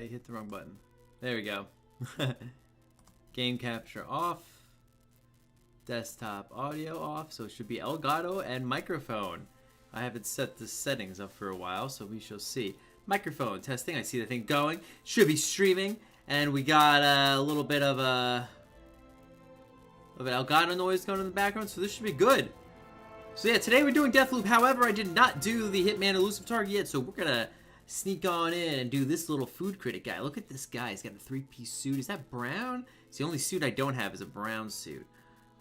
I hit the wrong button. There we go. Game capture off. Desktop audio off. So it should be Elgato and microphone. I haven't set the settings up for a while, so we shall see. Microphone testing. I see the thing going. Should be streaming. And we got a little bit of an Elgato noise going in the background, so this should be good. So yeah, today we're doing Deathloop. However, I did not do the Hitman Elusive Target yet, so we're gonna sneak on in and do this little food critic guy. Look at this guy. He's got a three-piece suit. Is that brown? It's the only suit I don't have is a brown suit.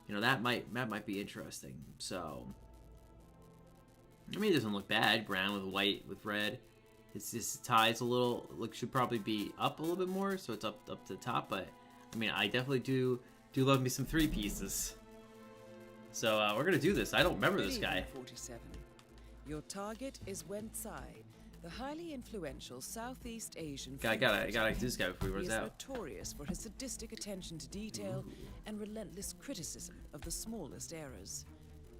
You know, that might be interesting. So, I mean, it doesn't look bad. Brown with white with red. His tie's a little, like, should probably be up a little bit more, so it's up to the top. But I mean, I definitely do love me some three pieces. So we're gonna do this. I don't remember this guy. 47. Your target is Wensai, the highly influential Southeast Asian. I gotta this guy before he runs out. He is notorious for his sadistic attention to detail and relentless criticism of the smallest errors.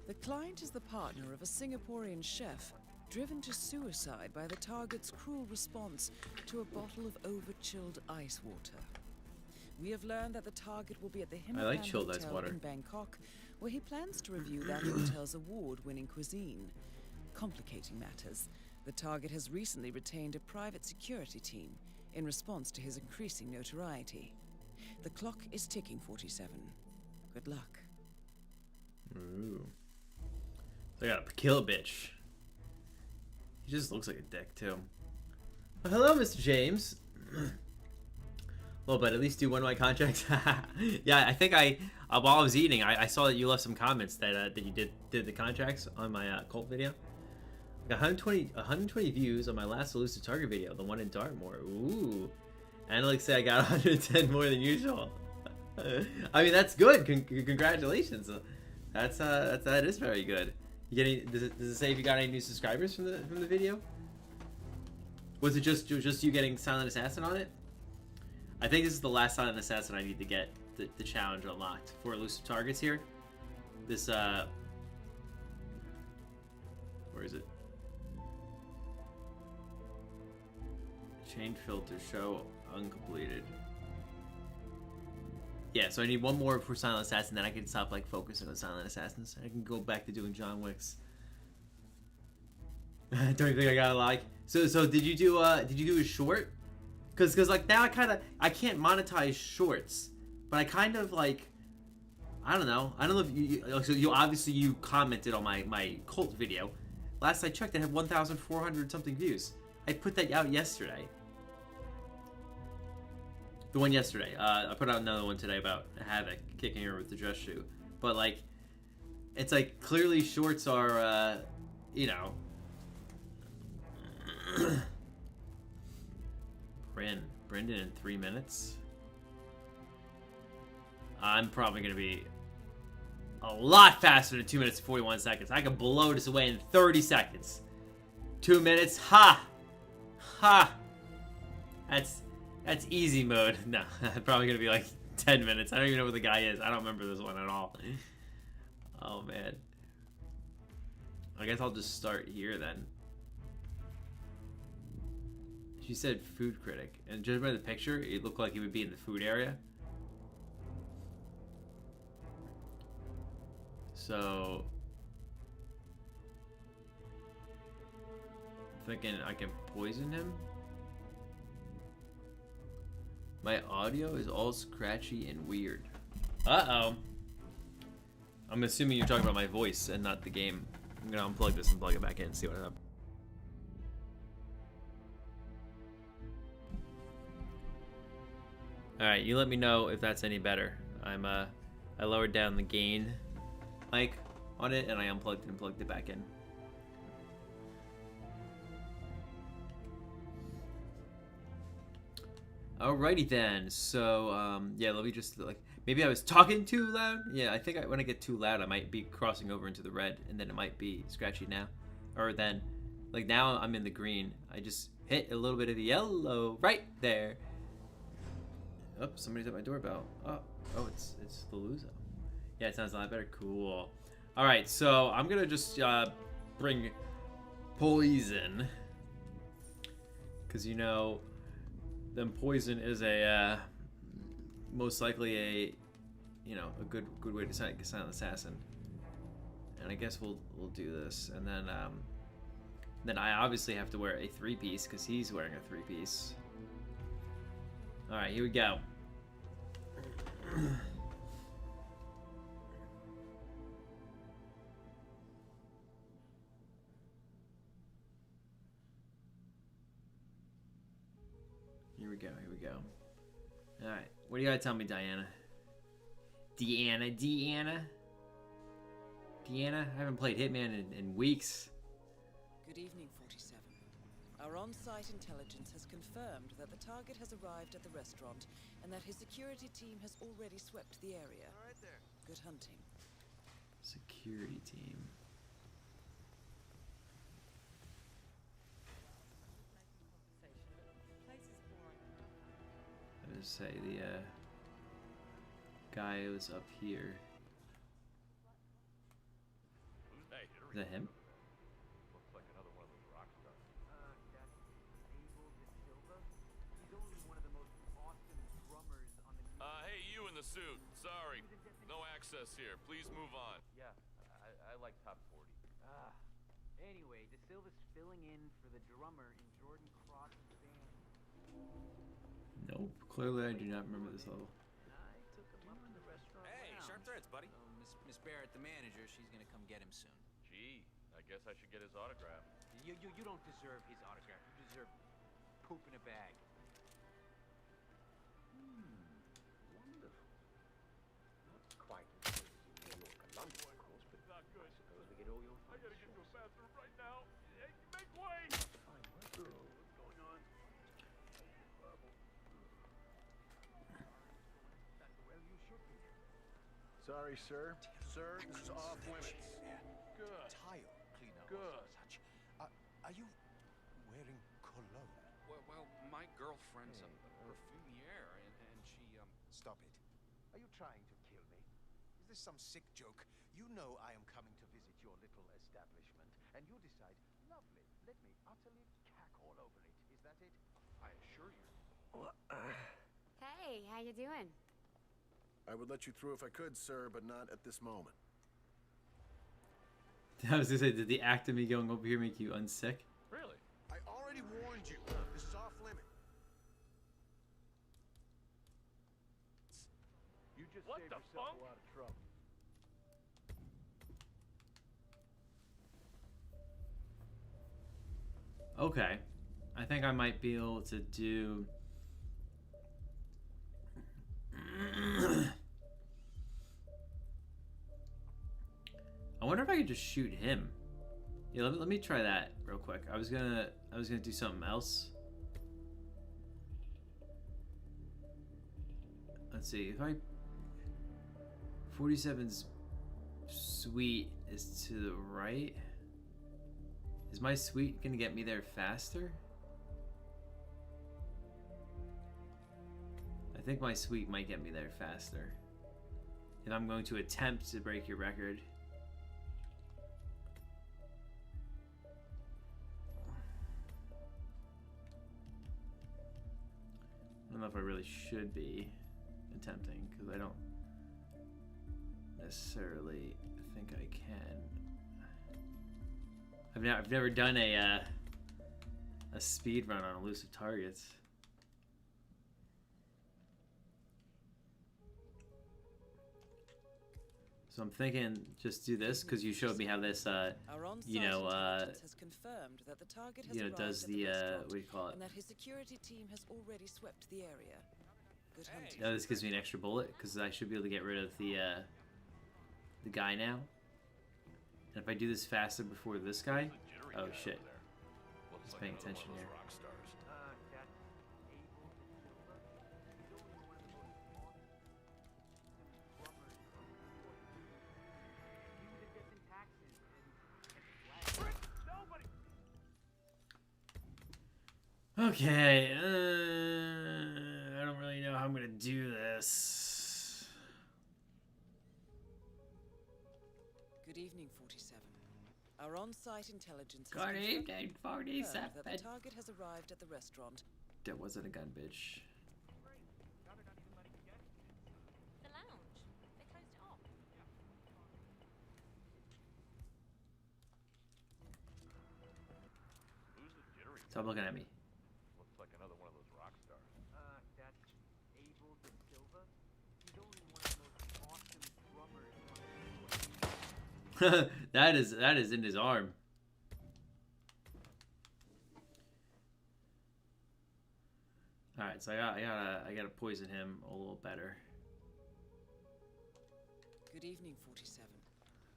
The client is the partner of a Singaporean chef driven to suicide by the target's cruel response to a bottle of over-chilled ice water. We have learned that the target will be at the Himalayan Hotel in Bangkok, where he plans to review that hotel's award-winning cuisine. Complicating matters, the target has recently retained a private security team in response to his increasing notoriety. The clock is ticking, 47. Good luck. Ooh. So I gotta kill a bitch. He just looks like a dick, too. Well, hello, Mr. James. Well, but at least do one of my contracts. Yeah, I think while I was eating, I saw that you left some comments that you did the contracts on my Colt video. Got 120 views on my last Elusive Target video, the one in Dartmoor. Ooh. Analytics say I got 110 more than usual. I mean, that's good. Congratulations. That is very good. You getting? Does it say if you got any new subscribers from the video? Was it just you getting Silent Assassin on it? I think this is the last Silent Assassin I need to get the challenge unlocked for Elusive Targets here. This, where is it? Chain filter show uncompleted. Yeah, so I need one more for Silent Assassin, then I can stop like focusing on Silent Assassins. I can go back to doing John Wicks. Don't you think I got a like? So did you do a short? Cause like now I can't monetize shorts, but I kind of like, I don't know if you obviously you commented on my Colt video. Last I checked, it had 1,400 something views. I put that out yesterday. The one yesterday. I put out another one today about Havoc kicking her with the dress shoe. But like, it's like clearly shorts are, you know. Brendan in 3 minutes. I'm probably gonna be a lot faster than 2 minutes and 41 seconds. I can blow this away in 30 seconds. 2 minutes, ha! That's easy mode. No, probably gonna be like 10 minutes. I don't even know who the guy is. I don't remember this one at all. Oh man. I guess I'll just start here then. She said food critic, and judging by the picture, it looked like he would be in the food area. So, thinking I can poison him. My audio is all scratchy and weird. Uh-oh. I'm assuming you're talking about my voice and not the game. I'm gonna unplug this and plug it back in and see what happens. Alright, you let me know if that's any better. I lowered down the gain mic on it and I unplugged it and plugged it back in. Alrighty then, so yeah, let me just like, maybe I was talking too loud. Yeah, I think when I get too loud I might be crossing over into the red and then it might be scratchy now. Or then, like now I'm in the green. I just hit a little bit of the yellow right there. Oh, somebody's at my doorbell. Oh, it's Faluza. Yeah, it sounds a lot better. Cool. Alright, so I'm gonna just bring poison. Because, you know, then poison is a most likely a a good way to sign an assassin. And I guess we'll do this, and then I obviously have to wear a 3-piece because he's wearing a 3-piece. All right, here we go. Here we go. Here we go. All right, what do you gotta tell me, Diana? Deanna. I haven't played Hitman in weeks. Good evening, 47. Our on-site intelligence has confirmed that the target has arrived at the restaurant and that his security team has already swept the area. All right there. Good hunting. Security team. I would say the guy was up here. Is that him? Looks like another one of those rock stars. That's Abel De Silva. He's only one of the most awesome drummers on the Hey, you in the suit. Sorry. No access here. Please move on. Yeah, I like top 40. Anyway, De Silva's filling in for the drummer in Jordan Cross's band. Nope. Clearly, I do not remember this level. I took him up in the restaurant. Hey, lounge. sharp threads, buddy. So, Miss Barrett, the manager, she's gonna come get him soon. Gee, I guess I should get his autograph. You don't deserve his autograph. You deserve poop in a bag. Wonderful. Not quite as good as in New York and London, of course, but Not good. I suppose we get all your I gotta get to a bathroom right now. Hey, make way! fine work. What's going on? Well, you should be. Sorry, sir. Sir, this is off limits. Good. Tile cleaner. or Good. Such. Are you wearing cologne? Well, my girlfriend's a perfumier, and she, Stop it. Are you trying to kill me? Is this some sick joke? You know I am coming to visit your little establishment, and you decide, lovely, let me utterly cack all over it. Is that it? I assure you. Hey, how you doing? I would let you through if I could, sir, but not at this moment. I was gonna say, did the act of me going over here make you unsick? Really? I already warned you. This is off limit. You just What saved the yourself funk? a lot of trouble. Okay. I think I might be able to do... I wonder if I could just shoot him. Yeah, let me try that real quick. I was gonna do something else. Let's see, if I 47's suite is to the right. Is my suite gonna get me there faster? I think my suite might get me there faster. If I'm going to attempt to break your record. I don't know if I really should be attempting, because I don't necessarily think I can. I've never done a speed run on elusive targets. So I'm thinking just do this because you showed me how this Our on-site intelligence has confirmed that the target has arrived does at the restaurant what do you call it? and that his security team has already swept the area. Good hunting. Now this gives me an extra bullet because I should be able to get rid of the guy now. And if I do this faster before this guy, Jittery oh guy shit, over there. Looks Just like paying another attention one of here. those rock stars. That's Abel De Silva. He's only one of the most awesome drummers on the He was assessing taxes and flags. Nobody! Okay, I don't really know how I'm gonna do this. Good evening, 47. Our on-site intelligence has Good confirmed evening, 47. that the target has arrived at the restaurant. That wasn't a gun, bitch. The lounge. They closed it off. Who's the jittery guy? Stop looking at me. Looks like another one of those rock stars. That's Abel De Silva. He's only one of the most awesome drummers on the that is in his arm. All right, so I gotta poison him a little better. Good evening, 47.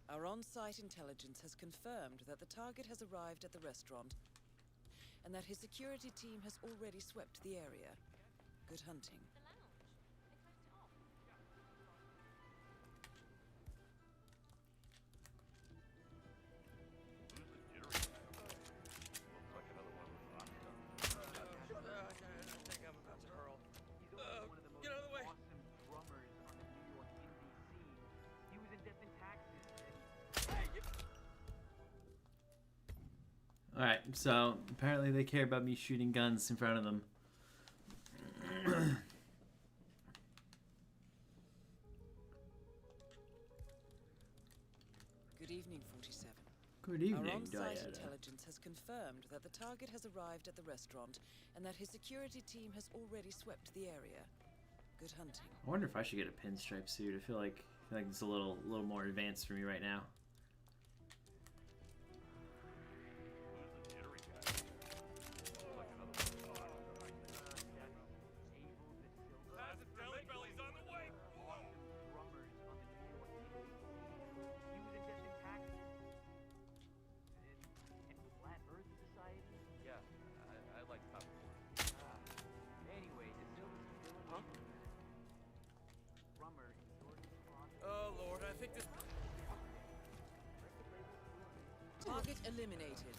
Our on-site intelligence has confirmed that the target has arrived at the restaurant and that his security team has already swept the area. Good hunting. The lounge. They closed it off. Who's the jittery guy? Looks like another one of those rock stars. I think I'm about to hurl. He's only one of the most Get out of the way. awesome drummers on the New York indie scene. He was in Death and Taxes and All right, so apparently they care about me shooting guns in front of them. Good evening, 47. Good Our evening, on-site Diana. intelligence has confirmed that the target has arrived at the restaurant and that his security team has already swept the area. Good hunting. I wonder if I should get a pinstripe suit. I feel like it's a little more advanced for me right now. Who's the jittery guy? Looks like another one of those rock stars. that's Abel De Silva. The deli belly's on the way. Awesome drummers on the New York indie scene. He was in Death and Taxes and Flat Earth Society. Yeah, I like popcorn. Anyway, De Silva's a villain. Drummer in Jordan's Closet. Oh Lord, I think this. Target eliminated.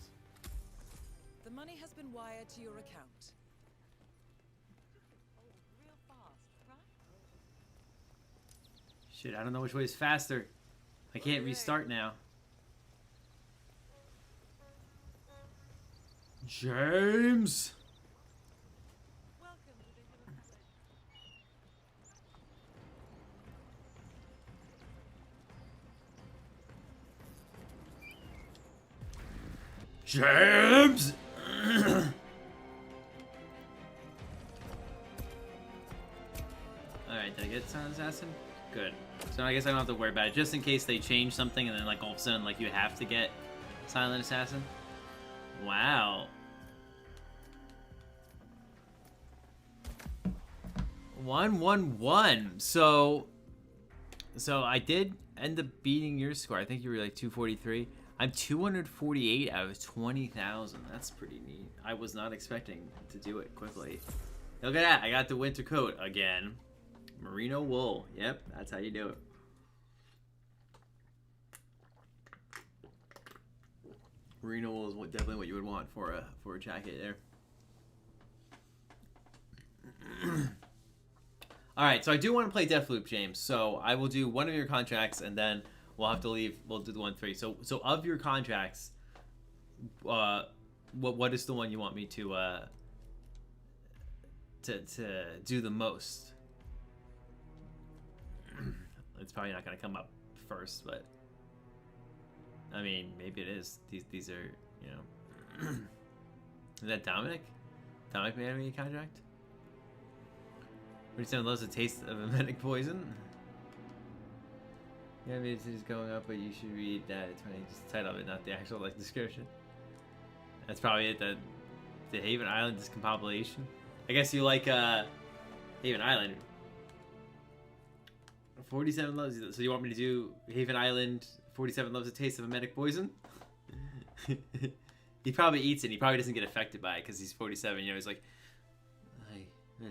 The money has been wired to your account. Oh, real fast, right? Shit, I don't know which way is faster. I can't restart now. James! Welcome to the Hill of Knowledge. James! Alright, did I get Silent Assassin? Good. So I guess I don't have to worry about it. Just in case they change something and then like all of a sudden like you have to get Silent Assassin. Wow. 1-1-1. So I did end up beating your score. I think you were like 243. I'm 248 out of 20,000. That's pretty neat. I was not expecting to do it quickly. Look at that. I got the winter coat again. Merino wool. Yep, that's how you do it. Merino wool is definitely what you would want for a jacket there. All right, so I do want to play Deathloop, James. So I will do one of your contracts, and then we'll have to leave. We'll do the 1-3. So of your contracts, what is the one you want me to do the most? It's probably not gonna come up first, but I mean, maybe it is. These are, you know. Is that Dominic? Dominic made me a contract? 47 loves the taste of emetic poison. Yeah, I mean, it's going up, but you should read that. It's funny, just the title of it, not the actual like description. That's probably it. The Haven Island discombobulation. I guess you like Haven Island. 47 loves. So you want me to do Haven Island? 47 loves the taste of emetic poison. He probably eats it. He probably doesn't get affected by it because he's 47. You know, he's like, I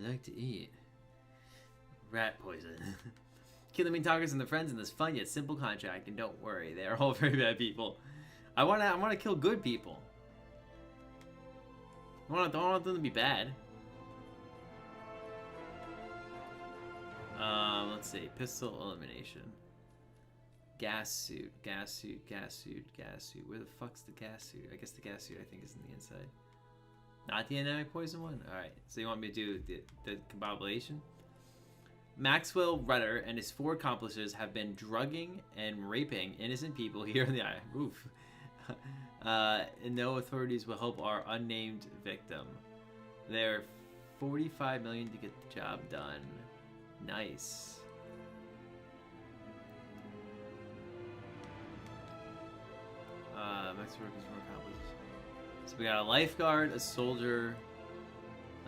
like to eat rat poison. Kill the main talkers and the friends in this fun yet simple contract, and don't worry, they are all very bad people. I wanna kill good people. I don't want them to be bad. Let's see. Pistol elimination. Gas suit. Gas suit. Gas suit. Gas suit. Where the fuck's the gas suit? I guess the gas suit I think is in the inside. Not the anemic poison one? Alright, so you want me to do the combination? Maxwell Rudder and his 4 accomplices have been drugging and raping innocent people here in the eye. Oof. And no authorities will help our unnamed victim. They're 45 million to get the job done. Nice. Max workers more accomplices. So we got a lifeguard, a soldier,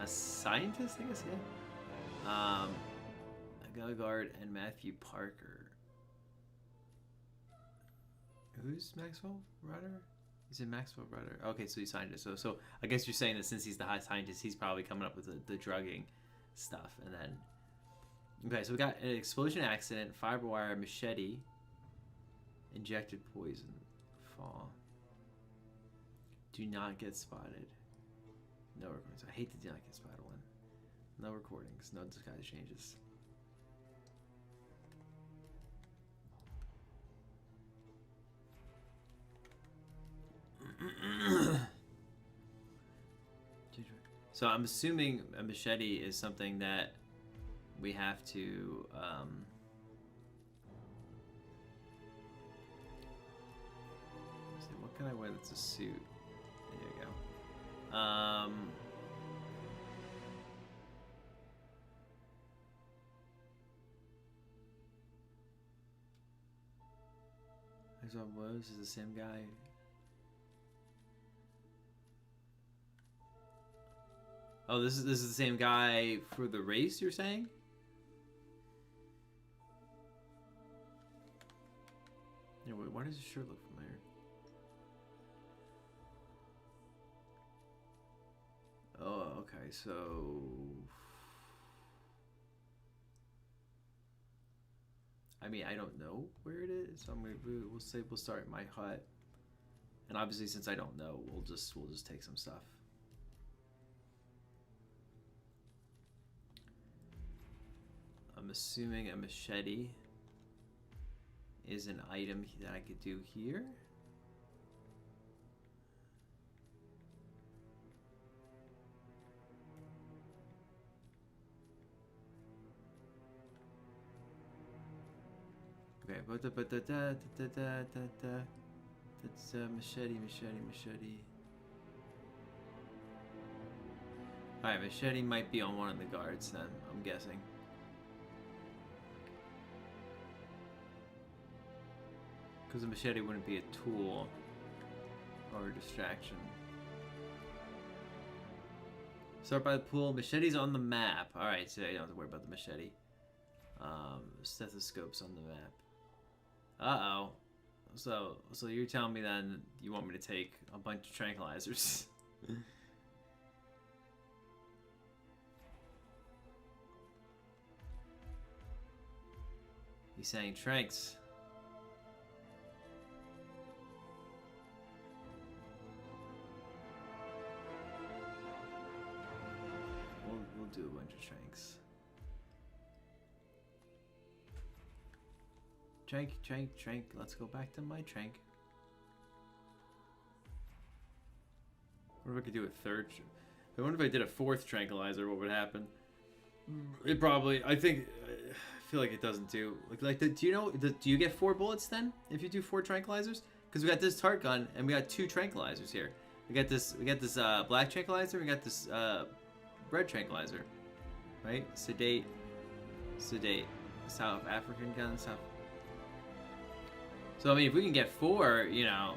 a scientist, I guess, yeah. A gun guard, and Matthew Parker. Who's Maxwell Rudder? He's in Maxwell Rudder. Okay, so he's scientist. So I guess you're saying that since he's the high scientist, he's probably coming up with the drugging stuff. And then, okay, so we got an explosion accident, fiber wire, machete, injected poison, fall. Do not get spotted. No recordings. I hate the do not get spotted one. No recordings. No disguise changes. So I'm assuming a machete is something that we have to what can I wear that's a suit? There you go. There's one was is the same guy. Oh, this is the same guy for the race, you're saying? Yeah, wait, why does his shirt look familiar? Oh, okay, so I mean, I don't know where it is, so we'll say we'll start at my hut, and obviously since I don't know, we'll just take some stuff. I'm assuming a machete is an item that I could do here. Okay, that's machete. Alright, machete might be on one of the guards then, I'm guessing. Because a machete wouldn't be a tool or a distraction. Start by the pool. Machete's on the map. Alright, so you don't have to worry about the machete. Stethoscope's on the map. Uh-oh. So you're telling me then you want me to take a bunch of tranquilizers. He's saying tranks. We'll do a bunch of tranks. Trank. Let's go back to my trank. What if I could do a third? I wonder if I did a 4th tranquilizer, what would happen? It probably. I feel like it doesn't do. Do you know? Do you get 4 bullets then if you do 4 tranquilizers? Because we got this tart gun and we got 2 tranquilizers here. We got this black tranquilizer. We got this red tranquilizer. Right? Sedate. South African gun. South. So I mean, if we can get 4, you know.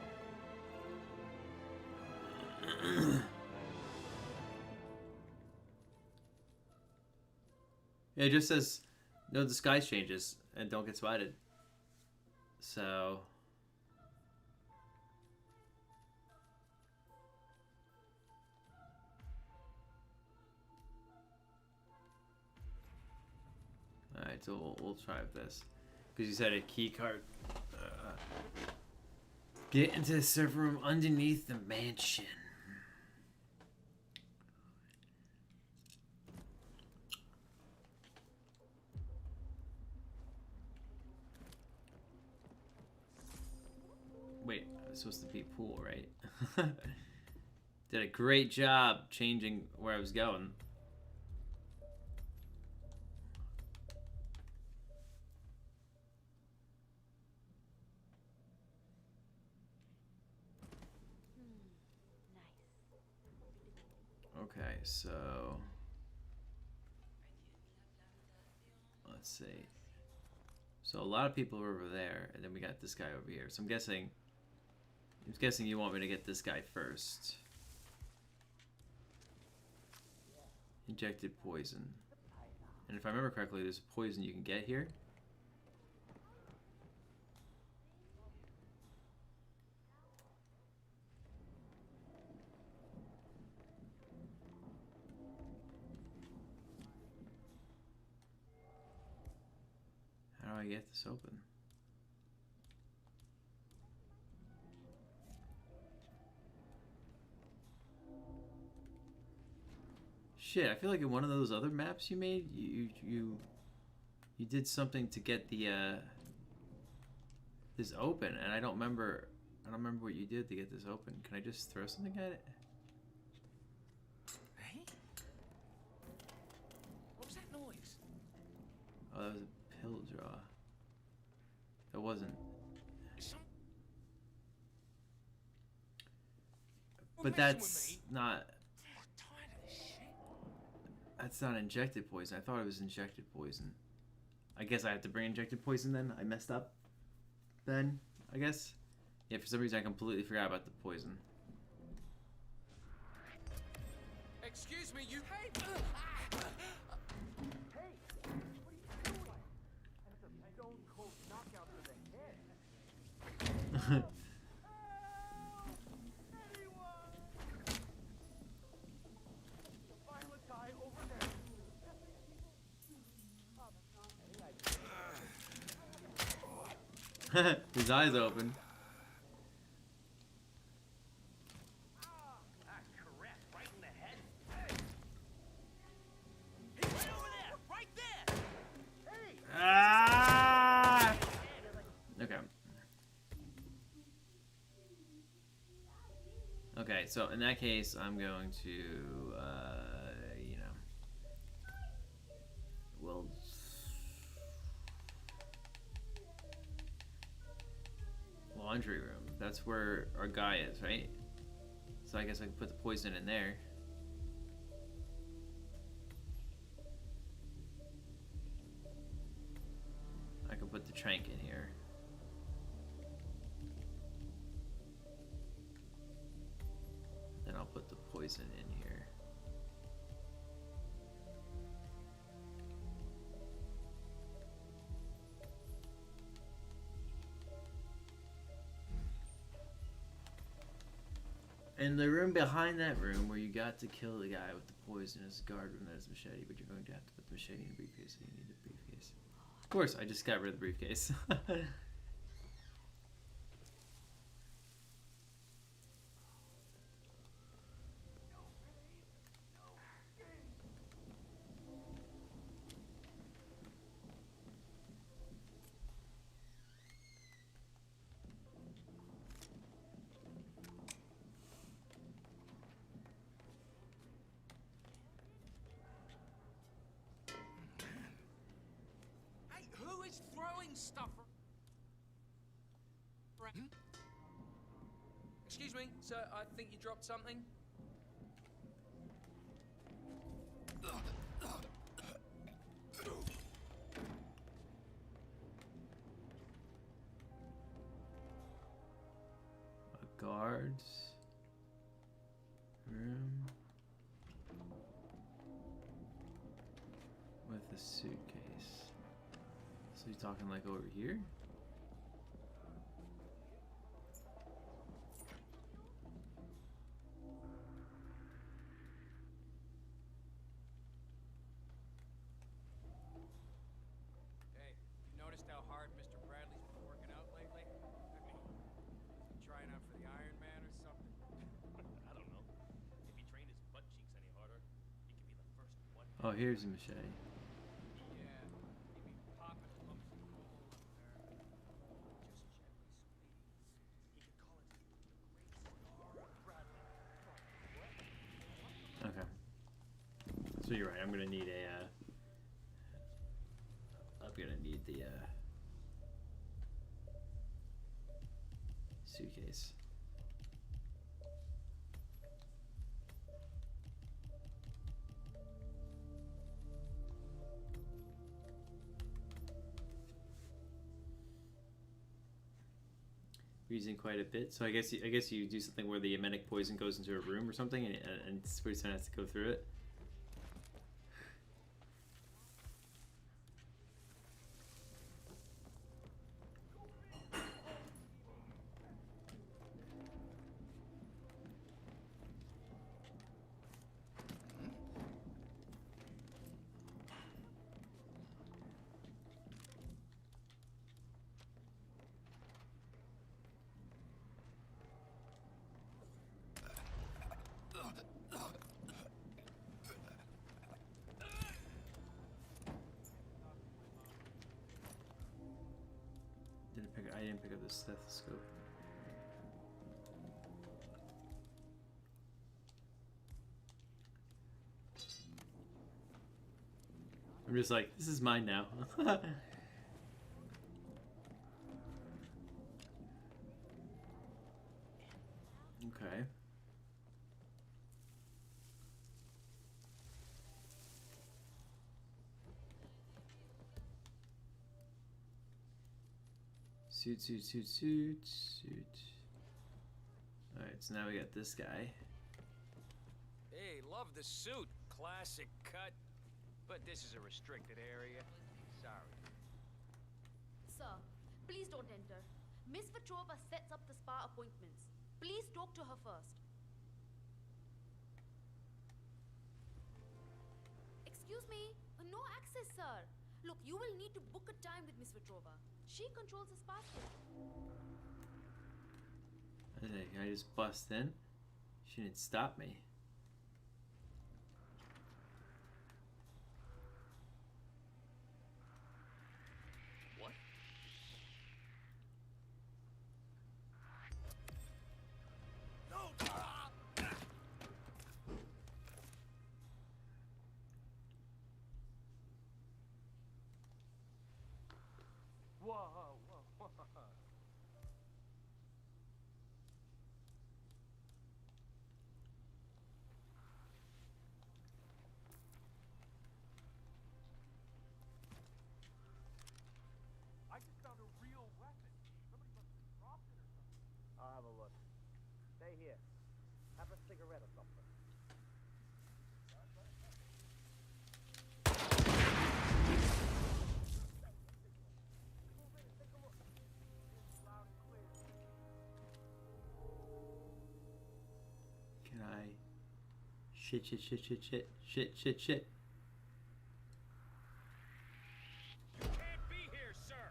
Yeah, it just says no disguise changes and don't get spotted. So alright, so we'll try with this. Because you said a key card. Get into the server room underneath the mansion. Wait, it's supposed to be pool, right? Did a great job changing where I was going. Okay, so let's see. So a lot of people are over there, and then we got this guy over here. So I'm guessing you want me to get this guy first. Injected poison. And if I remember correctly, there's a poison you can get here. How do I get this open? Shit, I feel like in one of those other maps you made, you did something to get the this open, and I don't remember what you did to get this open. Can I just throw something at it? Hey? What was that noise? Oh, that was a pill draw. That wasn't. But that's not. That's not injected poison. I thought it was injected poison. I guess I have to bring injected poison then? I messed up then, I guess? Yeah, for some reason I completely forgot about the poison. Excuse me, you. Hey! Hey! What are you doing? That's a stone cold knockout to the head. His eyes open. Correct. Right in the head. Hey! He's right over there! Right there! Hey! Ah! Okay. Okay, so in that case, I'm going to, you know, well, laundry room. That's where our guy is, right? So I guess I can put the poison in there. I can put the trank in here. Then I'll put the poison in here. And the room behind that room where you got to kill the guy with the poison is a guard room that has a machete, but you're going to have to put the machete in a briefcase, so you need a briefcase. Of course, I just got rid of the briefcase. Hey, who is throwing stuff? Excuse me, sir. I think you dropped something. A guard's room with a suitcase. So you're talking like over here? Hey, you noticed how hard Mr. Bradley's been working out lately? I mean, is he trying out for the Iron Man or something? I don't know. If he trained his butt cheeks any harder, he could be the first one. Oh, here's a machete. Yeah, he'd be popping lumps of coal up there. Just gently, sweetie. He could call it the Great Scar of Bradley. right. I'm gonna need a. I'm gonna need the suitcase. Using quite a bit, so I guess you do something where the emetic poison goes into a room or something, and Spruceman has to go through it. I didn't pick up the stethoscope. I'm just like, this is mine now. Okay. Suit. Alright, so now we got this guy. Hey, love the suit. Classic cut. But this is a restricted area. Sorry. Sir, please don't enter. Miss Petrova sets up the spa appointments. Please talk to her first. Excuse me, no access, sir. Look, you will need to book a time with Miss Petrova. She controls the spa schedule. I just bust in. She didn't stop me. What? I just found a real weapon. Somebody must have dropped it or something. I'll have a look. Stay here. Have a cigarette or something. Can I? Shit. You can't be here, sir.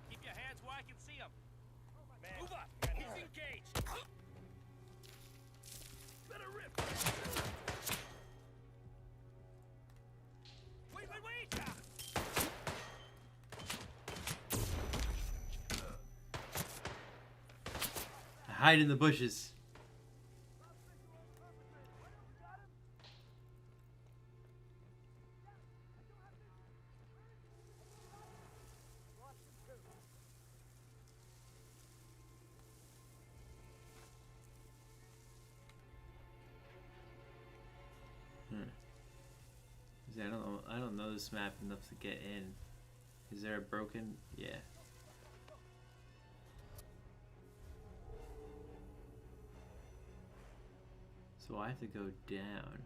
Keep your hands where I can see them. Man, move up. He's engaged. Better rip. Wait. Hide in the bushes. See, I don't know this map enough to get in. Is there a broken? Yeah. So I have to go down.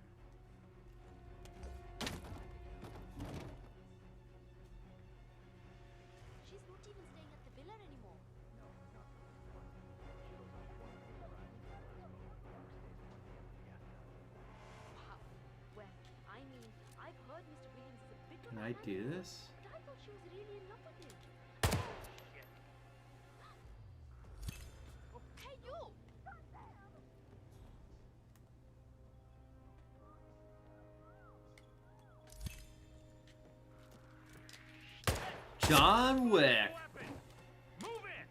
She's not even staying at the villa anymore. Wow. Well, I mean, I've heard Mr. Williams is a bit of Can a I do handler, this? but I thought she was really in love with him. Hey, you! John Wick. Weapon. Move it.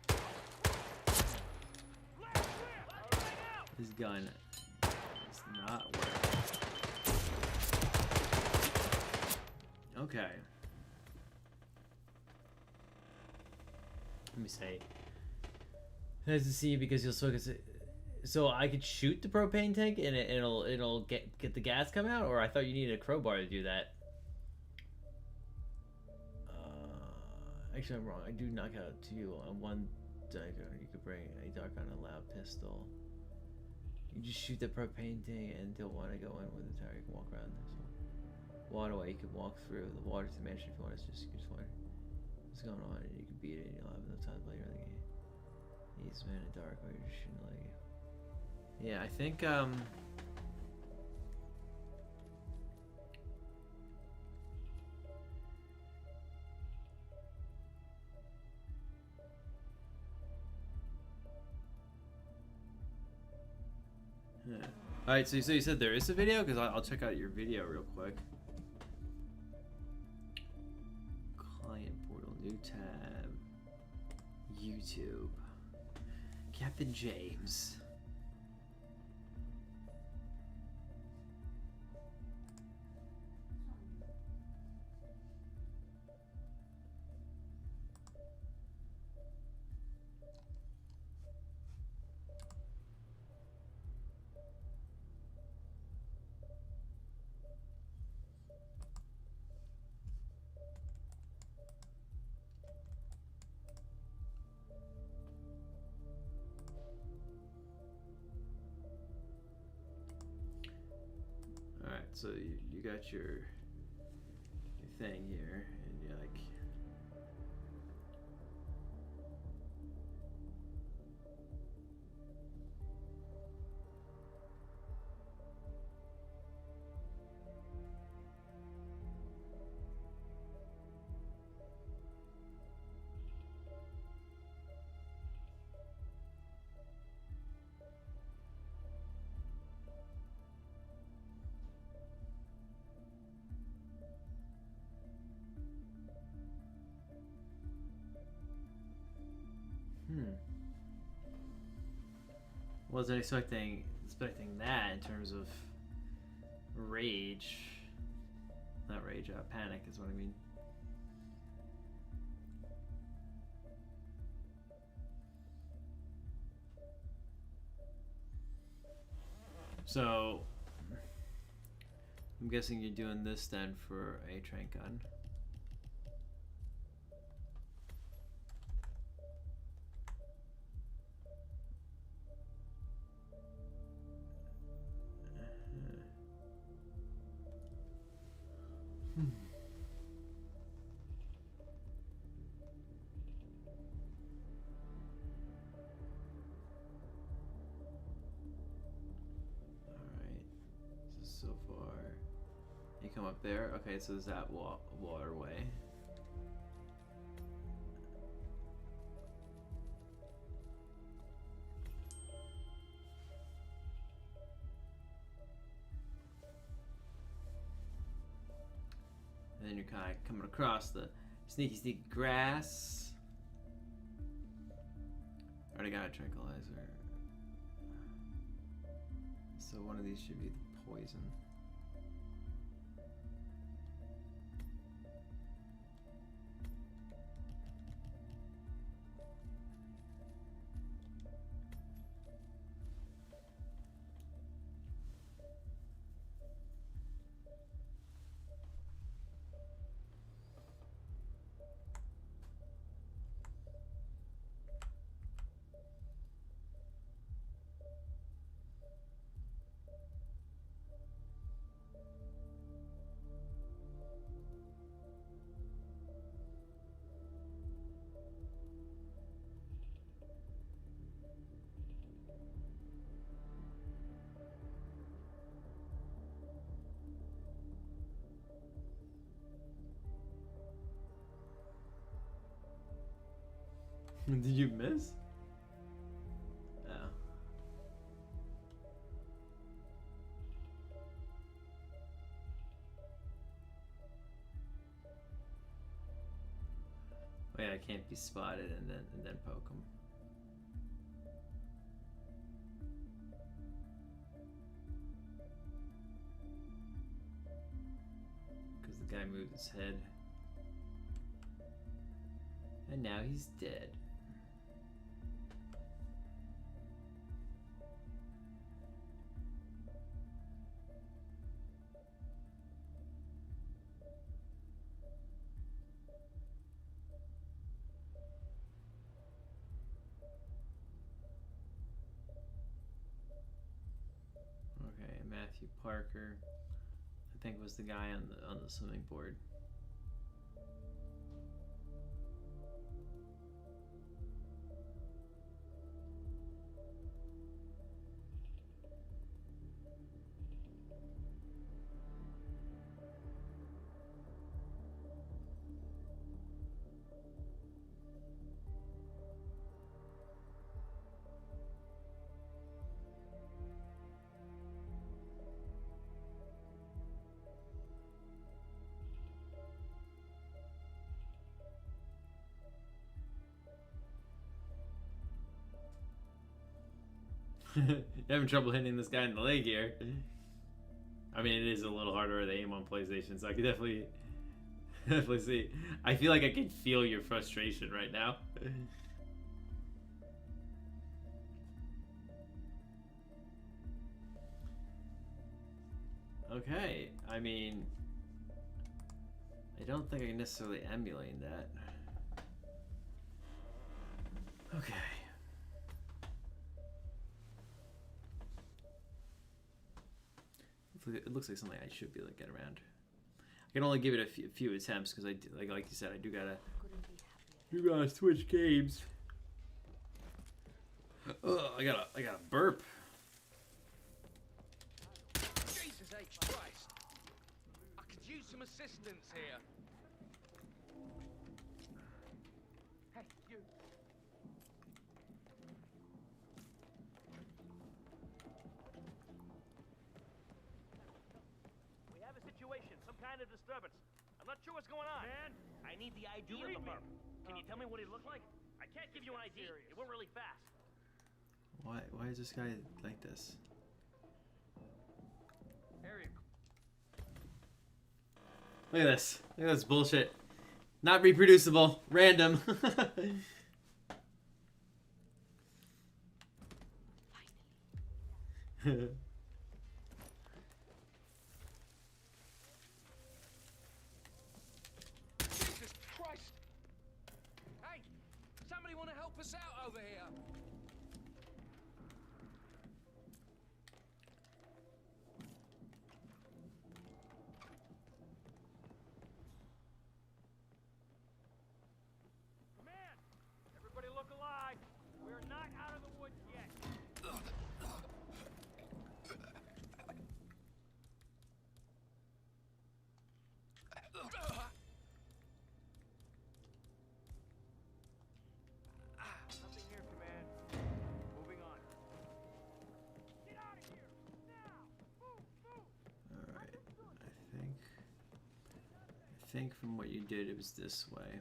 Left grip. Out. This gun is not working. Okay. Let me say. Nice to see you because you'll still get. So I could shoot the propane tank and it'll get the gas come out, or I thought you needed a crowbar to do that. Actually, I'm wrong. I do knock out two on one dagger. You could bring a dark on a loud pistol. You just shoot the propane tank and don't want to go in with the tire. You can walk around this waterway. You can walk through the water to the mansion if you want. It's just you just want what's going on, and you can beat it. And you'll have enough time to play the game. He's man in dark where you're just shooting like. Yeah, I think yeah. All right, so you said there is a video, because I'll check out your video real quick. Client portal, new tab, YouTube, Captain James. Alright, so you got your thing here, and you're like... Wasn't expecting that in terms of rage. Not rage, panic is what I mean. So I'm guessing you're doing this then for a trank gun. So far, you come up there. Okay, so there's that waterway. And then you're kind of coming across the sneaky grass. Already got a tranquilizer. So one of these should be the poison. Did you miss? Oh. Wait, I can't be spotted and then poke him. Because the guy moved his head. And now he's dead. Okay, Matthew Parker, I think was the guy on the swimming board. You're having trouble hitting this guy in the leg here. I mean, it is a little harder to aim on PlayStation, so I can definitely see. I feel like I can feel your frustration right now. Okay, I mean, I don't think I can necessarily emulate that. Okay. It looks like something I should be able to get around. I can only give it a few attempts because like you said, I do gotta switch games. Ugh, I gotta burp. Jesus H. Christ! I could use some assistance here. Hey, you. We have a situation, some kind of disturbance. I'm not sure what's going on. Man, I need the ID of the perp. Can you tell me what he looked like? I can't give you an ID. It went really fast. Why is this guy like this? Look at this. Look at this bullshit. Not reproducible. Random. Jesus Christ! Hey, somebody want to help us out over here? Man, everybody look alive. We're not out of the woods yet. Nothing here, Command. Moving on. Get out of here! Now! Move! Move! Alright. I think from what you did it was this way.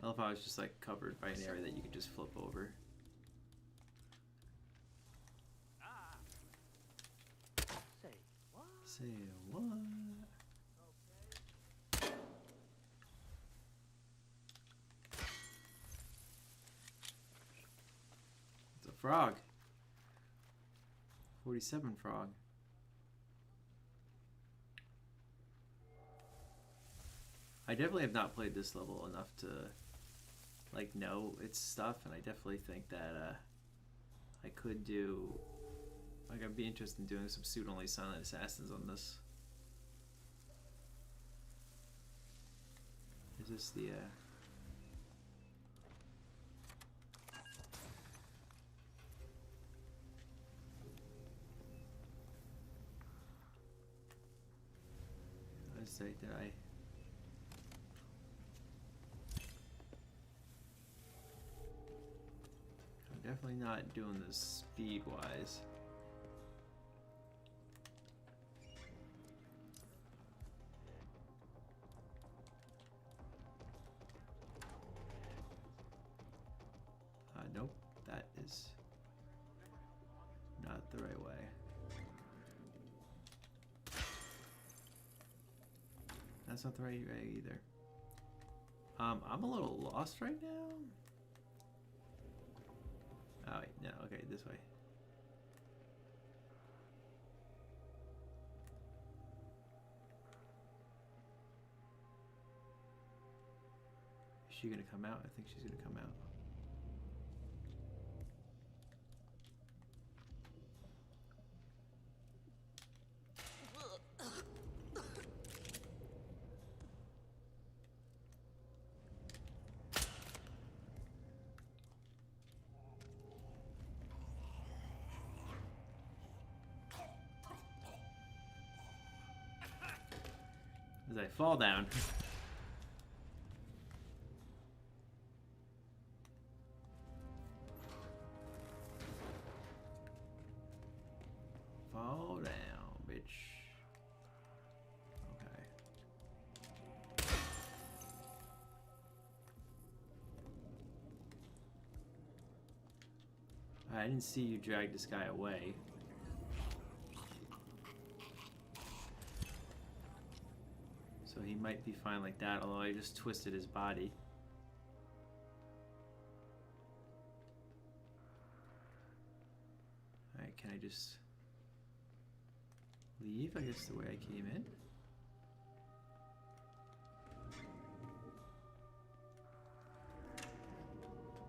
I love how it's just like covered by an area that you could just flip over. Say what? Say what? It's a frog. 47 frog. I definitely have not played this level enough to like know its stuff, and I definitely think that I could do like I'd be interested in doing some suit only silent assassins on this. Is this the let's say did I definitely not doing this speed wise. Nope, that is the right way. That's not the right way either. I'm a little lost right now. Oh, wait, no, okay, this way. Is she gonna come out? I think she's gonna come out. As I fall down. Fall down, bitch. Okay. I didn't see you drag this guy away. So he might be fine like that, although I just twisted his body. Alright, can I just leave? I guess the way I came in.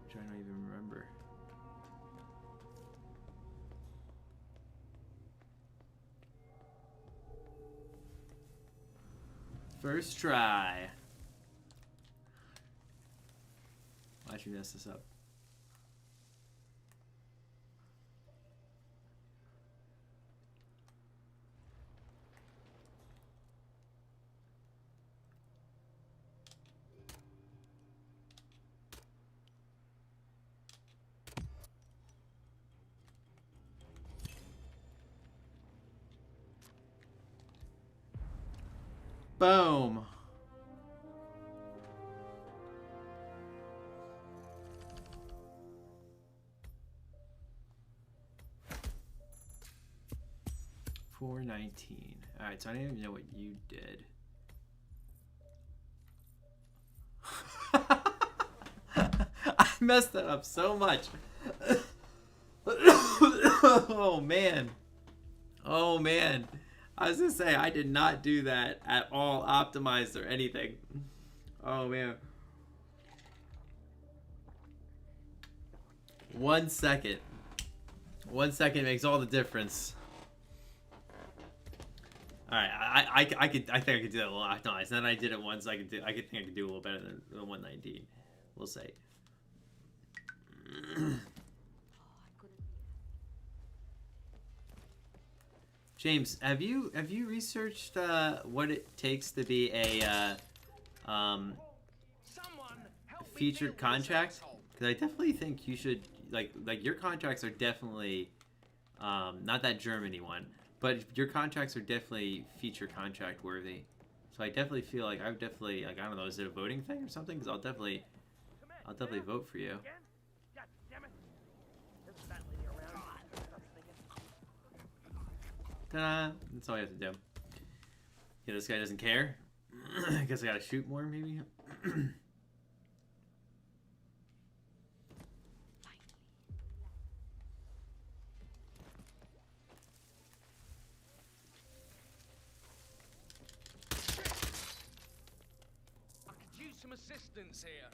Which I don't even remember. First try. Watch me mess this up. Boom. $4.19. All right, so I didn't even know what you did. I messed that up so much. Oh man. Oh man. I was gonna say I did not do that at all optimized or anything. Oh man. 1 second. 1 second makes all the difference. All right, I think I could do that a little optimized. Then I did it once. I think I could do a little better than 119. We'll see. James, have you researched what it takes to be a featured contract? Because I definitely think you should like your contracts are definitely not that Germany one, but your contracts are definitely feature contract worthy. So I definitely feel like I would definitely like I don't know, is it a voting thing or something? Because I'll definitely vote for you. God damn it. There's a fat lady around. Ta-da! That's all you have to do. Yeah, this guy doesn't care. I guess I gotta shoot more, maybe. I could use some assistance here.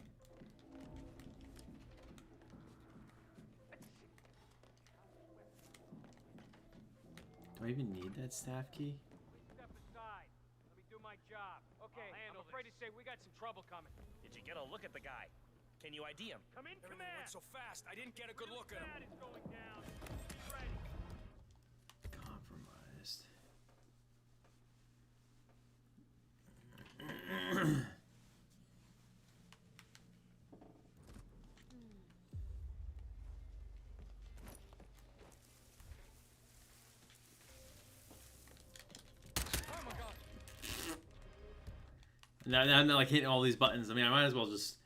Do I even need that staff key? Step aside. Let me do my job. Okay, I'm afraid to say we got some trouble coming. Did you get a look at the guy? Can you ID him? Come in, Everything went so fast, I didn't get a good look at him. That is going down. Be ready. Compromised. Oh my god. Now I'm not like hitting all these buttons. I mean, I might as well just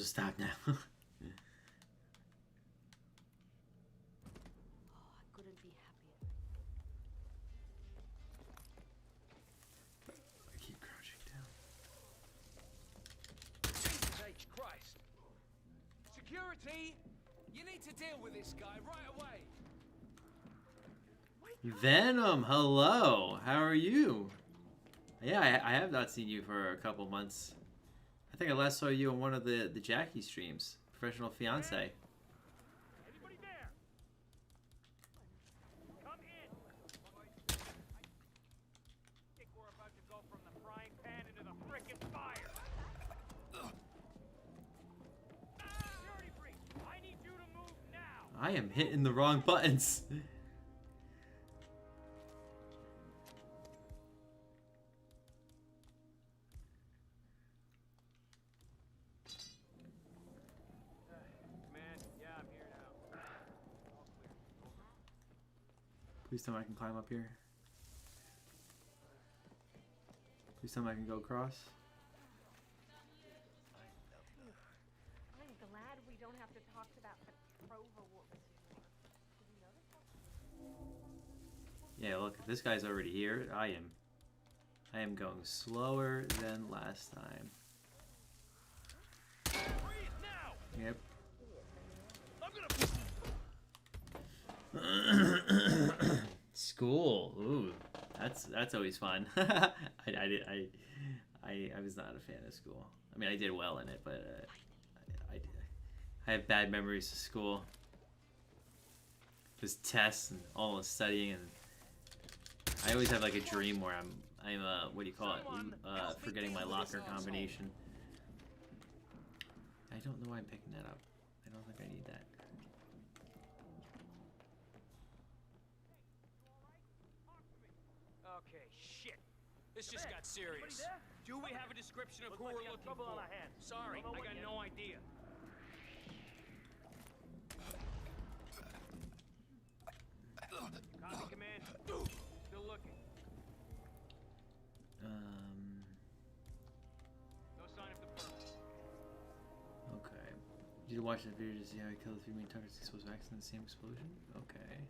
stop now. will be happier. I keep crouching down. Jesus H. Christ! Security! You need to deal with this guy right away! Venom, hello. How are you? Yeah, I have not seen you for a couple months. I think I last saw you on one of the Jackie streams. Professional Fiance. Anybody there? Come in. I think we're about to go from the frying pan into the frickin' fire. Security breach. I need you to move now. I am hitting the wrong buttons. Man, yeah, I'm here now. All clear. Over. Please tell me I can climb up here. Please tell me I can go across. I'm glad we don't have to talk to that Petrova woman anymore. Did you notice that? Yeah, look, if this guy's already here, I am going slower than last time. Freeze now. Yep. I'm gonna. School. Ooh, that's always fun. I was not a fan of school. I mean, I did well in it, but I have bad memories of school. Just tests and all the studying, and I always have like a dream where I'm what do you call it? Forgetting my locker combination. I don't know why I'm picking that up. I don't think I need that. Okay, shit. This just got serious. Do we have a description of Looks who like we're we got looking trouble for? on our hands. Sorry, Don't know I what got yet. no idea. Copy, command. Still looking. No sign of the perp. Okay. Did you watch that video to see how he killed the 3 main targets exposed vaccine in the same explosion? Okay.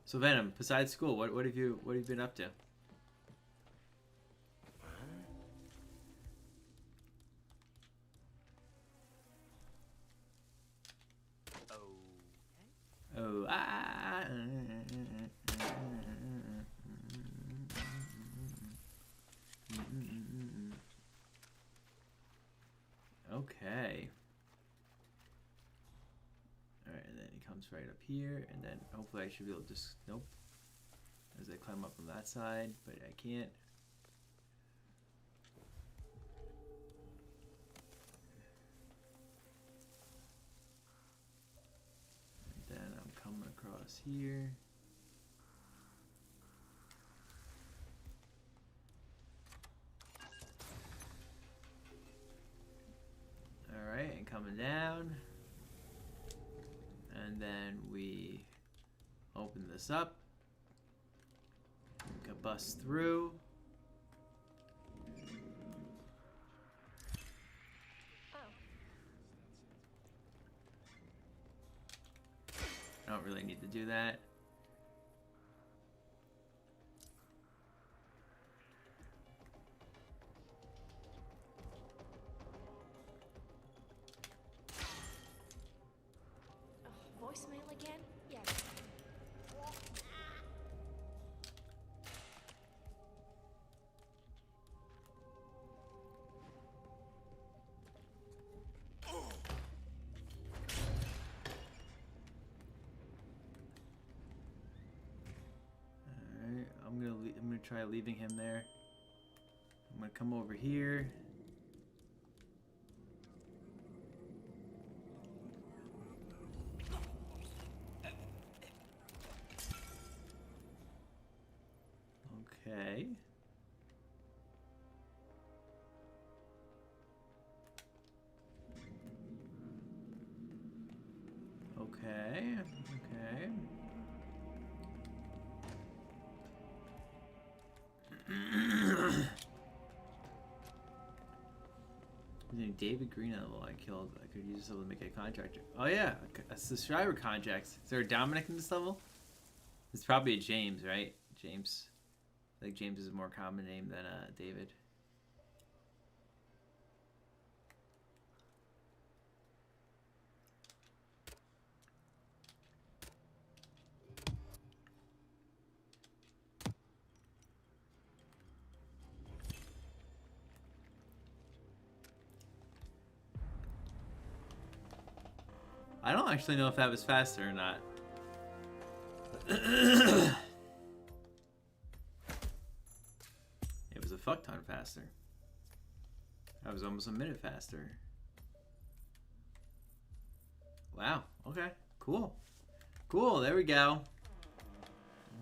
So Venom, besides school, what have you been up to? Oh, okay. Alright, and then he comes right up here, and then hopefully I should be able to just, nope. As I climb up from that side, but I can't. And then I'm coming across here. Alright, and coming down. And then we open this up. We can bust through. I don't really need to do that. Voicemail again? Yes. Alright, I'm gonna try leaving him there. I'm gonna come over here. Okay. Okay. Okay. David Green level I killed. I could use this level to make a contractor. Oh yeah, a subscriber contract. Is there a Dominic in this level? It's probably a James, right? James. I think James is a more common name than David. I don't actually know if that was faster or not. It was a fuck ton faster. That was almost a minute faster. Wow. Okay. Cool. Cool. There we go.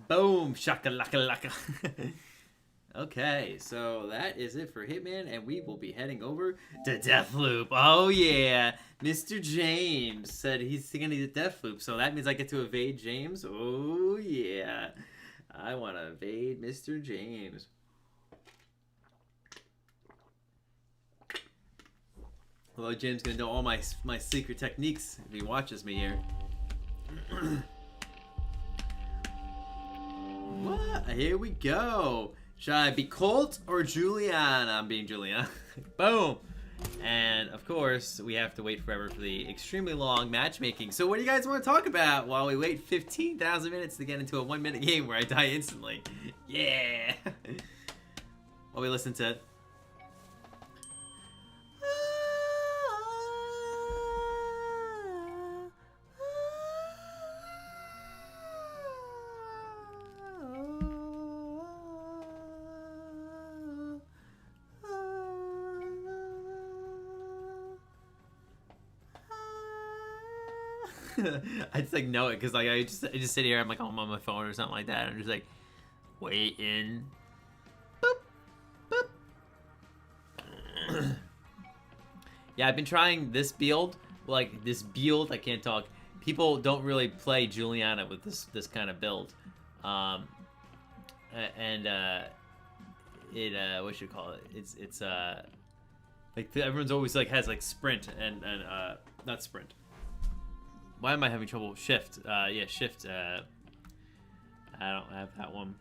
Boom. Shaka-laka-laka. Okay, so that is it for Hitman, and we will be heading over to Deathloop. Oh yeah, Mr. James said he's gonna need a Deathloop, so that means I get to evade James. Oh yeah, I want to evade Mr. James. Although James gonna know all my secret techniques if he watches me here. What? Here we go. Should I be Colt or Julianna? I'm being Julianna. Boom. And, of course, we have to wait forever for the extremely long matchmaking. So what do you guys want to talk about while we wait 15,000 minutes to get into a 1-minute game where I die instantly? Yeah. While we listen to... I just like know it because like I just sit here. I'm like I'm on my phone or something like that. I'm just like waiting. Boop, boop. Yeah, I've been trying this build. Like this build, I can't talk. People don't really play Julianna with this kind of build, and what should you call it? It's like everyone's always like has like sprint and not sprint. Why am I having trouble? Shift. Yeah, shift. I don't have that one.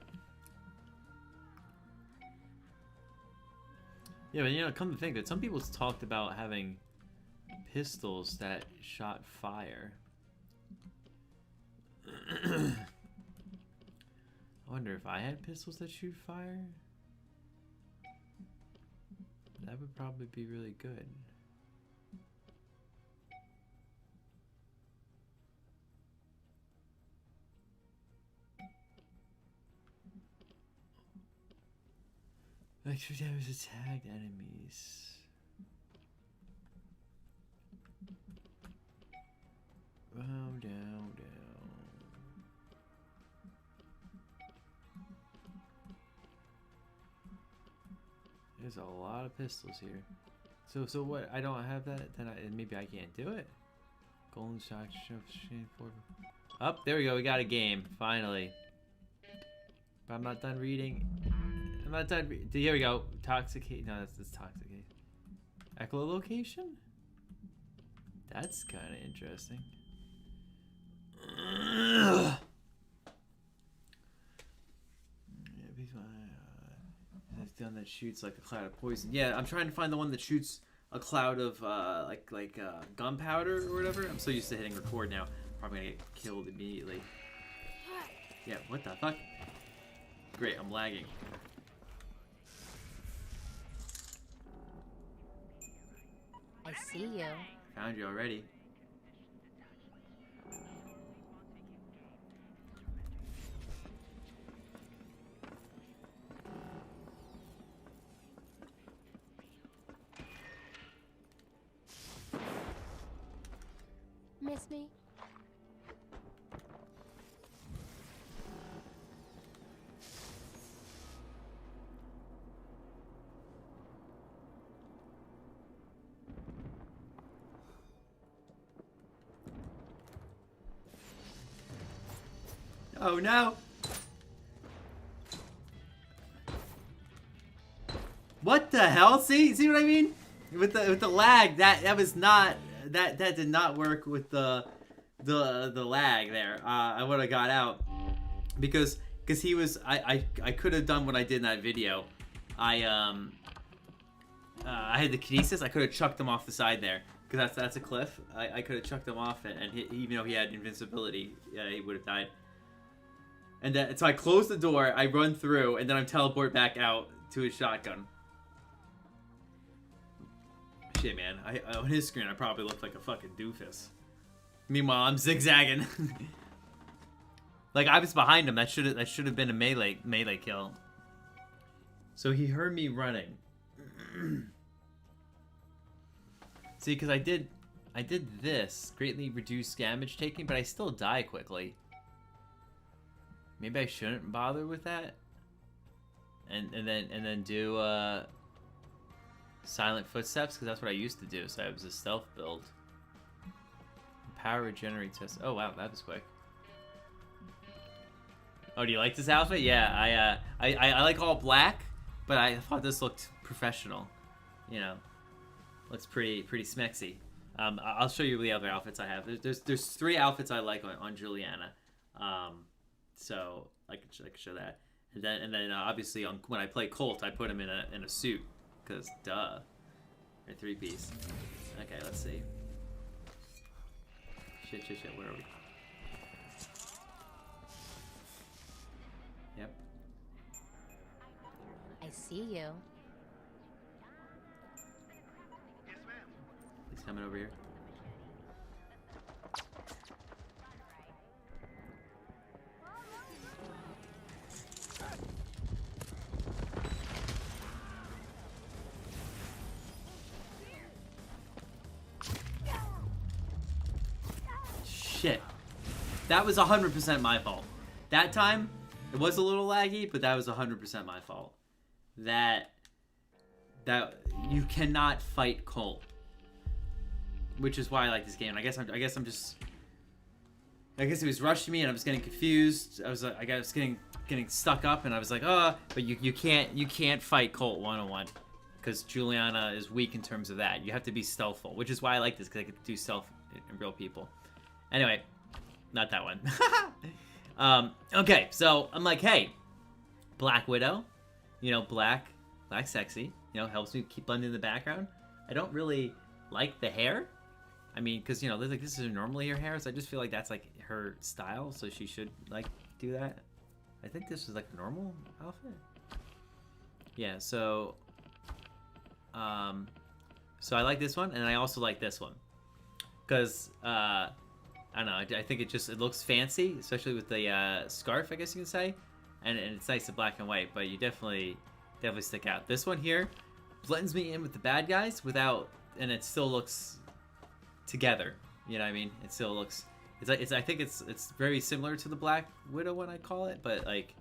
Yeah, but you know, come to think of it, some people talked about having pistols that shot fire. I wonder if I had pistols that shoot fire? That would probably be really good. Extra damage to tagged enemies. Down, down. There's a lot of pistols here. So what? I don't have that. Then maybe I can't do it. Golden shot, forward. Up, there we go. We got a game finally. But I'm not done reading. I'm not done. Here we go. Toxicate. No, that's toxicate. Echolocation? That's kind of interesting. That's the one that shoots like a cloud of poison. Yeah, I'm trying to find the one that shoots a cloud of like gunpowder or whatever. I'm so used to hitting record now. Probably gonna get killed immediately. Yeah, what the fuck? Great, I'm lagging. I see you. Found you already. Miss me? Oh no! What the hell? See what I mean? with the lag, that was not that did not work with the lag there. I would have got out because he was I could have done what I did in that video. I had the kinesis. I could have chucked him off the side there because that's a cliff. I could have chucked him off and even though he had invincibility, he would have died. And then, so I close the door, I run through, and then I teleport back out to his shotgun. Shit, man. On his screen, I probably looked like a fucking doofus. Meanwhile, I'm zigzagging. Like, I was behind him. That should have been a melee kill. So he heard me running. See, because I did this. Greatly reduced damage taking, but I still die quickly. Maybe I shouldn't bother with that. And then do silent footsteps, because that's what I used to do. So it was a stealth build. Power regenerate test. Oh wow, that was quick. Oh, do you like this outfit? Yeah, I like all black, but I thought this looked professional. You know, looks pretty smexy. I'll show you the other outfits I have. There's 3 outfits I like on Julianna. So I could show that, and then obviously when I play Colt, I put him in a suit, cause duh, or 3-piece. Okay, let's see. Shit. Where are we? Yep. I see you. He's coming over here. Shit. That was 100% my fault. That time, it was a little laggy, but that was 100% my fault. That you cannot fight Colt. Which is why I like this game. I guess he was rushing me and I was getting confused. I was getting stuck up and I was like, oh, but you can't fight Colt one-on-one. Because Julianna is weak in terms of that. You have to be stealthful, which is why I like this, because I could do stealth in real people. Anyway, not that one. Okay, so I'm like, hey, Black Widow, you know, black sexy, you know, helps me keep blending in the background. I don't really like the hair. I mean, because, you know, like, this is normally her hair, so I just feel like that's like her style, so she should like do that. I think this is like a normal outfit. Yeah, so so I like this one, and I also like this one because I don't know, I think it looks fancy, especially with the scarf, I guess you can say, and it's nice in black and white, but you definitely stick out. This one here blends me in with the bad guys without, and it still looks together. You know what I mean? It still looks. I think it's very similar to the Black Widow one, I call it, but like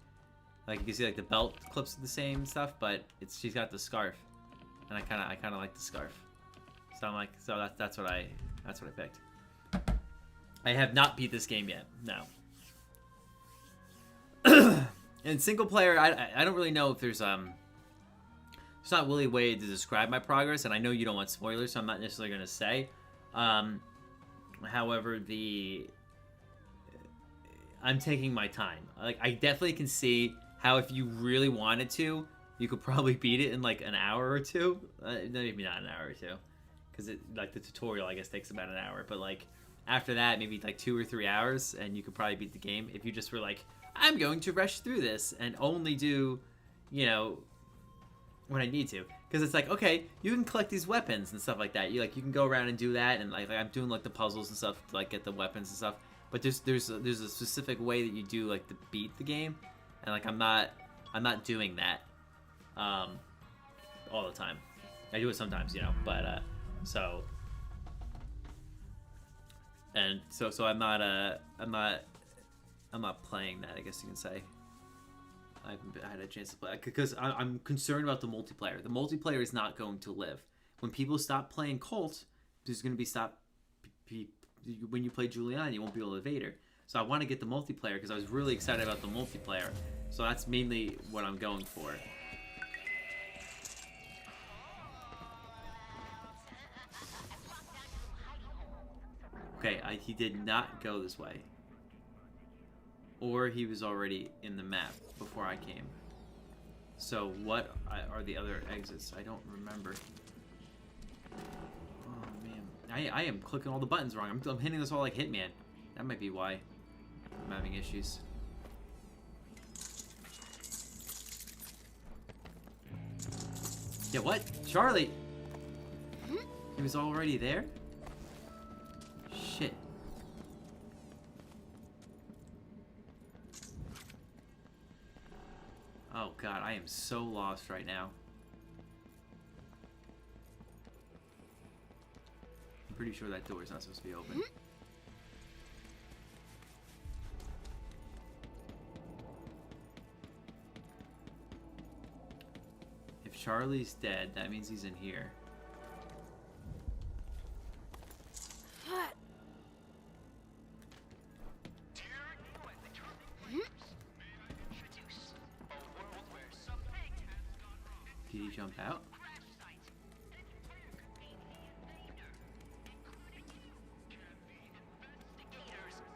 you can see like the belt clips are the same stuff, but she's got the scarf, and I kind of like the scarf. So I'm like, so that's what I picked. I have not beat this game yet. No. In single player, I don't really know if there's not really a way to describe my progress, and I know you don't want spoilers, so I'm not necessarily gonna say. However, I'm taking my time. Like, I definitely can see how if you really wanted to, you could probably beat it in like an hour or two. Maybe not an hour or two, because like the tutorial I guess takes about an hour. But like after that, maybe like 2 or 3 hours, and you could probably beat the game if you just were like, I'm going to rush through this and only do, you know, what I need to. Because it's like, okay, you can collect these weapons and stuff like that. You can go around and do that, and like I'm doing like the puzzles and stuff to like get the weapons and stuff. But there's a specific way that you do like to beat the game, and like I'm not doing that all the time. I do it sometimes, you know, but so I'm not playing that, I guess you can say. I haven't had a chance to play because I'm concerned about the multiplayer. The multiplayer is not going to live. When people stop playing Colt, there's going to be when you play Julianna, you won't be able to evade her. So I want to get the multiplayer because I was really excited about the multiplayer. So that's mainly what I'm going for. Okay, he did not go this way. Or he was already in the map before I came. So what are the other exits? I don't remember. Oh man, I am clicking all the buttons wrong. I'm hitting this all like Hitman. That might be why I'm having issues. Yeah, what? Charlie! He was already there? Shit. Oh god, I am so lost right now. I'm pretty sure that door is not supposed to be open. If Charlie's dead, that means he's in here. Did he jump out?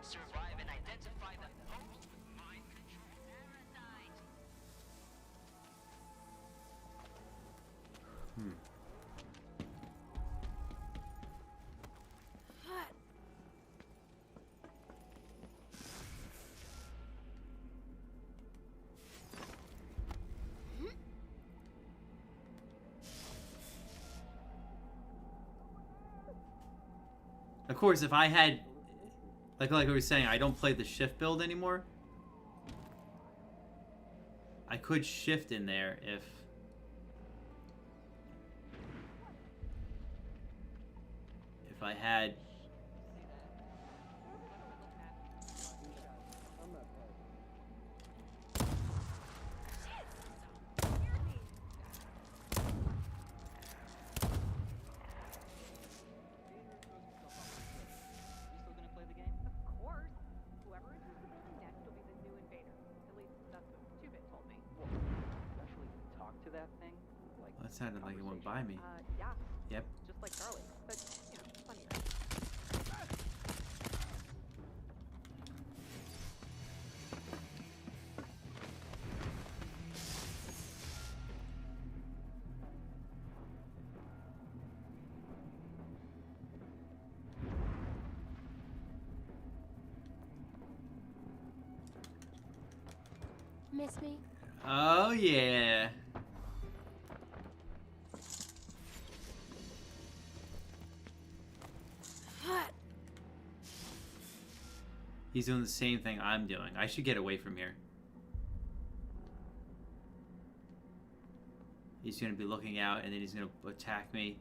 Survive and identify the host with mind control parasite. Of course, if I had, like I was saying, I don't play the shift build anymore. I could shift in there if I had. Of course. Whoever enters the building next will be the new invader. At least that's what Two-Bit told me. Actually talk to that thing? Like That sounded like it went by me. Yeah. Yep. Just like Charlie. But, you know, funnier. Miss me? Oh yeah. He's doing the same thing I'm doing. I should get away from here. He's gonna be looking out and then he's gonna attack me.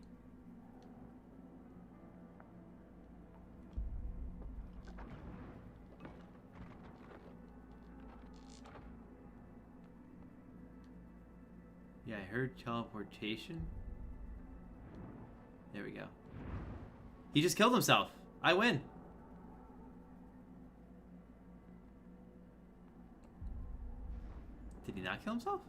Yeah, I heard teleportation. There we go. He just killed himself. I win. Did he not kill himself?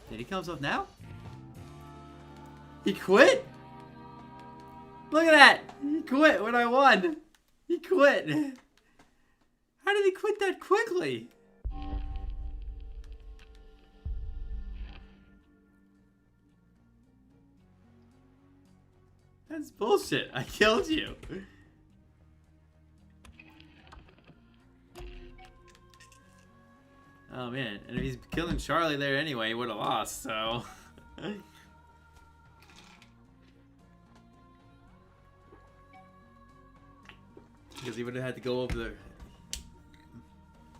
Did he kill himself now? He quit? Look at that! He quit when I won! He quit! How did he quit that quickly? That's bullshit. I killed you. Oh man, and if he's killing Charlie there anyway, he would have lost, so... Because he would have had to go over the...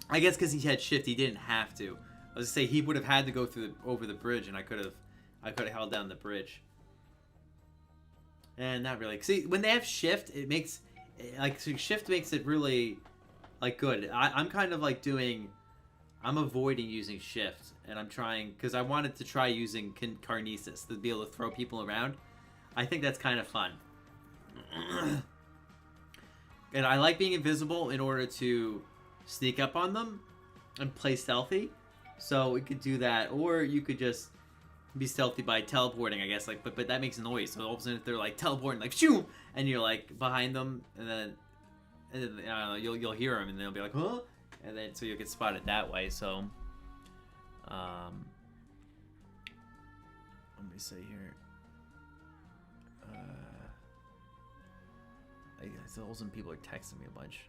I guess because he had shift, he didn't have to. I was gonna say he would have had to go through over the bridge, and I could have held down the bridge. And not really. See, when they have shift, it makes like so shift makes it really like good. I'm kind of like doing. I'm avoiding using shift, and I'm trying because I wanted to try using Carnesis to be able to throw people around. I think that's kind of fun. And I like being invisible in order to sneak up on them and play stealthy. So we could do that, or you could just be stealthy by teleporting, I guess. Like, but that makes noise. So all of a sudden, if they're like teleporting, like shoo, and you're like behind them, and then I don't know, you'll hear them, and they'll be like, huh, and then so you'll get spotted that way. So, let me see here. I guess all some people are texting me a bunch.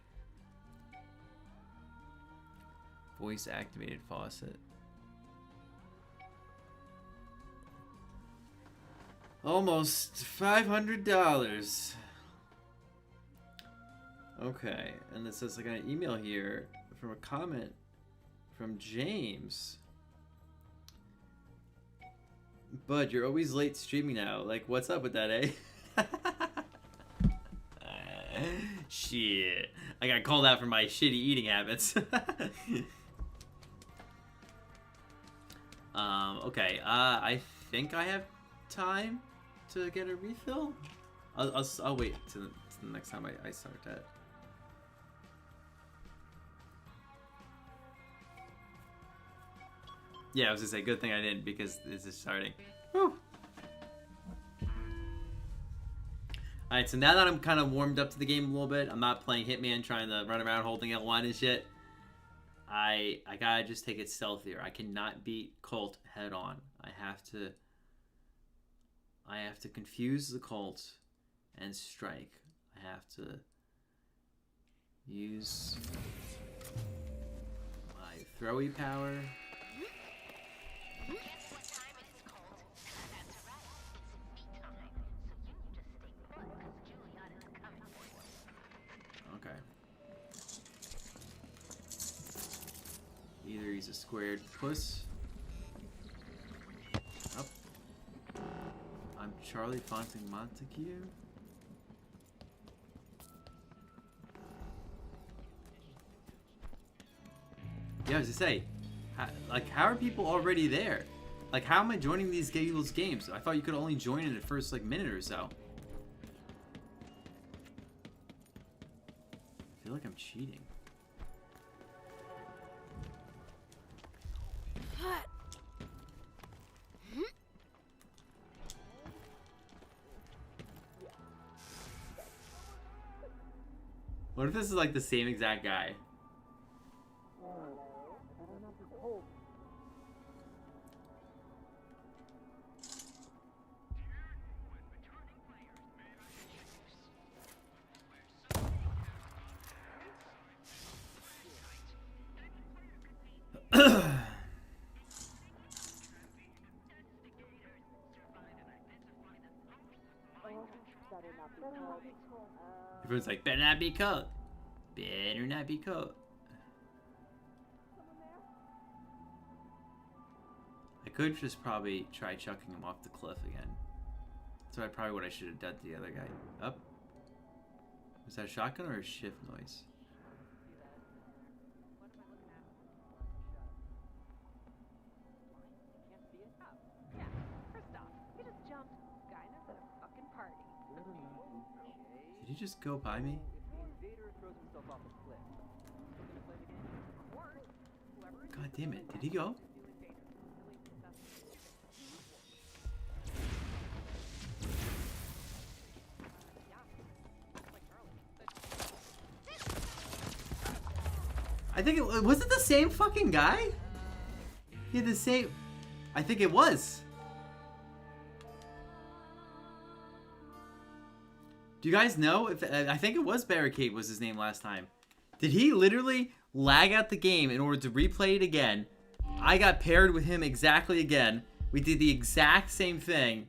Voice activated faucet. Almost $500. Okay, and it says I got an email here from a comment from James. Bud, you're always late streaming now. Like, what's up with that, eh? Shit. I got called out for my shitty eating habits. Okay, I think I have time to get a refill. I'll wait till the next time I start that. Yeah, I was gonna say, good thing I didn't because this is starting. Whew. Alright, so now that I'm kind of warmed up to the game a little bit, I'm not playing Hitman trying to run around holding L1 and shit. I gotta just take it stealthier. I cannot beat Colt head on. I have to confuse the Colt and strike. I have to use my throwy power. Okay. Either he's a squared puss. Up. I'm Charlie Fontaine Montague. Yeah, I was gonna say, how are people already there? Like, how am I joining these people's games? I thought you could only join in the first, like, minute or so. I feel like I'm cheating. What if this is like the same exact guy? Everyone's like, better not be Colt. Better not be Colt. I could just probably try chucking him off the cliff again. That's probably what I should have done to the other guy. Up. Was that a shotgun or a shift noise? Yeah, first off, you just jumped Guyna's at a fucking party. Did you just go by me? God damn it. Did he go? I think it was it the same fucking guy? He had the same. I think it was. Do you guys know if I think it was Barricade was his name last time? Did he literally lag out the game in order to replay it again? I got paired with him exactly again. We did the exact same thing,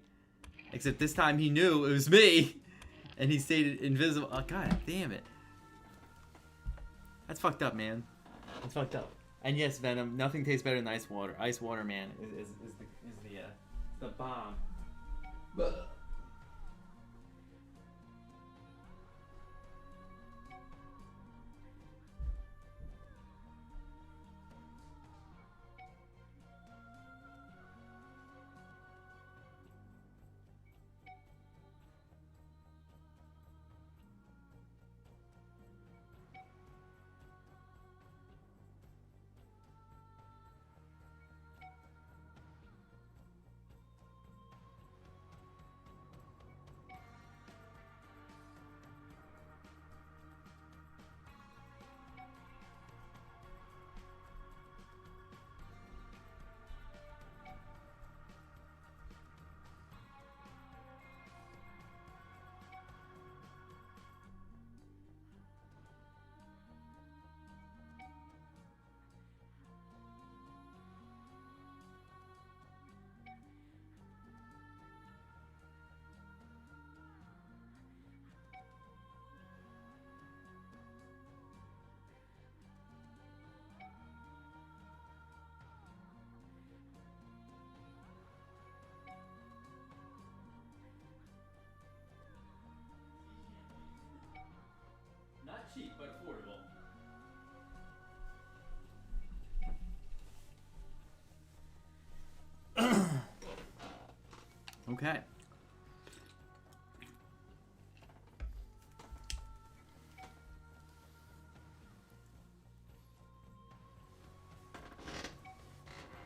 except this time he knew it was me, and he stayed invisible. Oh, god damn it! That's fucked up, man. That's fucked up. And yes, Venom. Nothing tastes better than ice water. Ice water, man, is the bomb. But but affordable. Okay.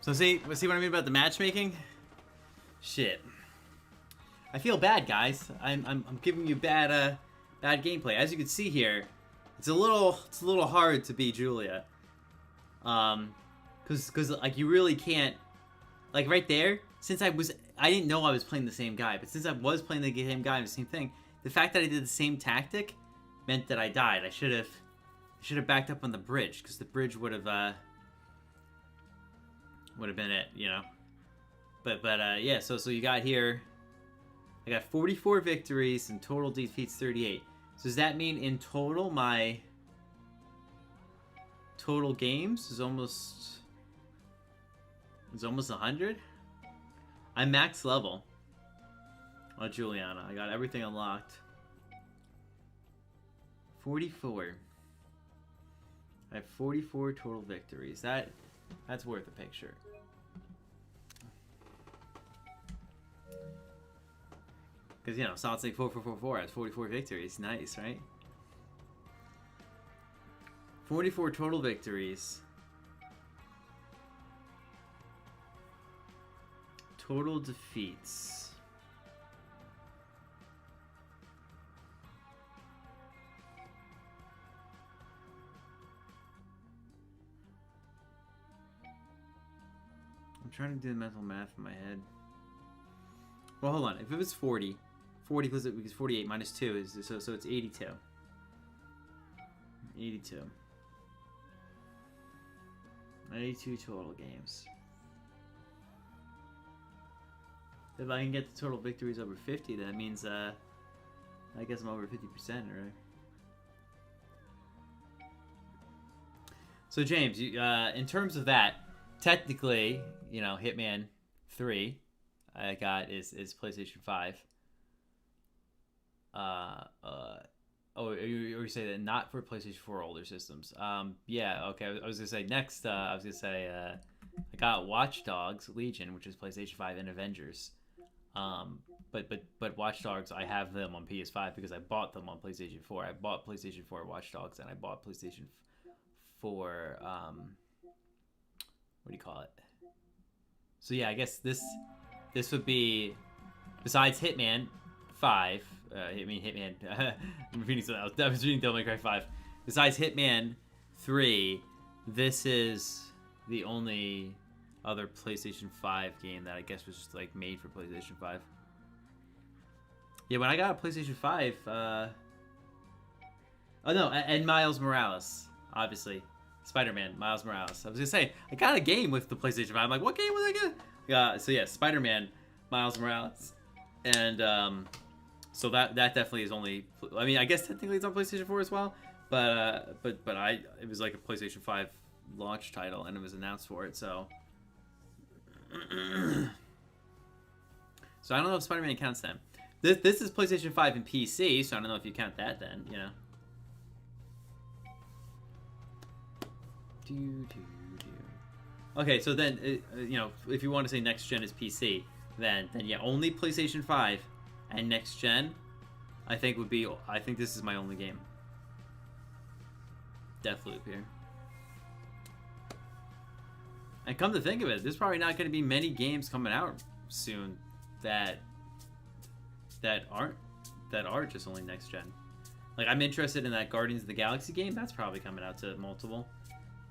So see what I mean about the matchmaking? Shit. I feel bad, guys. I'm giving you bad gameplay. As you can see here, it's a little hard to beat Julia. Cause like you really can't, like right there. Since I didn't know I was playing the same guy, but since I was playing the same guy and the same thing, the fact that I did the same tactic meant that I died. I should have backed up on the bridge, because the bridge would have been it, you know. But yeah. So you got here. I got 44 victories and total defeats 38. So does that mean in total my total games is almost 100? I'm max level on Julianna. I got everything unlocked. 44. I have 44 total victories. That's worth a picture. Because, you know, Solid Snake 4444 has 44 victories. Nice, right? 44 total victories. Total defeats. I'm trying to do the mental math in my head. Well, hold on. If it was 40 because 48 minus 2 is so it's 82. 82 total games. If I can get the total victories over 50, that means I guess I'm over 50%, right? So James, you, in terms of that, technically, you know, Hitman 3 I got is PlayStation 5. You say that not for PlayStation 4 or older systems. Yeah, okay. I was gonna say next. I was gonna say I got Watch Dogs Legion, which is PlayStation 5, and Avengers. But Watch Dogs, I have them on PS5 because I bought them on PlayStation 4. I bought PlayStation 4 Watch Dogs, and I bought PlayStation 4. What do you call it? So yeah, I guess this would be, besides Hitman 5. Hitman. I'm reading something else. I was reading Devil May Cry 5. Besides Hitman 3, this is the only other PlayStation 5 game that I guess was just like made for PlayStation 5. Yeah, when I got a PlayStation 5, oh no, and Miles Morales, obviously. Spider-Man, Miles Morales. I was gonna say, I got a game with the PlayStation 5. I'm like, what game was I gonna? So yeah, Spider-Man, Miles Morales. And so that definitely is only, I mean, I guess technically it's on PlayStation 4 as well, but it was like a PlayStation 5 launch title, and it was announced for it, so so I don't know if Spider-Man counts then. This is PlayStation 5 and PC, so I don't know if you count that then, you know. Okay, so then you know, if you want to say next gen is PC, then yeah, only PlayStation 5 and next gen, I think this is my only game. Deathloop here. And come to think of it, there's probably not going to be many games coming out soon that are just only next gen. Like, I'm interested in that Guardians of the Galaxy game. That's probably coming out to multiple.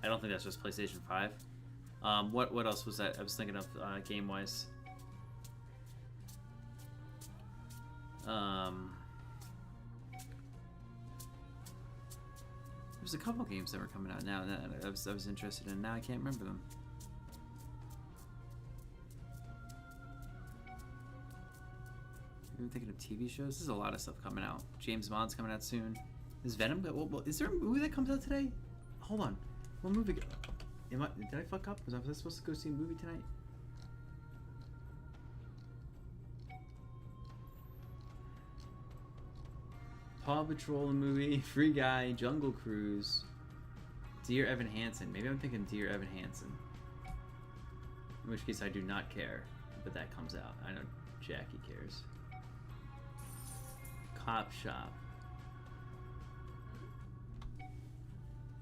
I don't think that's just PlayStation 5. What else was that I was thinking of game wise? There's a couple games that were coming out now that I was interested in. Now I can't remember them. I'm thinking of TV shows. There's a lot of stuff coming out. James Bond's coming out soon. Is Venom? Is there a movie that comes out today? Hold on. What movie? Did I fuck up? Was I supposed to go see a movie tonight? Paw Patrol the movie, Free Guy, Jungle Cruise, Dear Evan Hansen. Maybe I'm thinking Dear Evan Hansen. In which case I do not care, but that comes out. I know Jackie cares. Cop Shop.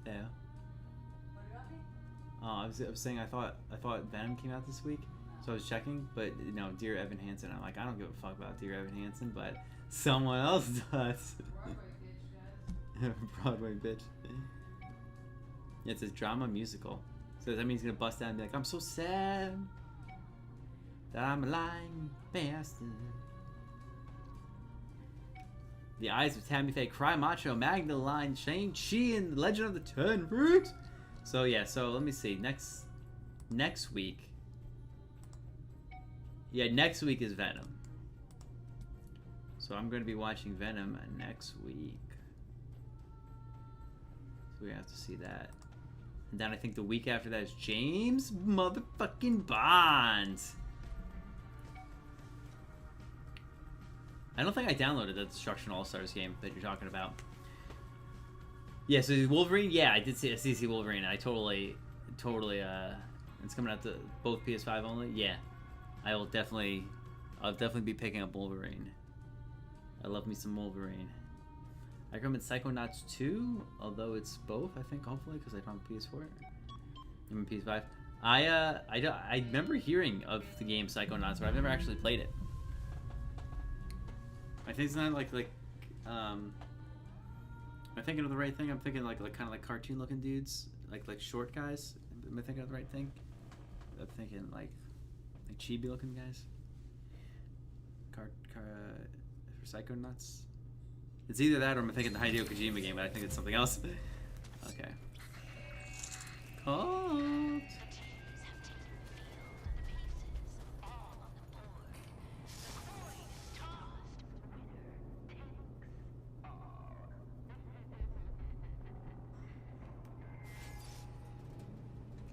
Yeah. Oh, I was saying I thought Venom came out this week, so I was checking, but you know, Dear Evan Hansen. I'm like, I don't give a fuck about Dear Evan Hansen, but someone else does. Broadway bitch. Yeah, it's a drama musical, so that means he's gonna bust out and be like, I'm so sad that I'm a lying bastard. The Eyes of Tammy Faye, Cry Macho, Magdalene, Shang-Chi, and the Legend of the Ten Rings. So yeah, so let me see. Next week. Yeah, next week is Venom. So I'm going to be watching Venom next week. So we have to see that. And then I think the week after that is James motherfucking Bond. I don't think I downloaded the Destruction All-Stars game that you're talking about. Yeah, so Wolverine, yeah, I did see a CC Wolverine. I totally, it's coming out to both PS5 only. Yeah, I'll definitely be picking up Wolverine. I love me some Wolverine. I recommend Psychonauts 2, although it's both, I think, hopefully, because I don't have PS4. I'm on PS5. I remember hearing of the game Psychonauts, but I've never actually played it. I think it's not like am I thinking of the right thing? I'm thinking like kind of like cartoon looking dudes, like short guys. Am I thinking of the right thing? I'm thinking like chibi looking guys. For Psychonauts. It's either that or I'm thinking the Hideo Kojima game, but I think it's something else. Okay. Colt.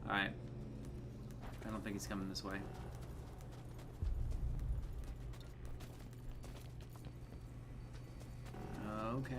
Alright. I don't think he's coming this way. Okay.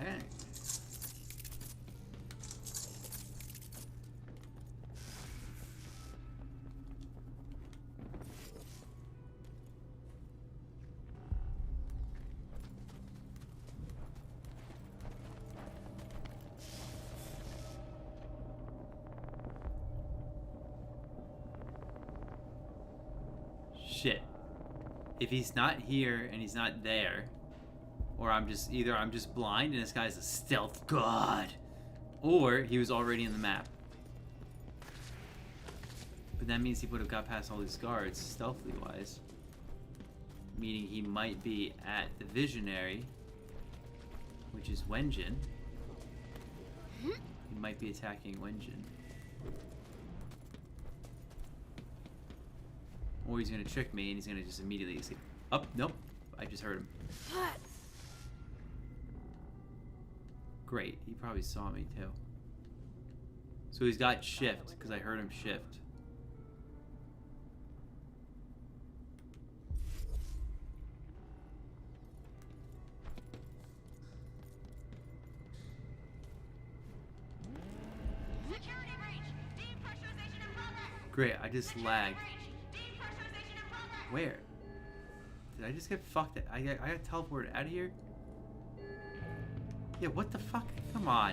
Shit. If he's not here and he's not there, or I'm just blind and this guy's a stealth god, or he was already in the map. But that means he would have got past all these guards stealthily wise, meaning he might be at the Visionary, which is Wenjin. He might be attacking Wenjin. Or he's gonna trick me and he's gonna just immediately say, oh, nope, I just heard him. Great, he probably saw me too. So he's got shift, because I heard him shift. Security breach. Depressurization in progress. Great, I just lagged. Depressurization in progress. Where? Did I just get fucked? I got teleported out of here? Yeah, what the fuck? Come on.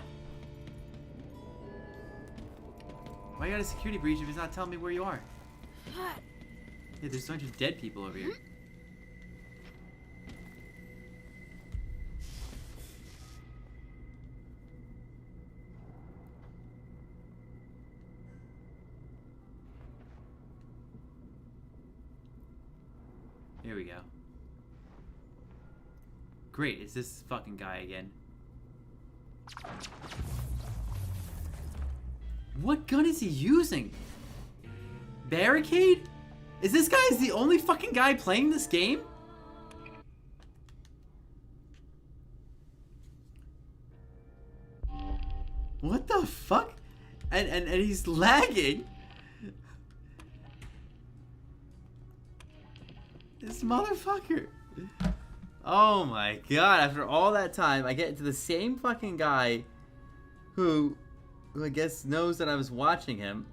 Why you got a security breach if it's not telling me where you are? Yeah, there's a bunch of dead people over here. Here we go. Great, it's this fucking guy again. What gun is he using? Barricade? Is this guy the only fucking guy playing this game? What the fuck? And he's lagging. This motherfucker. Oh my god, after all that time, I get into the same fucking guy who I guess knows that I was watching him.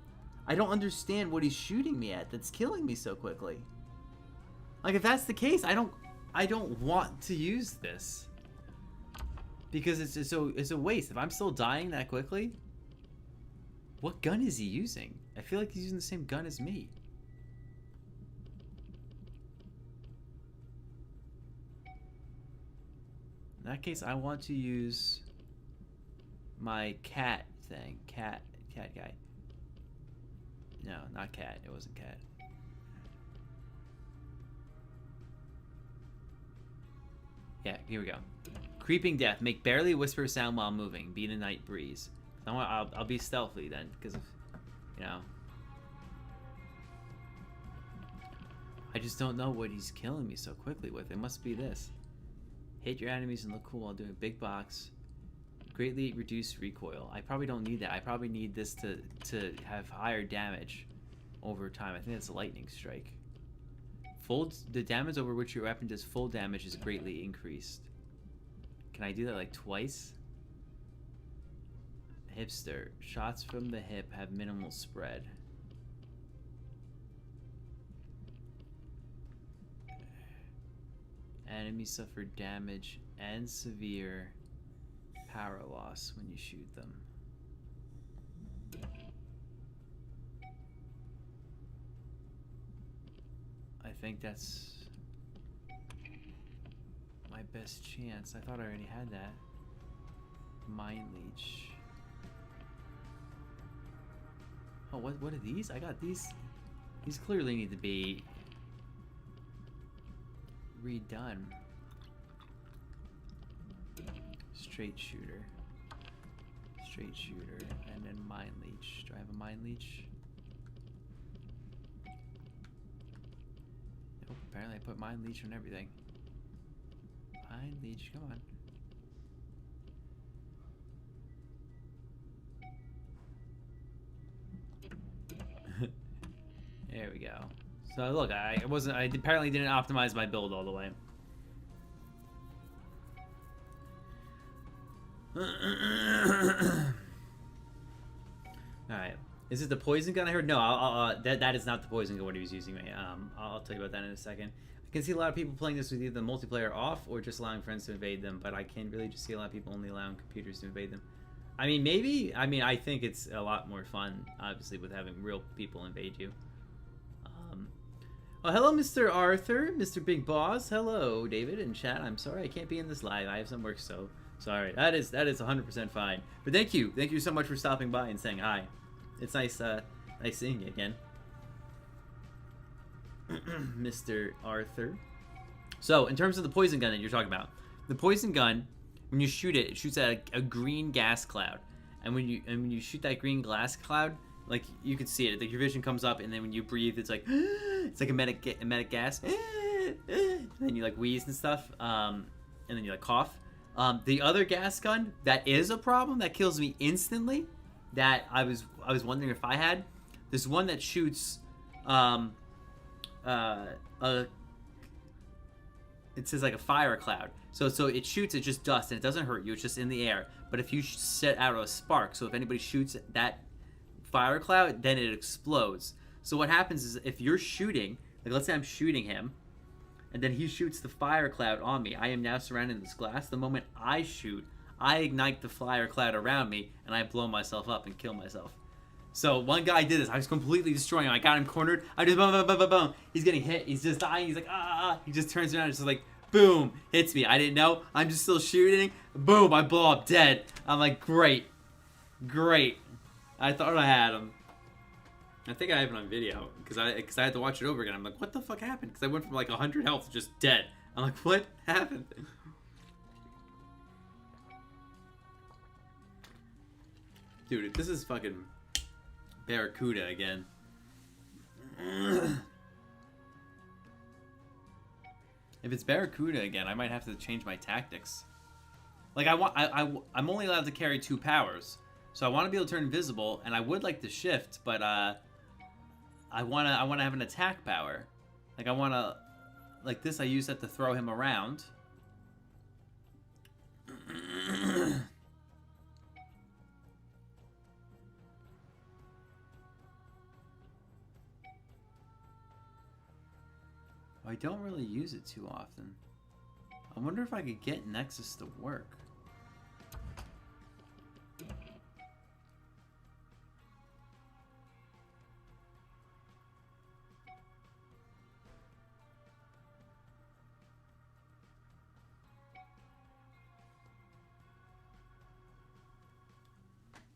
I don't understand what he's shooting me at that's killing me so quickly. Like, if that's the case, I don't want to use this. Because it's a waste. If I'm still dying that quickly, what gun is he using? I feel like he's using the same gun as me. In that case, I want to use my cat thing. Cat guy. No, not cat. It wasn't cat. Yeah, here we go. Creeping death. Make barely whisper sound while moving. Beat a night breeze. I'll be stealthy then, because of, you know. I just don't know what he's killing me so quickly with. It must be this. Hit your enemies and look cool while doing a big box. Greatly reduce recoil. I probably don't need that. I probably need this to have higher damage over time. I think that's a lightning strike. The damage over which your weapon does full damage is greatly increased. Can I do that like twice? Hipster. Shots from the hip have minimal spread. Enemies suffer damage and severe power loss when you shoot them. I think that's my best chance. I thought I already had that. Mind Leech. Oh, what are these? I got these. These clearly need to be redone. Straight shooter, and then Mind Leech. Do I have a Mind Leech? Nope, apparently I put Mind Leech on everything. Mind Leech, come on. There we go. So look, I apparently didn't optimize my build all the way. Alright. Is it the poison gun I heard? No, that is not the poison gun what he was using. I'll tell you about that in a second. I can see a lot of people playing this with either the multiplayer off or just allowing friends to invade them, but I can really just see a lot of people only allowing computers to invade them. I mean, maybe. I mean, I think it's a lot more fun, obviously, with having real people invade you. Oh, hello, Mr. Arthur, Mr. Big Boss. Hello, David in chat. I'm sorry I can't be in this live. I have some work, so sorry. That is 100% fine. But thank you so much for stopping by and saying hi. It's nice seeing you again, Mr. Arthur. So, in terms of the poison gun that you're talking about, the poison gun, when you shoot it, it shoots at a green gas cloud, and when you shoot that green gas cloud, like you can see it, like your vision comes up, and then when you breathe, it's like a medic gas, and then you like wheeze and stuff, and then you like cough. The other gas gun that is a problem that kills me instantly, that I was wondering if I had. There's one that shoots it says like a fire cloud. So it shoots, it's just dust and it doesn't hurt you, it's just in the air. But if you set out a spark, so if anybody shoots that fire cloud, then it explodes. So what happens is if you're shooting, like let's say I'm shooting him, and then he shoots the fire cloud on me, I am now surrounded in this glass. The moment I shoot, I ignite the fire cloud around me, and I blow myself up and kill myself. So one guy did this. I was completely destroying him. I got him cornered. I just boom, boom, boom, boom, boom. He's getting hit. He's just dying. He's like, ah. He just turns around and just like, boom, hits me. I didn't know. I'm just still shooting. Boom, I blow up dead. I'm like, great. I thought I had him. I think I have it on video because I had to watch it over again. I'm like, what the fuck happened? Because I went from like 100 health to just dead. I'm like, what happened? Dude, this is fucking Barracuda again. If it's Barracuda again, I might have to change my tactics. Like I'm only allowed to carry 2 powers, so I want to be able to turn invisible, and I would like to shift, but I want to have an attack power. Like I want to, like this, I use that to throw him around, I don't really use it too often. I wonder if I could get Nexus to work.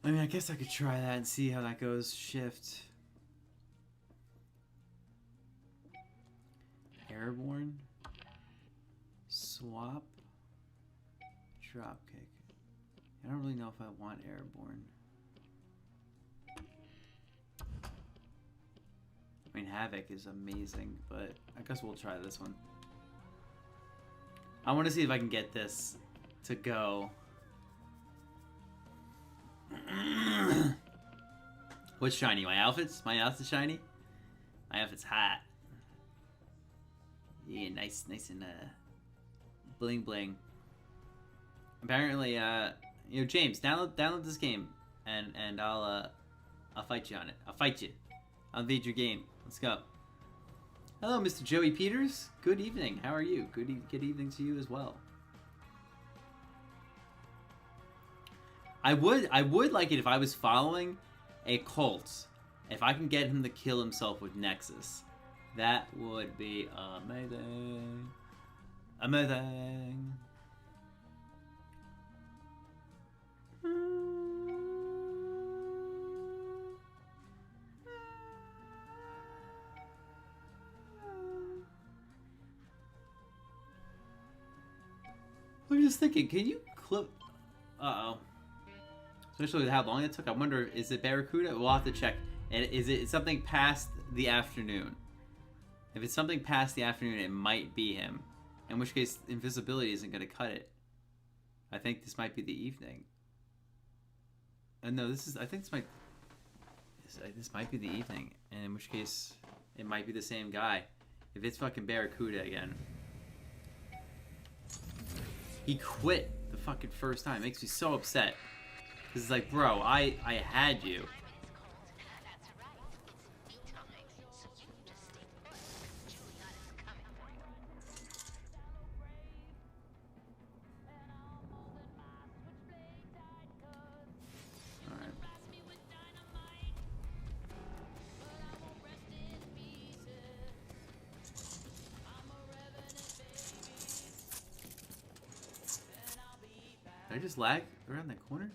I mean, I guess I could try that and see how that goes. Shift. Airborne. Swap. Dropkick. I don't really know if I want airborne. I mean, Havoc is amazing, but I guess we'll try this one. I want to see if I can get this to go. What's shiny? My outfit's? My outfit's shiny? My outfit's hot. Yeah, nice and bling bling. Apparently, you know, James, download this game, and I'll fight you on it. I'll fight you. I'll invade your game. Let's go. Hello, Mr. Joey Peters. Good evening. How are you? Good evening to you as well. I would like it if I was following a Colt. If I can get him to kill himself with Nexus, that would be amazing. Amazing. I'm just thinking, can you clip? Uh-oh. Especially with how long it took. I wonder, is it Barracuda? We'll have to check. And is it something past the afternoon? If it's something past the afternoon, it might be him. In which case, invisibility isn't going to cut it. I think this might be the evening. No, this is. I think this might be the evening. And in which case, it might be the same guy. If it's fucking Barracuda again. He quit the fucking first time. It makes me so upset. Because it's like, bro, I had you. Did I just lag around that corner?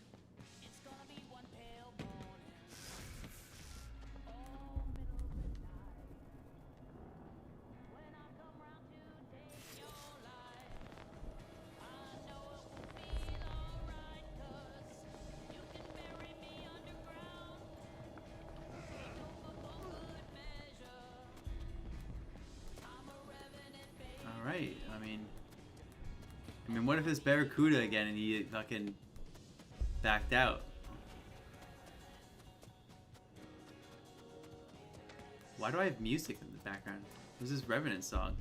Alright, I mean, what if it's Barracuda again and he fucking backed out? Why do I have music in the background? Who's this Revenant song?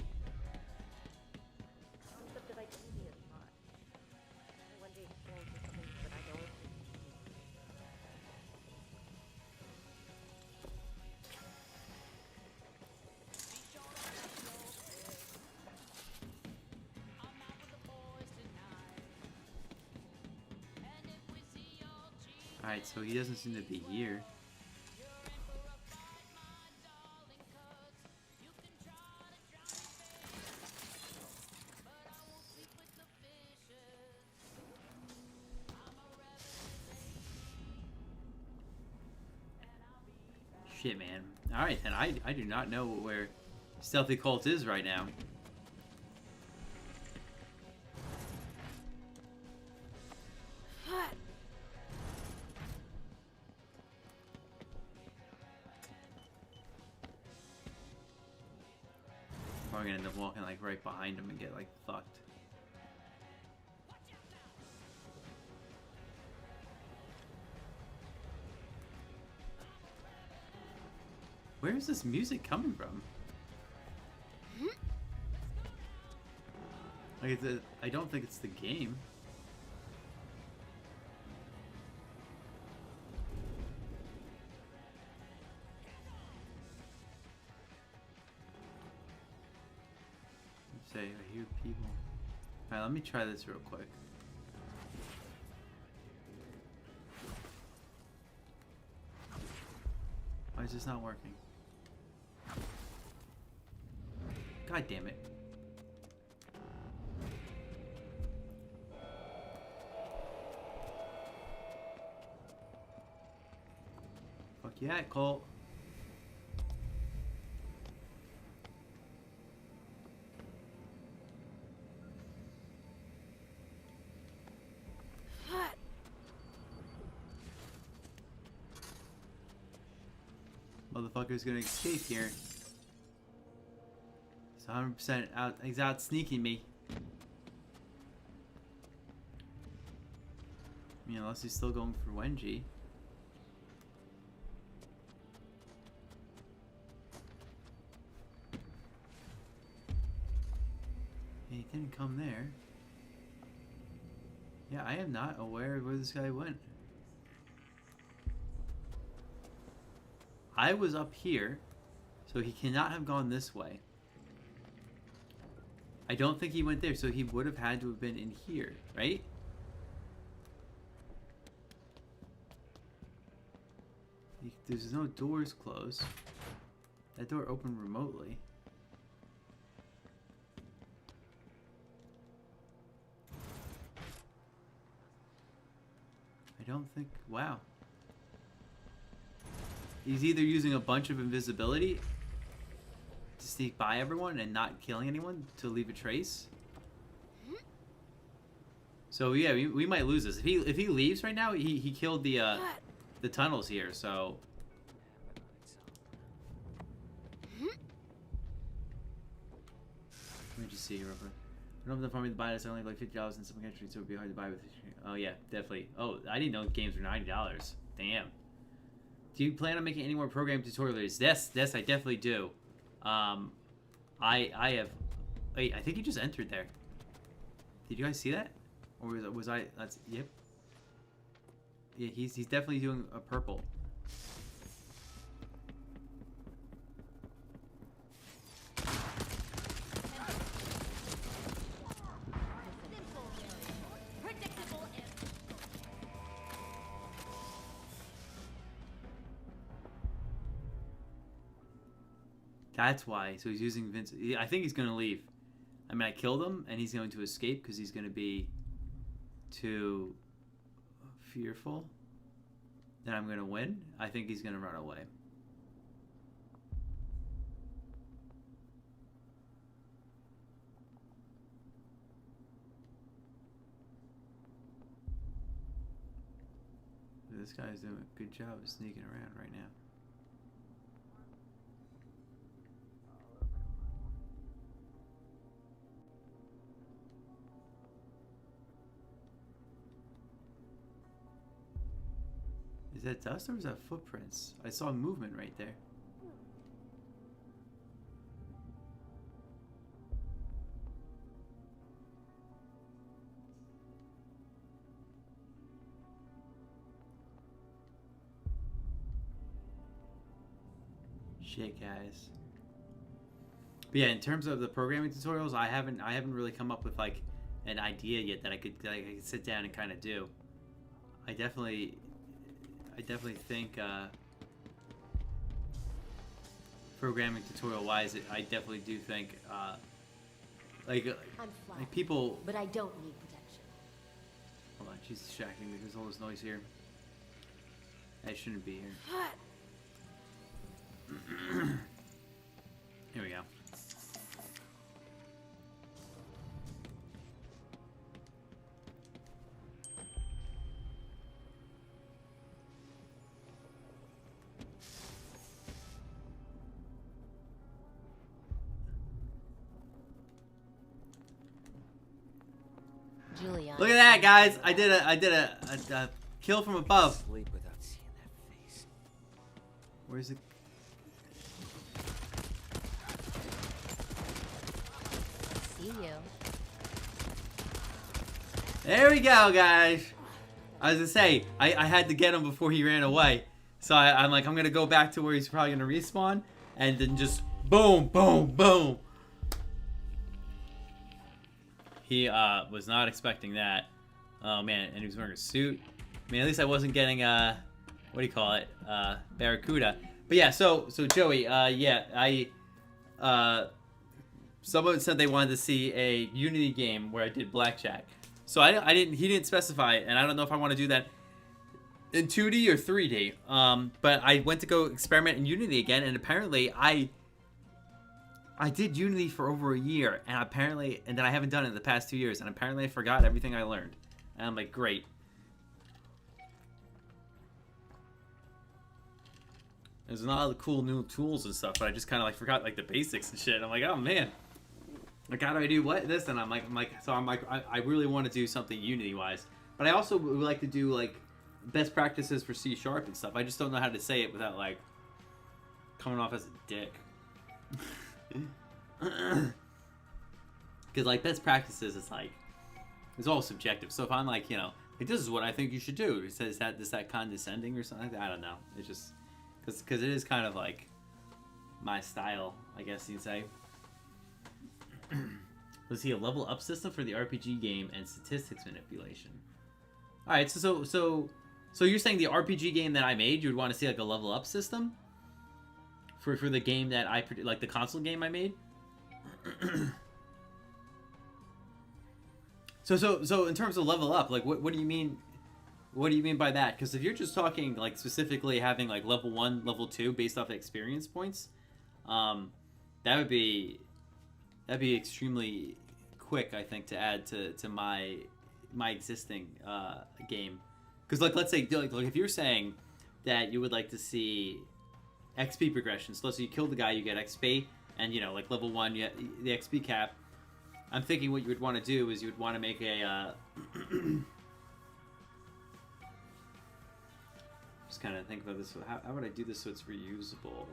Alright, so he doesn't seem to be here. Shit, man. Alright, then I do not know where Stealthy Colt is right now. I'm gonna end up walking like right behind him and get like fucked. Where is this music coming from? Like, I don't think it's the game. Say, I hear people. Alright, let me try this real quick. Why is this not working? God damn it. Fuck yeah, Colt. Motherfucker's gonna escape here. He's 100% out. He's out sneaking me. I mean, unless he's still going for Wenji. He didn't come there. Yeah, I am not aware of where this guy went. I was up here, so he cannot have gone this way. I don't think he went there, so he would have had to have been in here, right? There's no doors closed. That door opened remotely. I don't think... Wow. He's either using a bunch of invisibility to sneak by everyone and not killing anyone to leave a trace. So yeah, we might lose this. If he leaves right now, he killed the tunnels here. So let me just see real quick. I don't have the farming to buy this. I only have like $50 in some countries, so it would be hard to buy with. Oh yeah, definitely. Oh, I didn't know games were $90. Damn. Do you plan on making any more program tutorials? Yes, I definitely do. I have. Wait, I think you just entered there. Did you guys see that? Or was I? That's yep. Yeah, he's definitely doing a purple. That's why. So he's using Vince. I think he's going to leave. I mean, I killed him, and he's going to escape because he's going to be too fearful that I'm going to win. I think he's going to run away. This guy's doing a good job of sneaking around right now. Is that dust or is that footprints? I saw movement right there. Shit, guys. But yeah, in terms of the programming tutorials, I haven't really come up with like an idea yet that I could sit down and kind of do. I definitely think programming tutorial wise, I definitely do think like people. But I don't need protection. Hold on, she's distracting me. There's all this noise here. I shouldn't be here. Here we go. Julianna. Look at that, guys! I did a kill from above. Sleep without seeing that face. Where's it? See you. There we go, guys. I was gonna say I had to get him before he ran away, so I'm like I'm gonna go back to where he's probably gonna respawn, and then just boom, boom, boom. He was not expecting that. Oh man, and he was wearing a suit. I mean, at least I wasn't getting what do you call it? Barracuda. But yeah, so Joey, yeah, someone said they wanted to see a Unity game where I did blackjack. So he didn't specify, and I don't know if I want to do that in 2D or 3D. But I went to go experiment in Unity again, and apparently I did Unity for over a year, and then I haven't done it in the past 2 years, and apparently I forgot everything I learned. And I'm like, great. There's a lot of cool new tools and stuff, but I just kind of like forgot like the basics and shit. I'm like, oh man, like how do I do this? And I'm like, I really want to do something Unity wise, but I also would like to do like best practices for C# and stuff. I just don't know how to say it without like coming off as a dick. Because like best practices, it's all subjective. So if I'm like, like this is what I think you should do, is that condescending or something like that? I don't know. It's just because it is kind of like my style, I guess you'd say. Let's see, a level up system for the RPG game and statistics manipulation. All right, so you're saying the RPG game that I made, you would want to see like a level up system for the game that I like the console game I made. So in terms of level up, like what do you mean? What do you mean by that? Because if you're just talking like specifically having like level 1, level 2 based off experience points, that'd be extremely quick, I think, to add to my existing game. Because like let's say like if you're saying that you would like to see XP progression, so you kill the guy, you get XP, and like level 1, you get the XP cap. I'm thinking what you would want to do is you would want to make a just kind of think about this. How would I do this so it's reusable?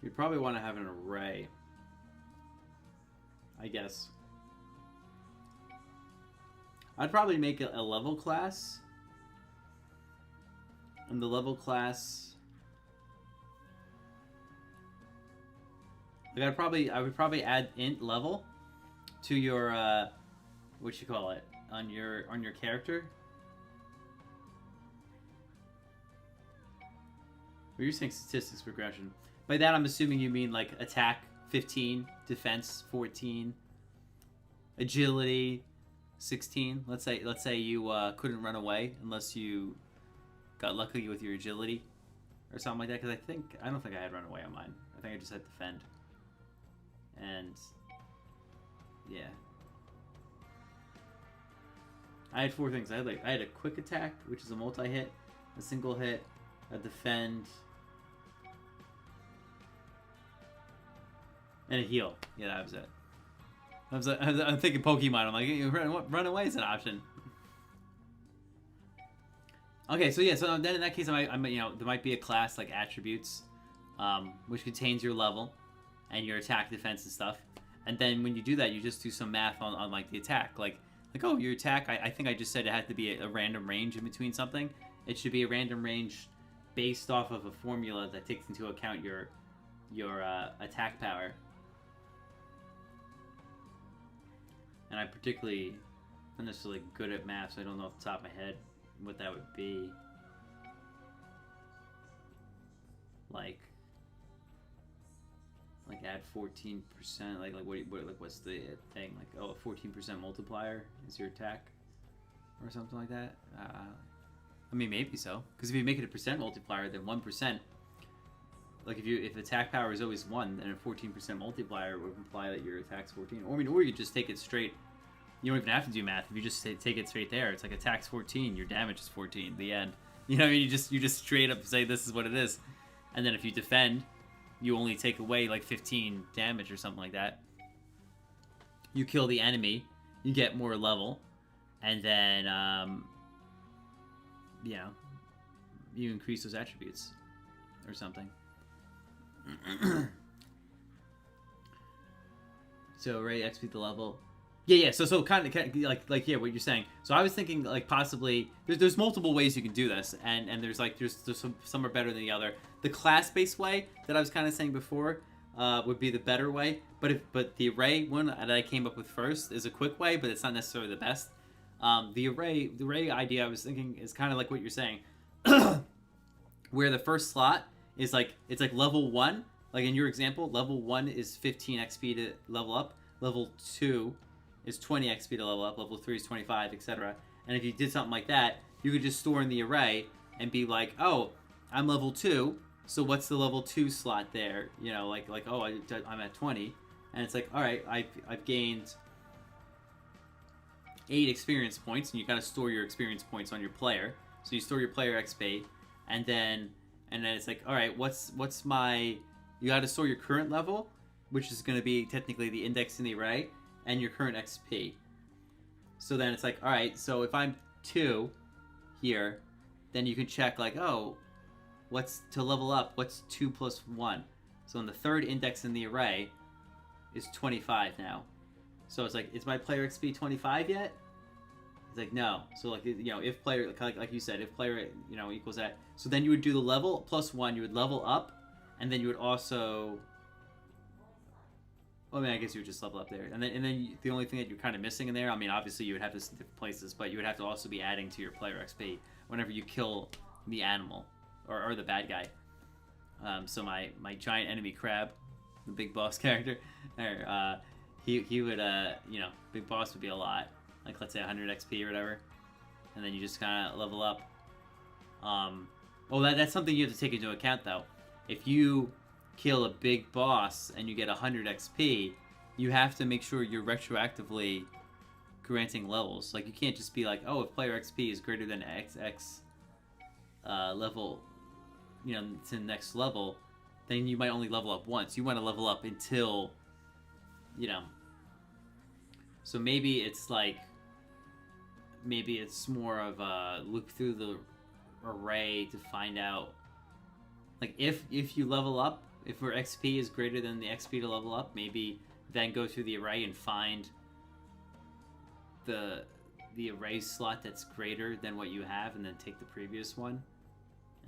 You'd probably want to have an array, I guess. I'd probably make a level class, and the level class, like I would probably add int level to your what you call it on your character. Or you're saying statistics progression. By that I'm assuming you mean like attack 15, defense 14, agility 16. Let's say you couldn't run away unless you got lucky with your agility or something like that. Because I don't think I had run away on mine. I think I just had defend. And yeah, I had 4 things. I had a quick attack, which is a multi-hit, a single hit, a defend, and a heal. Yeah, that was it. I'm thinking Pokemon. I'm like, run away is an option. Okay, so yeah, so then in that case, there might be a class like attributes, which contains your level and your attack, defense, and stuff. And then when you do that, you just do some math on like the attack, like oh, your attack. I think I just said it had to be a random range in between something. It should be a random range based off of a formula that takes into account your attack power. And I'm particularly not necessarily good at math, so I don't know off the top of my head what that would be. Like add 14%. Like what's the thing? Like, oh, a 14% multiplier is your attack, or something like that. I mean, maybe so. Because if you make it a percent multiplier, then 1%. Like if attack power is always 1, then a 14% multiplier would imply that your attack's 14. Or you just take it straight. You don't even have to do math. If you just take it straight there, it's like attack's 14, your damage is 14. The end. You know what I mean? You just straight up say this is what it is, and then if you defend, you only take away like 15 damage or something like that. You kill the enemy, you get more level, and then you increase those attributes or something. So right, XP the level. Yeah. So kind of like yeah, what you're saying. So I was thinking like possibly there's multiple ways you can do this, and there's some are better than the other. The class-based way that I was kind of saying before, would be the better way. But the array one that I came up with first is a quick way, but it's not necessarily the best. The array idea I was thinking is kind of like what you're saying, where the first slot is like it's like level 1. Like in your example, level 1 is 15 XP to level up. Level 2 is 20 XP to level up. Level 3 is 25, etc. And if you did something like that, you could just store in the array and be like, oh, I'm level 2, so what's the level 2 slot there? You know, like oh, I'm at 20, and it's like, all right, I've gained 8 experience points, and you gotta store your experience points on your player. So you store your player XP, and then it's like, all right, what's my, you gotta store your current level, which is gonna be technically the index in the array, and your current XP. So then it's like, all right, so if I'm 2 here, then you can check like, oh, what's to level up? What's 2 plus 1? So in the third index in the array is 25 now. So it's like, is my player XP 25 yet? It's like, no. So like, you know, if player, like you said, if player, you know, equals that. So then you would do the level plus 1, you would level up, and then you would also, well, I mean, I guess you would just level up there. And then the only thing that you're kind of missing in there, I mean, obviously you would have this in different places, but you would have to also be adding to your player XP whenever you kill the animal or the bad guy. So my giant enemy crab, the big boss character, he would, you know, big boss would be a lot. Like, let's say 100 XP or whatever. And then you just kind of level up. Well, that's something you have to take into account, though. If you kill a big boss and you get 100 XP, you have to make sure you're retroactively granting levels. Like, you can't just be like, oh, if player XP is greater than XX level, you know, to the next level, then you might only level up once. You want to level up until, you know. So maybe it's like, maybe it's more of a look through the array to find out, like, if you level up, if your XP is greater than the XP to level up, maybe then go through the array and find the array slot that's greater than what you have, and then take the previous one,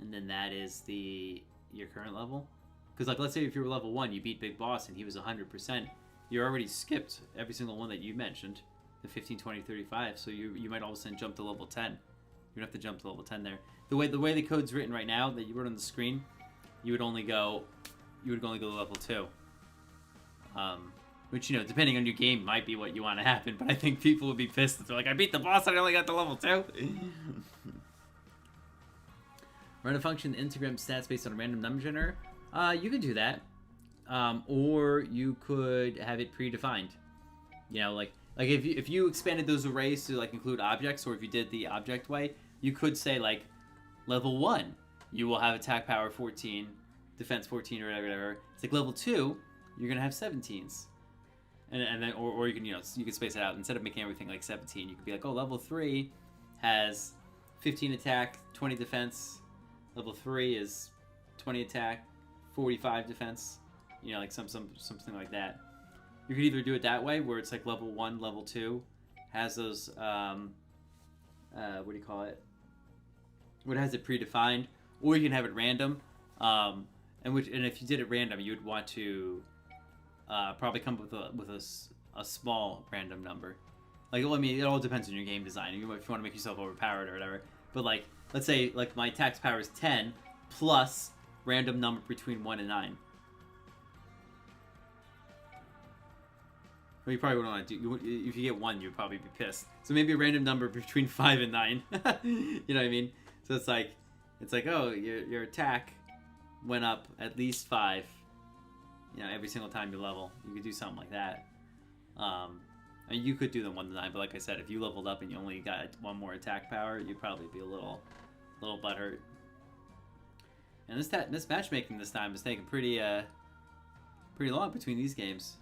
and then that is your current level. Because, like, let's say if you were level 1, you beat Big Boss and he was 100%, you already skipped every single one that you mentioned, the 15, 20, 35, so you might all of a sudden jump to level 10. You don't have to jump to level 10 there. The way the code's written right now, that you wrote on the screen, you would only go to level 2. Which, you know, depending on your game, might be what you want to happen, but I think people would be pissed if they're like, I beat the boss and I only got to level 2. Run a function integrate stats based on a random number generator. You could do that. Or you could have it predefined. You know, like if you expanded those arrays to like include objects, or if you did the object way, you could say like level 1, you will have attack power 14, defense 14, or whatever. It's like level 2, you're gonna have 17s, and then or you can, you know, you can space it out. Instead of making everything like 17, you could be like, oh, level 3 has 15 attack, 20 defense. Level 3 is 20 attack, 45 defense. You know, like something like that. You could either do it that way, where it's like level 1, level 2 has those, what do you call it? What has it predefined, or you can have it random. And if you did it random, you would want to probably come up with a small random number. Like, well, I mean, it all depends on your game design. If you want to make yourself overpowered or whatever. But like, let's say like my attack power is 10 plus random number between 1 and 9. Well, you probably wouldn't want to do. If you get 1, you'd probably be pissed. So maybe a random number between 5 and 9. You know what I mean? So it's like, oh, your attack went up at least 5. You know, every single time you level, you could do something like that. I mean, you could do them 1 to 9, but like I said, if you leveled up and you only got 1 more attack power, you'd probably be a little butthurt. And this matchmaking this time is taking pretty long between these games.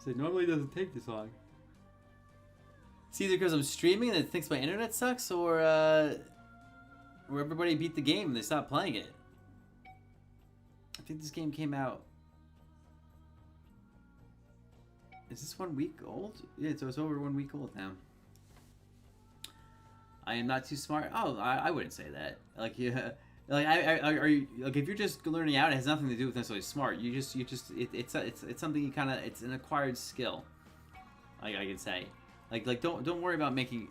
So it normally doesn't take this long. It's either because I'm streaming and it thinks my internet sucks, or everybody beat the game and they stopped playing it. I think this game came out. Is this 1 week old? Yeah, so it's over 1 week old now. I am not too smart. Oh, I wouldn't say that. Like, yeah, Like, are you like, if you're just learning out, it has nothing to do with necessarily smart. It's something you kind of, it's an acquired skill. I could say, like don't worry about making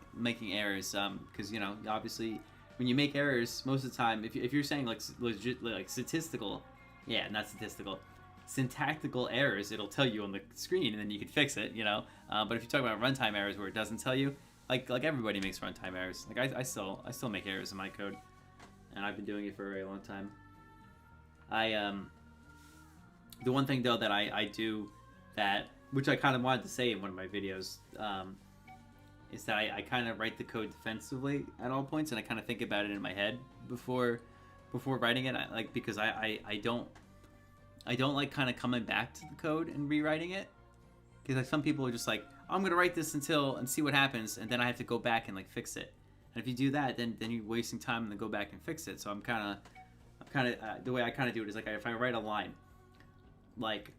errors, because you know, obviously when you make errors, most of the time, if you're saying like legit, like statistical, yeah, not statistical, syntactical errors, it'll tell you on the screen, and then you can fix it, you know. But if you talk about runtime errors where it doesn't tell you, like everybody makes runtime errors. Like I still make errors in my code. And I've been doing it for a very long time. The one thing though that I do that, which I kind of wanted to say in one of my videos, is that I kind of write the code defensively at all points, and I kind of think about it in my head before writing it. Because I don't like kind of coming back to the code and rewriting it, because like some people are just like, I'm gonna write this and see what happens, and then I have to go back and like fix it. And if you do that, then you're wasting time and then go back and fix it. So I'm kind of the way I kind of do it is like, if I write a line, like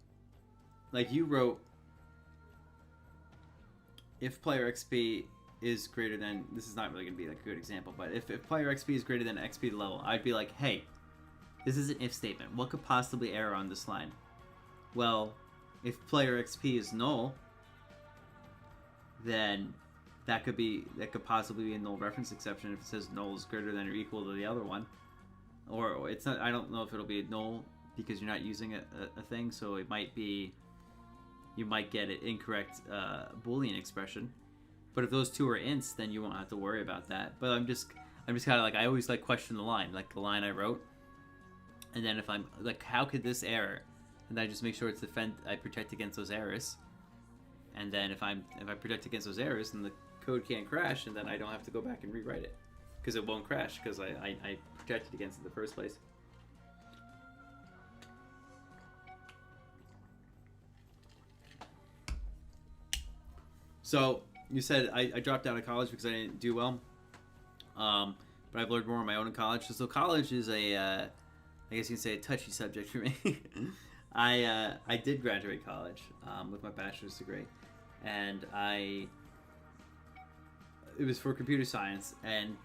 you wrote, if player XP is greater than, this is not really going to be like a good example, but if player XP is greater than XP level, I'd be like, hey, this is an if statement. What could possibly error on this line? Well, if player XP is null, then that could possibly be a null reference exception if it says null is greater than or equal to the other one. Or it's not, I don't know if it'll be a null because you're not using a thing, so it might be, you might get an incorrect Boolean expression. But if those two are ints, then you won't have to worry about that. But I'm just kind of like, I always like question the line, like the line I wrote. And then if I'm like, how could this error? And I just make sure it's I protect against those errors. And then if I protect against those errors, then the code can't crash, and then I don't have to go back and rewrite it, because it won't crash because I protected against it in the first place. So you said I dropped out of college because I didn't do well, but I've learned more on my own in college. So college is I guess you can say a touchy subject for me. I did graduate college with my bachelor's degree, and it was for computer science, and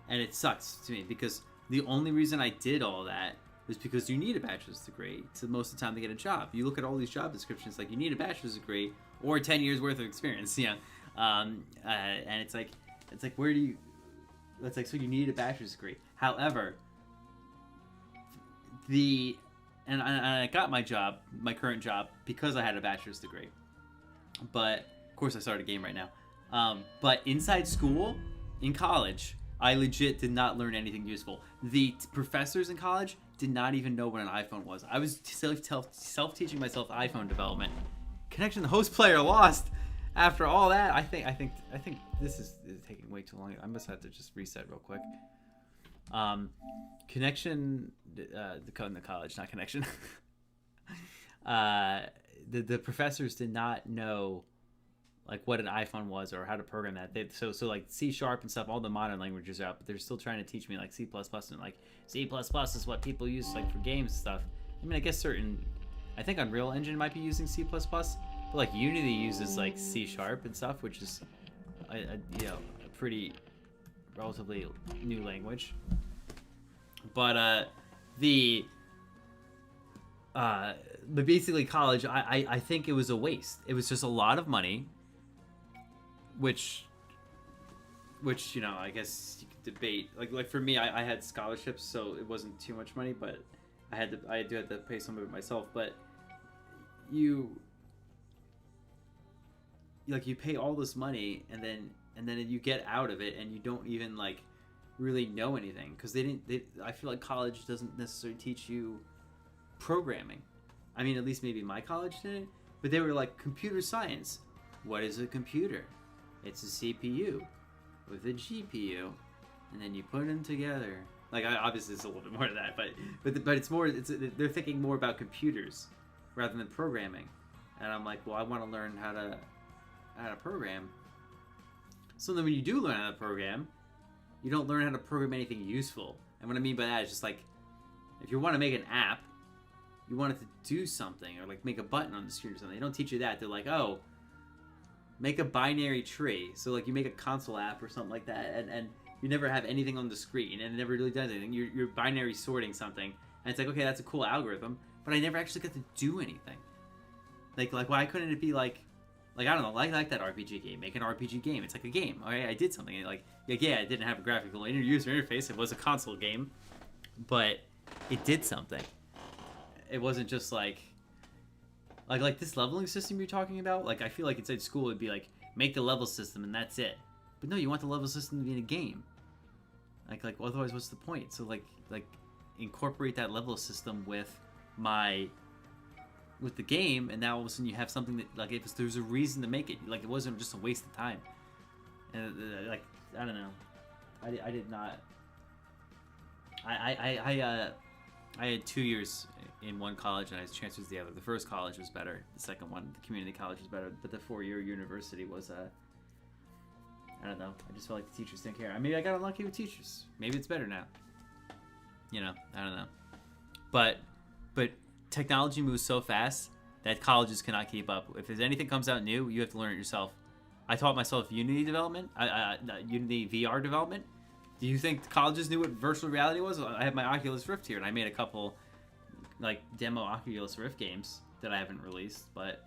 it sucks to me because the only reason I did all that was because you need a bachelor's degree to most of the time to get a job. You look at all these job descriptions, like you need a bachelor's degree or 10 years worth of experience, yeah. And it's like where do you? It's like, so you need a bachelor's degree. However, and I got my current job, because I had a bachelor's degree. But of course I started a game right now. But inside school, in college, I legit did not learn anything useful. The professors in college did not even know what an iPhone was. I was self-teaching myself iPhone development. Connection the host player lost. After all that, I think this is taking way too long. I must have to just reset real quick. Connection, the code in the college, not connection. The professors did not know like what an iPhone was or how to program that. So like C# and stuff, all the modern languages are out, but they're still trying to teach me like C++, and like C++ is what people use like for games and stuff. I mean, I guess I think Unreal Engine might be using C++, but like Unity uses like C# and stuff, which is a pretty relatively new language. But basically college, I think it was a waste. It was just a lot of money, which you know, I guess you could debate. Like for me, I had scholarships, so it wasn't too much money, but I do have to pay some of it myself. But you pay all this money, and then you get out of it, and you don't even like really know anything, because I feel like college doesn't necessarily teach you programming. I mean, at least maybe my college didn't, but they were like, computer science. What is a computer? It's a CPU with a GPU, and then you put them together. Like, obviously it's a little bit more to that, but it's more, they're thinking more about computers rather than programming. And I'm like, well, I want to learn how to program. So then when you do learn how to program, you don't learn how to program anything useful. And what I mean by that is just like, if you want to make an app, you want it to do something, or like make a button on the screen or something. They don't teach you that. They're like, oh, make a binary tree. So like you make a console app or something like that, and You never have anything on the screen, and it never really does anything. You're binary sorting something, and it's like, okay, that's a cool algorithm, but I never actually got to do anything. Like why couldn't it be like I don't know, like that RPG game. Make an RPG game. It's like a game. Okay, I did something. Like yeah, it didn't have a graphical user interface. It was a console game, but it did something. It wasn't just like this leveling system you're talking about. Like I feel like inside school it'd be like make the level system and that's it. But no, you want the level system to be in a game. Like otherwise, what's the point? So like incorporate that level system with the game, and now all of a sudden you have something that like if there's a reason to make it, like it wasn't just a waste of time. And like I don't know, I did not. I had 2 years in one college and I was transferred to the other. The first college was better. The second one, the community college, was better. But the 4-year university was I don't know. I just felt like the teachers didn't care. Maybe I got unlucky with teachers. Maybe it's better now. You know, I don't know. But technology moves so fast that colleges cannot keep up. If there's anything comes out new, you have to learn it yourself. I taught myself Unity development, Unity VR development. Do you think colleges knew what virtual reality was? I have my Oculus Rift here, and I made a couple like demo Oculus Rift games that I haven't released. But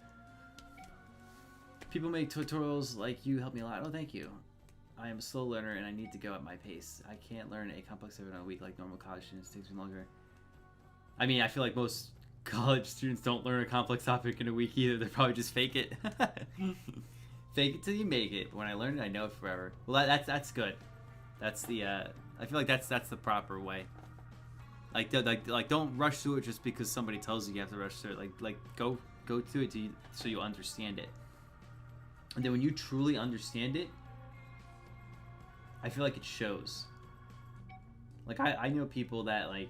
people make tutorials like you help me a lot. Oh, thank you. I am a slow learner, and I need to go at my pace. I can't learn a complex topic in a week like normal college students. It takes me longer. I mean, I feel like most college students don't learn a complex topic in a week either. They probably just fake it. Fake it till you make it. When I learn it, I know it forever. Well, that's good. That's the I feel like that's the proper way. Like don't rush through it just because somebody tells you have to rush through it. Like go through it so you understand it. And then when you truly understand it, I feel like it shows. Like I know people that like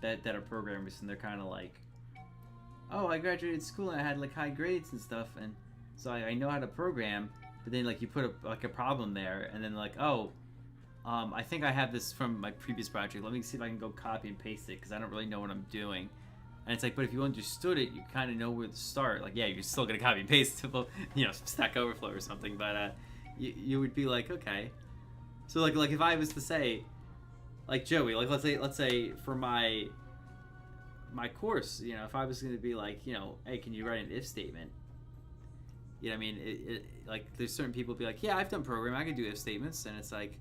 that are programmers and they're kind of like, oh, I graduated school and I had like high grades and stuff, and so I know how to program. But then like you put a problem there, and then like, oh, I think I have this from my previous project. Let me see if I can go copy and paste it because I don't really know what I'm doing. And it's like, but if you understood it, you kind of know where to start. Like, yeah, you're still gonna copy and paste, Stack Overflow or something, but you would be like, okay. So like if I was to say, like Joey, like let's say for my course, if I was gonna be like, hey, can you write an if statement? You know what I mean? Like there's certain people be like, yeah, I've done programming, I can do if statements, and it's like,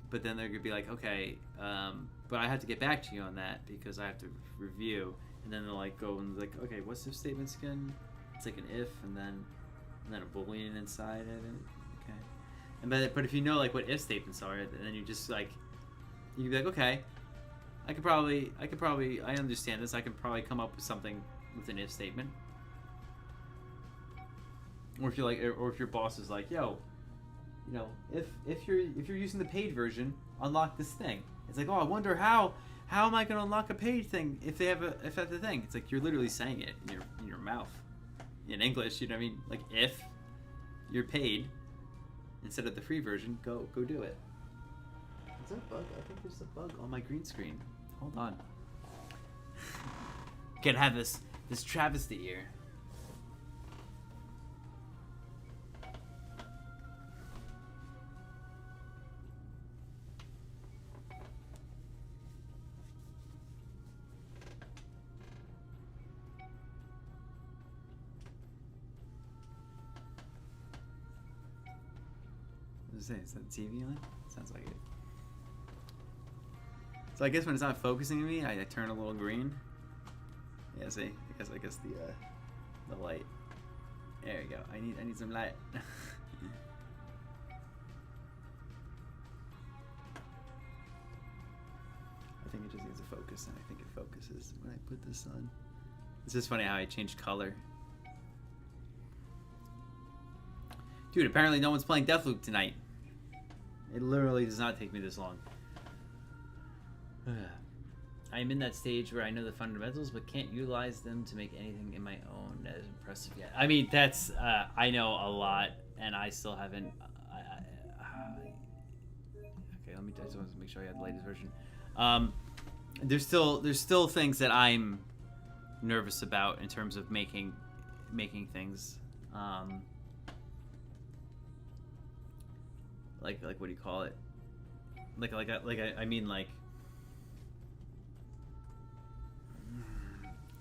but then they're gonna be like, okay, but I have to get back to you on that because I have to review, and then they'll like go and like, okay, what's if statements again? It's like an if and then a boolean inside of it. Okay, and but if you know like what if statements are, then you just like, you can be like, okay, I could probably I understand this. I can probably come up with something with an if statement. Or if you're like, or if your boss is like, yo, if you're using the paid version, unlock this thing. It's like, oh, I wonder how am I gonna unlock a paid thing if they have the thing? It's like you're literally saying it in your mouth, in English. You know what I mean? Like if you're paid instead of the free version, go do it. Is that a bug? I think there's a bug on my green screen. Hold on. Gotta have this travesty here. Is that TV on? Sounds like it. So I guess when it's not focusing on me, I turn a little green. Yeah, see, I guess the light. There we go. I need some light. I think it just needs to focus, and I think it focuses when I put this on. It's just funny how I changed color. Dude, apparently no one's playing Deathloop tonight. It literally does not take me this long. I am in that stage where I know the fundamentals, but can't utilize them to make anything in my own that is impressive yet. I mean, that's I know a lot, and I still haven't. Okay, I just want to make sure I have the latest version. There's still things that I'm nervous about in terms of making things. Like what do you call it? I mean like.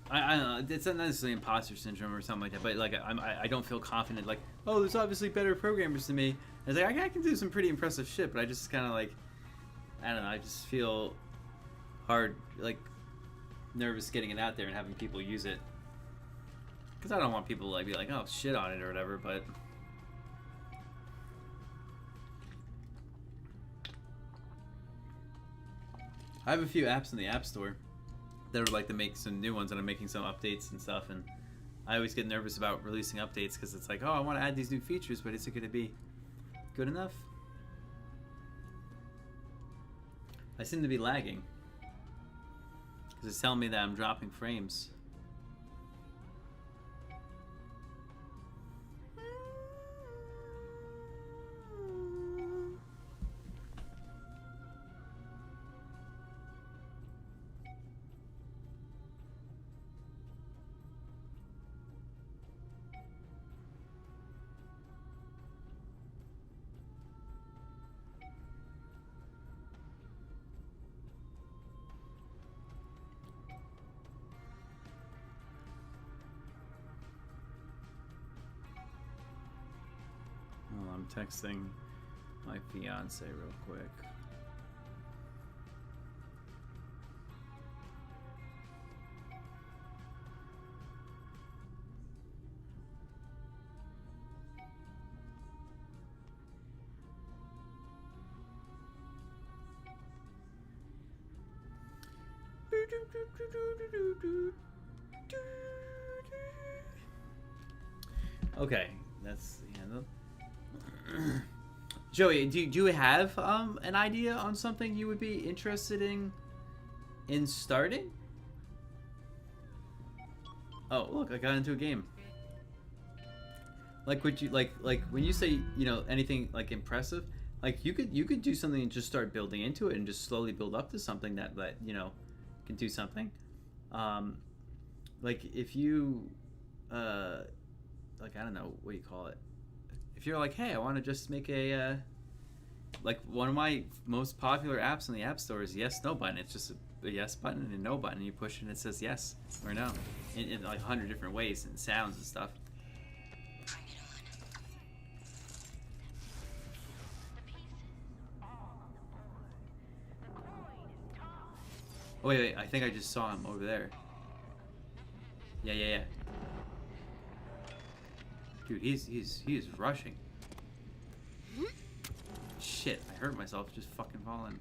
I don't know. It's not necessarily imposter syndrome or something like that, but like I don't feel confident. Like, oh, there's obviously better programmers than me. It's like I can do some pretty impressive shit, but I just kind of like, I don't know. I just feel hard, like nervous getting it out there and having people use it, because I don't want people to like be like, oh, shit on it or whatever. But I have a few apps in the App Store that would like to make some new ones, and I'm making some updates and stuff, and I always get nervous about releasing updates because it's like, oh, I want to add these new features, but is it going to be good enough? I seem to be lagging because it's telling me that I'm dropping frames. Well, I'm texting my fiance real quick. Okay, that's the end of. Joey, do you have an idea on something you would be interested in starting? Oh, look, I got into a game. Like, would you like when you say, you know, anything like impressive, like you could do something and just start building into it and just slowly build up to something that you know can do something. Like if you like, I don't know what you call it. If you're like, hey, I want to just make a like one of my most popular apps in the App Store is yes no button. It's just a yes button and a no button. You push it and it says yes or no in like 100 different ways and sounds and stuff. Oh wait, I think I just saw him over there. Yeah. Dude, he is rushing. Shit, I hurt myself just fucking falling.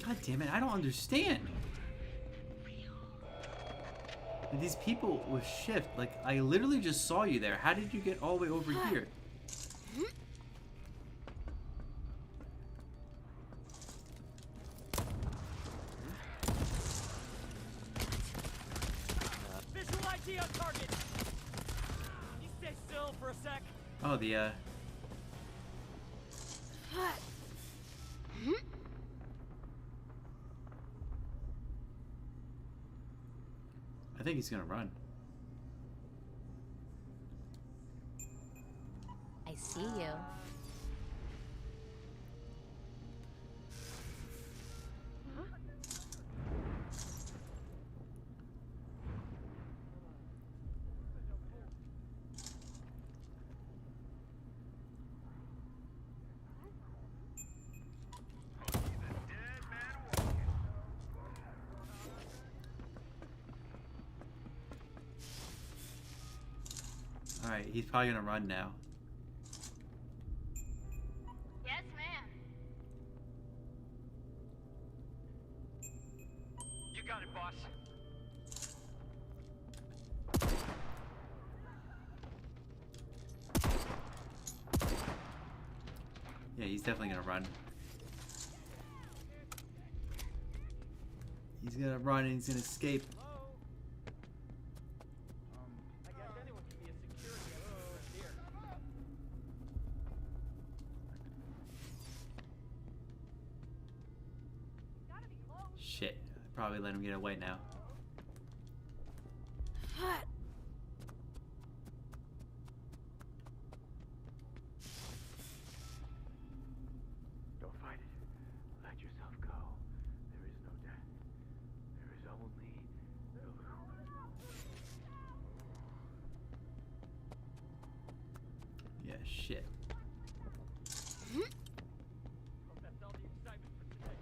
God damn it, I don't understand. These people with shift, like, I literally just saw you there. How did you get all the way over here? Visual ID on target. Can you stay still for a sec? Oh, the I think he's gonna run. I see you. Alright, he's probably gonna run now. Yes, ma'am. You got it, boss. Yeah, he's definitely gonna run. He's gonna run and he's gonna escape. I guess anyone can be a security expert here. Shit. Probably let him get away now. Don't fight it. Let yourself go. There is no death. There is only Yeah, shit. That's all the excitement for today.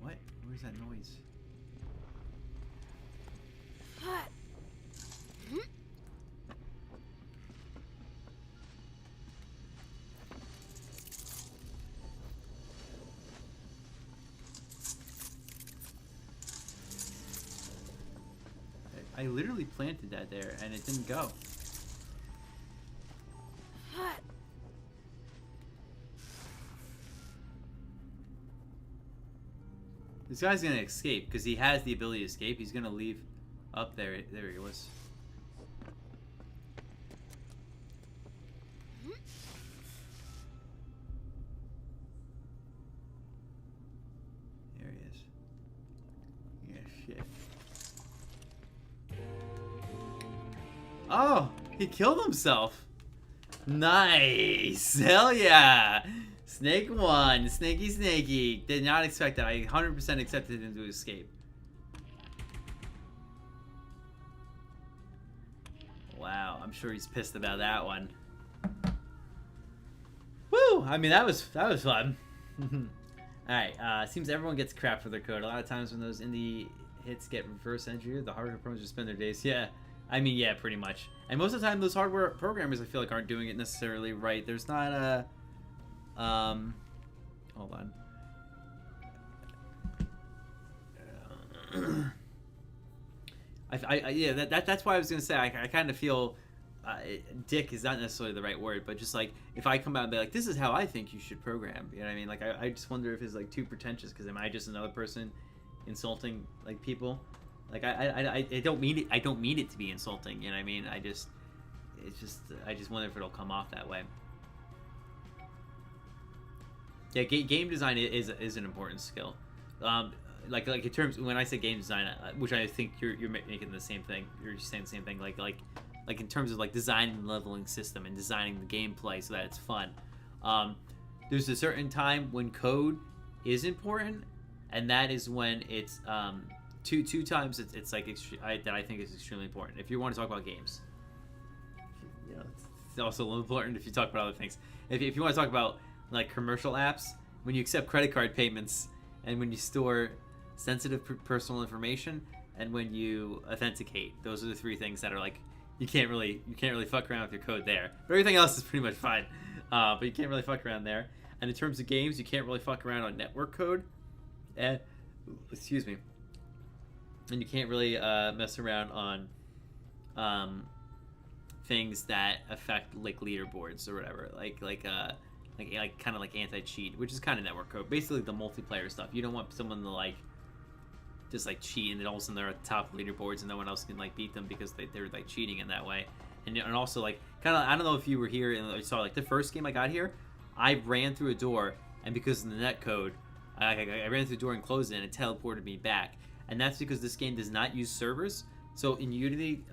What? Where's that noise? I literally planted that there and it didn't go. This guy's gonna escape because he has the ability to escape. He's gonna leave up there. There he was. There he is. Yeah, shit. Oh, he killed himself. Nice. Hell yeah. Snake won. Snaky. Did not expect that. I 100% accepted him to escape. Wow, I'm sure he's pissed about that one. Woo! I mean, that was fun. Alright, seems everyone gets crap for their code. A lot of times when those indie hits get reverse engineered, the hardware programmers just spend their days. Yeah, I mean, yeah, pretty much. And most of the time, those hardware programmers, I feel like, aren't doing it necessarily right. There's not a... hold on. Yeah, that's why I was gonna say I kind of feel dick is not necessarily the right word, but just like if I come out and be like, this is how I think you should program, you know what I mean? Like I just wonder if it's like too pretentious because am I just another person insulting like people? Like I don't mean it. I don't mean it to be insulting, you know what I mean? I just wonder if it'll come off that way. Yeah, game design is an important skill. Like in terms when I say game design, which I think you're making the same thing. You're saying the same thing. Like in terms of like designing the leveling system and designing the gameplay so that it's fun. There's a certain time when code is important, and that is when it's two times it's like that I think is extremely important. If you want to talk about games, you know, it's also a little important if you talk about other things. If you want to talk about like commercial apps, when you accept credit card payments, and when you store sensitive personal information, and when you authenticate, those are the three things that are like you can't really fuck around with your code there. But everything else is pretty much fine. But you can't really fuck around there. And in terms of games, you can't really fuck around on network code. And excuse me. And you can't really mess around on things that affect like leaderboards or whatever, like kind of like anti-cheat, which is kind of network code, basically the multiplayer stuff. You don't want someone to like just like cheat and then all of a sudden they're at the top of leaderboards and no one else can like beat them because they're like cheating in that way. And also like kind of, I don't know if you were here and you saw like the first game I got here, I ran through a door, and because of the net code, I ran through the door and closed it and it teleported me back. And that's because this game does not use servers. So in Unity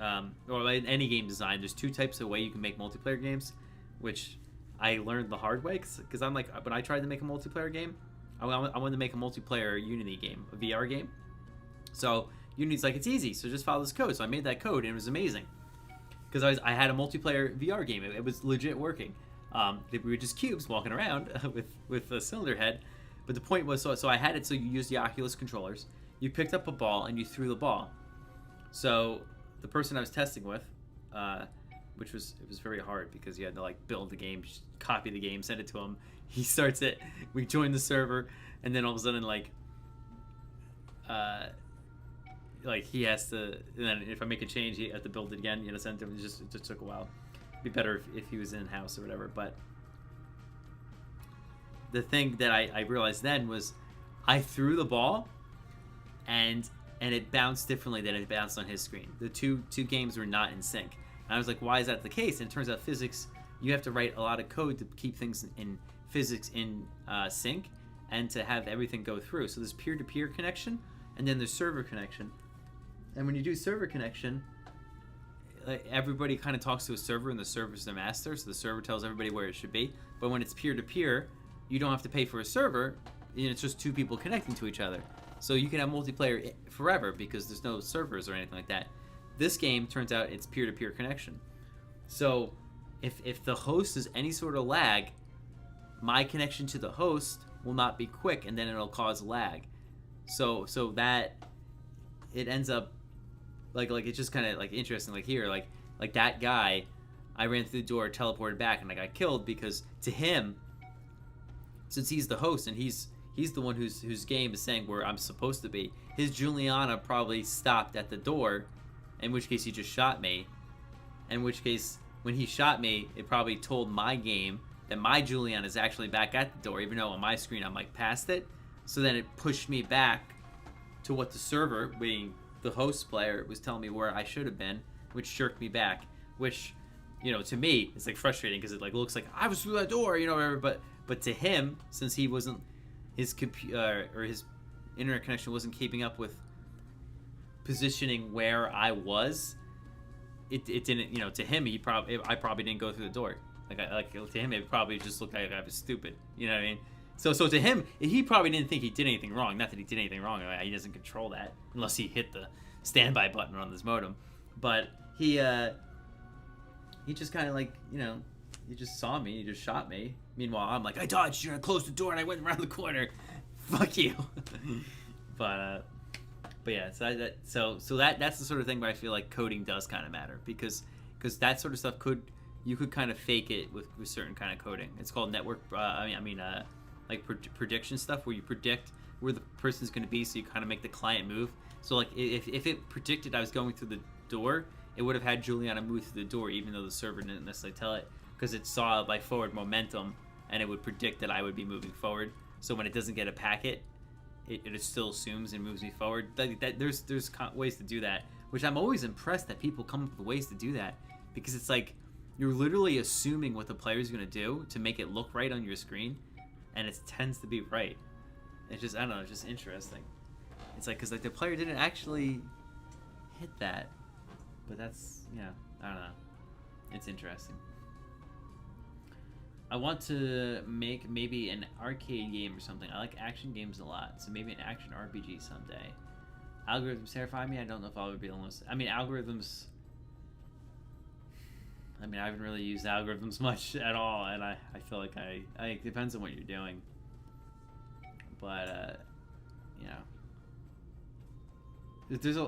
or in any game design, there's two types of way you can make multiplayer games, which I learned the hard way because I'm like, when I tried to make a multiplayer game, I wanted to make a multiplayer Unity game, a VR game. So Unity's like, it's easy, so just follow this code. So I made that code and it was amazing because I had a multiplayer VR game. It was legit working. We were just cubes walking around with a cylinder head. But the point was, so I had it so you use the Oculus controllers. You picked up a ball and you threw the ball. So the person I was testing with, it was very hard because you had to like build the game, copy the game, send it to him. He starts it. We join the server, and then all of a sudden like he has to. And then if I make a change, he has to build it again. You know, send it to him. It just took a while. It'd be better if he was in house or whatever. But the thing that I realized then was I threw the ball, and it bounced differently than it bounced on his screen. The two games were not in sync. And I was like, why is that the case? And it turns out physics, you have to write a lot of code to keep things in physics in sync. and to have everything go through. So there's peer-to-peer connection, and then there's server connection. And when you do server connection, everybody kind of talks to a server, and the server's the master, so the server tells everybody where it should be. But when it's peer-to-peer, you don't have to pay for a server, and it's just two people connecting to each other. So you can have multiplayer forever because there's no servers or anything like that. This game, turns out, it's peer-to-peer connection. So if the host is any sort of lag, my connection to the host will not be quick, and then it'll cause lag. So that it ends up like it's just kind of like interesting. Like here, like that guy, I ran through the door, teleported back, and I got killed because to him, since he's the host and he's the one whose game is saying where I'm supposed to be, his Julianna probably stopped at the door, in which case he just shot me. In which case, when he shot me, it probably told my game that my Julianna is actually back at the door, even though on my screen I'm like past it. So then it pushed me back to what the server, being the host player, was telling me where I should have been, which jerked me back. Which, to me, is like frustrating because it like looks like I was through that door, whatever. But to him, since he wasn't, his computer or his internet connection wasn't keeping up with positioning where I was, it didn't. To him, I probably didn't go through the door. To him, it probably just looked like I was stupid. You know what I mean? So to him, he probably didn't think he did anything wrong. Not that he did anything wrong. He doesn't control that unless he hit the standby button on this modem. But he just kind of he just saw me. He just shot me. Meanwhile, I'm like, I dodged you. I closed the door and I went around the corner. Fuck you. But yeah, so that's the sort of thing where I feel like coding does kind of matter because that sort of stuff you could kind of fake it with certain kind of coding. It's called network. Prediction stuff where you predict where the person's going to be, so you kind of make the client move. So like if it predicted I was going through the door, it would have had Julianna move through the door, even though the server didn't necessarily tell it, because it saw my forward momentum and it would predict that I would be moving forward. So when it doesn't get a packet, it still assumes and moves me forward. There's ways to do that, which I'm always impressed that people come up with ways to do that, because it's like you're literally assuming what the player's going to do to make it look right on your screen, and it tends to be right. It's just, I don't know, it's just interesting. It's like, because like the player didn't actually hit that, but that's, I don't know. It's interesting. I want to make maybe an arcade game or something. I like action games a lot, so maybe an action RPG someday. Algorithms terrify me. I don't know if I would be able to. Algorithms. I haven't really used algorithms much at all, and I feel like it depends on what you're doing. But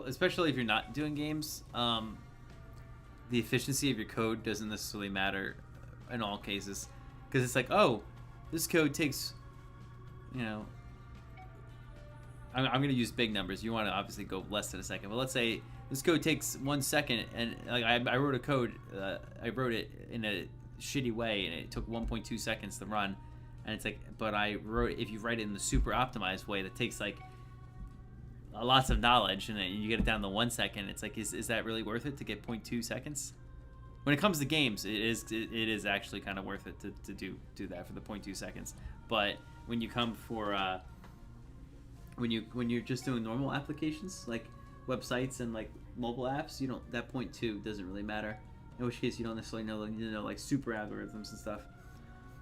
especially if you're not doing games, the efficiency of your code doesn't necessarily matter in all cases, because it's like, oh, this code takes, I'm going to use big numbers. You want to obviously go less than a second, but let's say this code takes 1 second, and like I wrote a code, I wrote it in a shitty way, and it took 1.2 seconds to run, and it's like, but I wrote, if you write it in the super optimized way, that takes like lots of knowledge, and then you get it down to 1 second. It's like, is that really worth it to get 0.2 seconds? When it comes to games, it is actually kind of worth it to do that for the 0.2 seconds. But when you come for when you're just doing normal applications like websites and like mobile apps, that 0.2 doesn't really matter. In which case, you don't necessarily know like super algorithms and stuff.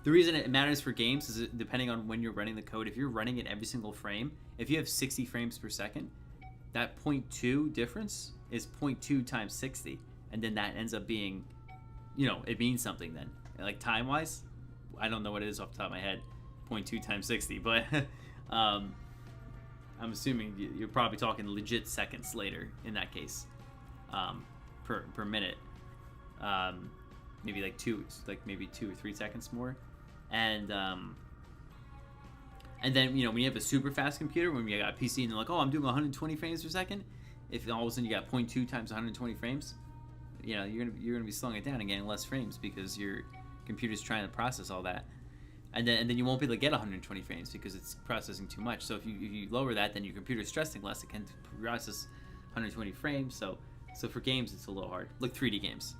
The reason it matters for games is depending on when you're running the code. If you're running it every single frame, if you have 60 frames per second, that 0.2 difference is 0.2 times 60, and then that ends up being, it means something then. Like time-wise, I don't know what it is off the top of my head, 0.2 times 60, but I'm assuming you're probably talking legit seconds later in that case, per minute. Maybe like 2 or 3 seconds more, and then when you have a super fast computer, when you got a PC and they're like, oh, I'm doing 120 frames per second, if all of a sudden you got 0.2 times 120 frames, you're gonna be slowing it down and getting less frames because your computer's trying to process all that, and then you won't be able to get 120 frames because it's processing too much. So if you lower that, then your computer's stressing less. It can process 120 frames. So for games, it's a little hard. Like 3D games,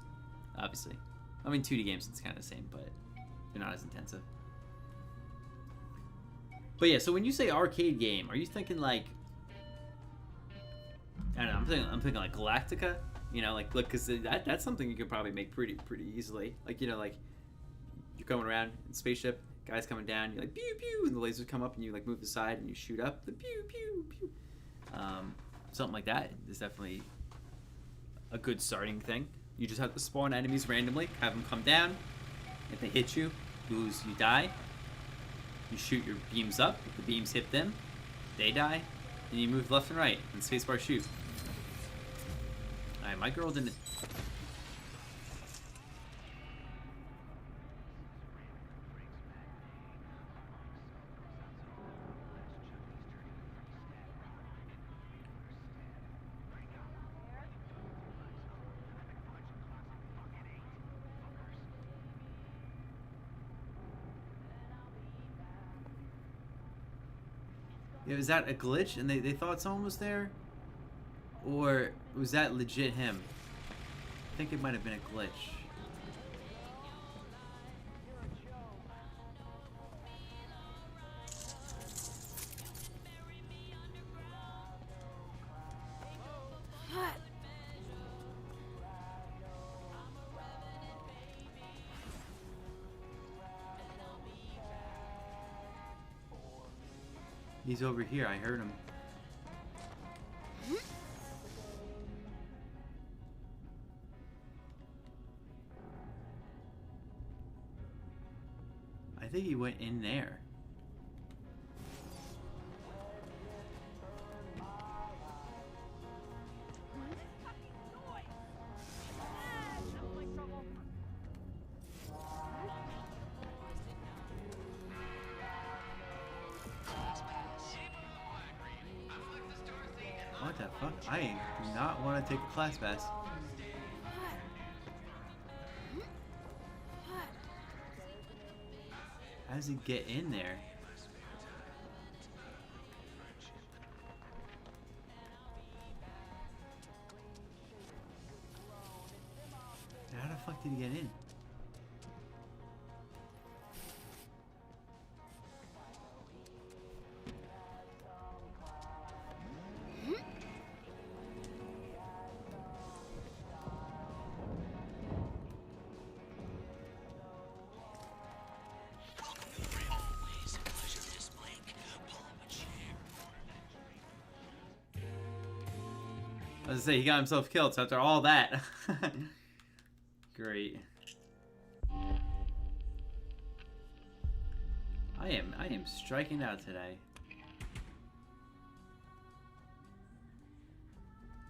obviously. 2D games, it's kind of the same, but they're not as intensive. But yeah, so when you say arcade game, are you thinking like, I don't know, I'm thinking like Galactica, you know, like, look, because that's something you could probably make pretty easily. Like, you know, like you're going around in a spaceship, guys coming down, you like pew pew, and the lasers come up, and you like move aside and you shoot up the pew pew pew. Something like that is definitely a good starting thing. You just have to spawn enemies randomly, have them come down. If they hit you, you die. You shoot your beams up. If the beams hit them, they die. And you move left and right, and spacebar shoot. Alright, my girl didn't... Yeah, was that a glitch and they thought someone was there? Or was that legit him? I think it might have been a glitch. He's over here, I heard him. I think he went in there. What the fuck? I do not want to take a class pass. How does he get in there? How the fuck did he get in? I was gonna say, he got himself killed, so after all that. Great. I am striking out today.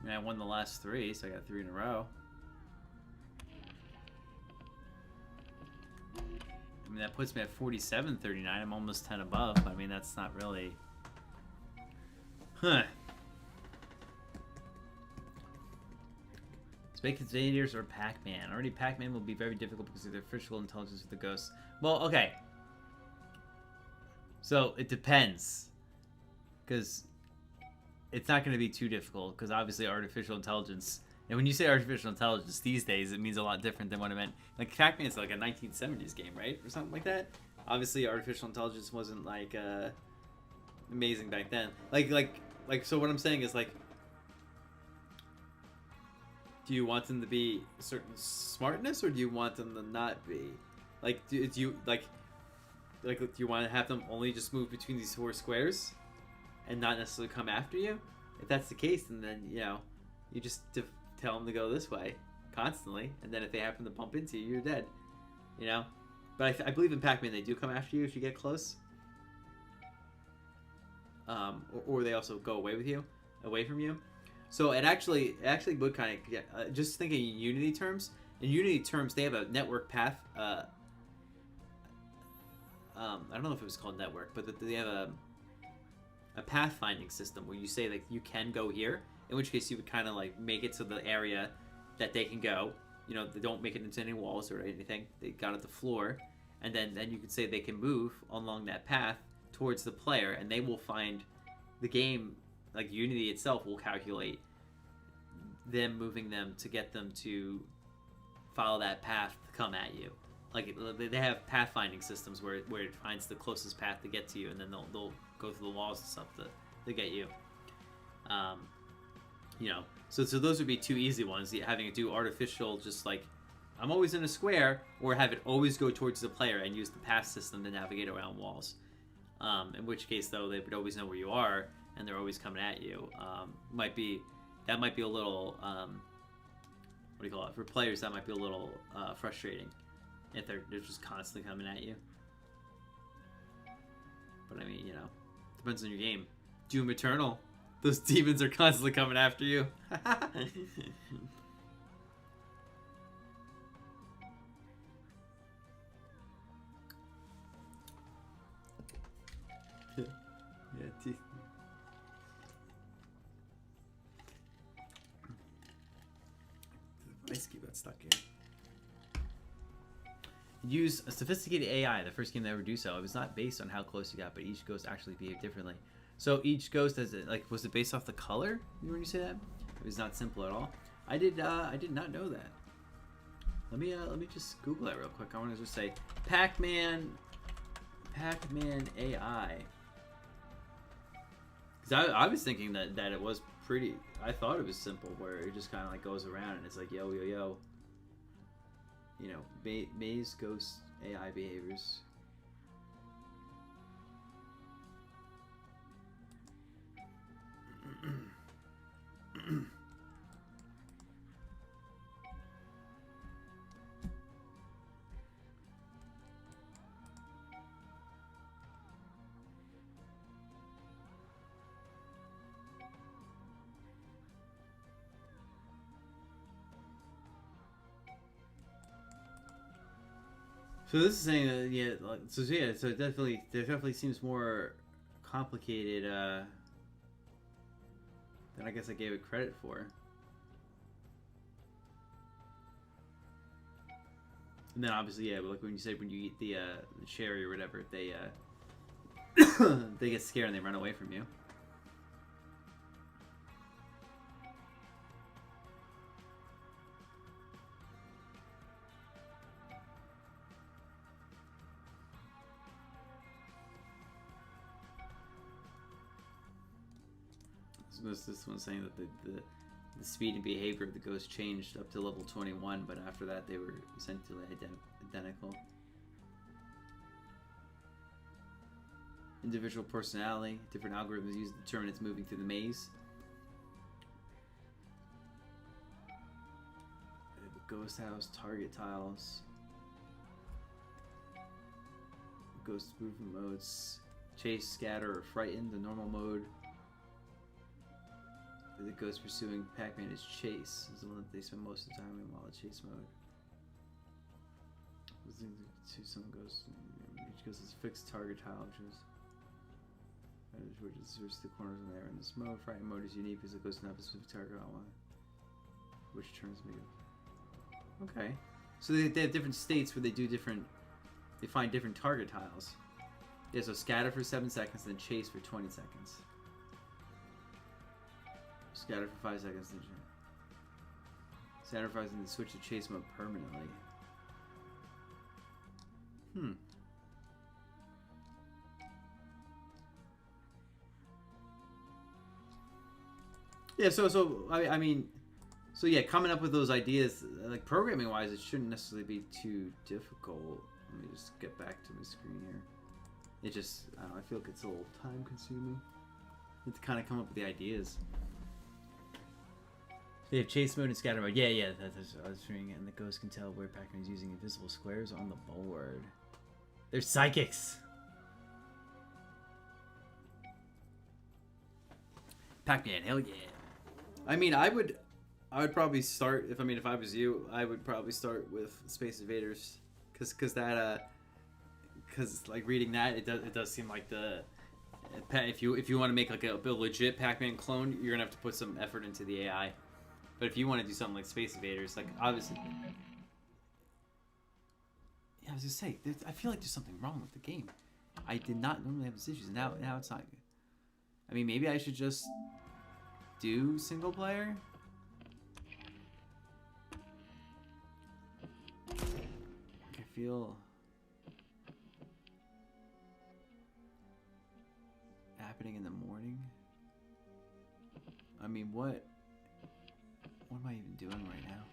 I mean, I won the last 3, so I got 3 in a row. I mean, that puts me at 47-39. I'm almost 10 above. I mean, that's not really... Huh. Space Invaders or Pac-Man? Already Pac-Man will be very difficult because of their physical intelligence with the ghosts. Well, okay. So, it depends. Because it's not going to be too difficult. Because obviously artificial intelligence... And when you say artificial intelligence these days, it means a lot different than what it meant. Like, Pac-Man is like a 1970s game, right? Or something like that? Obviously, artificial intelligence wasn't, like, amazing back then. Like, so what I'm saying is, like... Do you want them to be a certain smartness, or do you want them to not be? Like, do you do you want to have them only just move between these 4 squares, and not necessarily come after you? If that's the case, then you know, you just tell them to go this way constantly, and then if they happen to bump into you, you're dead. You know, but I believe in Pac-Man they do come after you if you get close. Or they also go away from you. So it actually would kind of just thinking in Unity terms. In Unity terms, they have a network path. I don't know if it was called network, but they have a pathfinding system where you say like you can go here. In which case you would kind of like make it to the area that they can go. You know, they don't make it into any walls or anything. They got at the floor, and then you could say they can move along that path towards the player, and they will find the game. Like Unity itself will calculate them moving them to get them to follow that path to come at you. like they have pathfinding systems where it finds the closest path to get to you, and then they'll go through the walls and stuff to get you. You know, so those would be two easy ones. Having it do artificial, just like I'm always in a square, or have it always go towards the player and use the path system to navigate around walls. In which case, though, they would always know where you are, and they're always coming at you. Might be a little what do you call it? For players, that might be a little frustrating if they're just constantly coming at you. But I mean, you know, depends on your game. Doom Eternal, those demons are constantly coming after you. Yeah, Nice to keep that stuck here. Use a sophisticated AI. The first game to ever do so. It was not based on how close you got, but each ghost actually behaved differently. So each ghost has like, was it based off the color when you say that? It was not simple at all. I did not know that. Let me just Google that real quick. I want to just say Pac-Man AI. Because I was thinking that it was pretty. I thought it was simple, where it just kind of like goes around and it's like yo yo yo. You know, maze ghost AI behaviors. So this is saying that so it definitely seems more complicated than I guess I gave it credit for. And then obviously, yeah, like when you eat the cherry or whatever, they they get scared and they run away from you. This one's saying that the speed and behavior of the ghost changed up to level 21, but after that they were essentially identical. Individual personality, different algorithms used to determine its moving through the maze. The ghost house, target tiles, ghost movement modes, chase, scatter, or frighten, the normal mode. The ghost pursuing Pac-Man is chase. Is the one that they spend most of the time in while the chase mode. Some ghosts. Each ghost has a fixed target tile, which is the corners in there. In this mode, frightened mode is unique because the ghost doesn't have a specific target on which turns me. Okay, so they have different states where they do different. They find different target tiles. Yeah, so scatter for 7 seconds, then chase for 20 seconds. Scatter for 5 seconds, then sacrifice and then switch to chase mode permanently. Yeah, so I mean, so yeah, coming up with those ideas, like programming wise, it shouldn't necessarily be too difficult. Let me just get back to my screen here. It just, I don't know, I feel like it's a little time consuming. You have to kind of come up with the ideas. They have chase mode and scatter mode. Yeah, that's what I was reading it. And the ghost can tell where Pac-Man is using invisible squares on the board. They're psychics. Pac-Man, hell yeah. I mean, I would probably start if I was you, I would probably start with Space Invaders, because like reading that, it does seem like if you want to make like a legit Pac-Man clone, you're gonna have to put some effort into the AI. But if you want to do something like Space Invaders, like obviously, yeah, I was gonna say, I feel like there's something wrong with the game. I did not normally have these issues, and now it's not. I mean, maybe I should just do single player. Okay, feel happening in the morning. I mean, what am I even doing right now?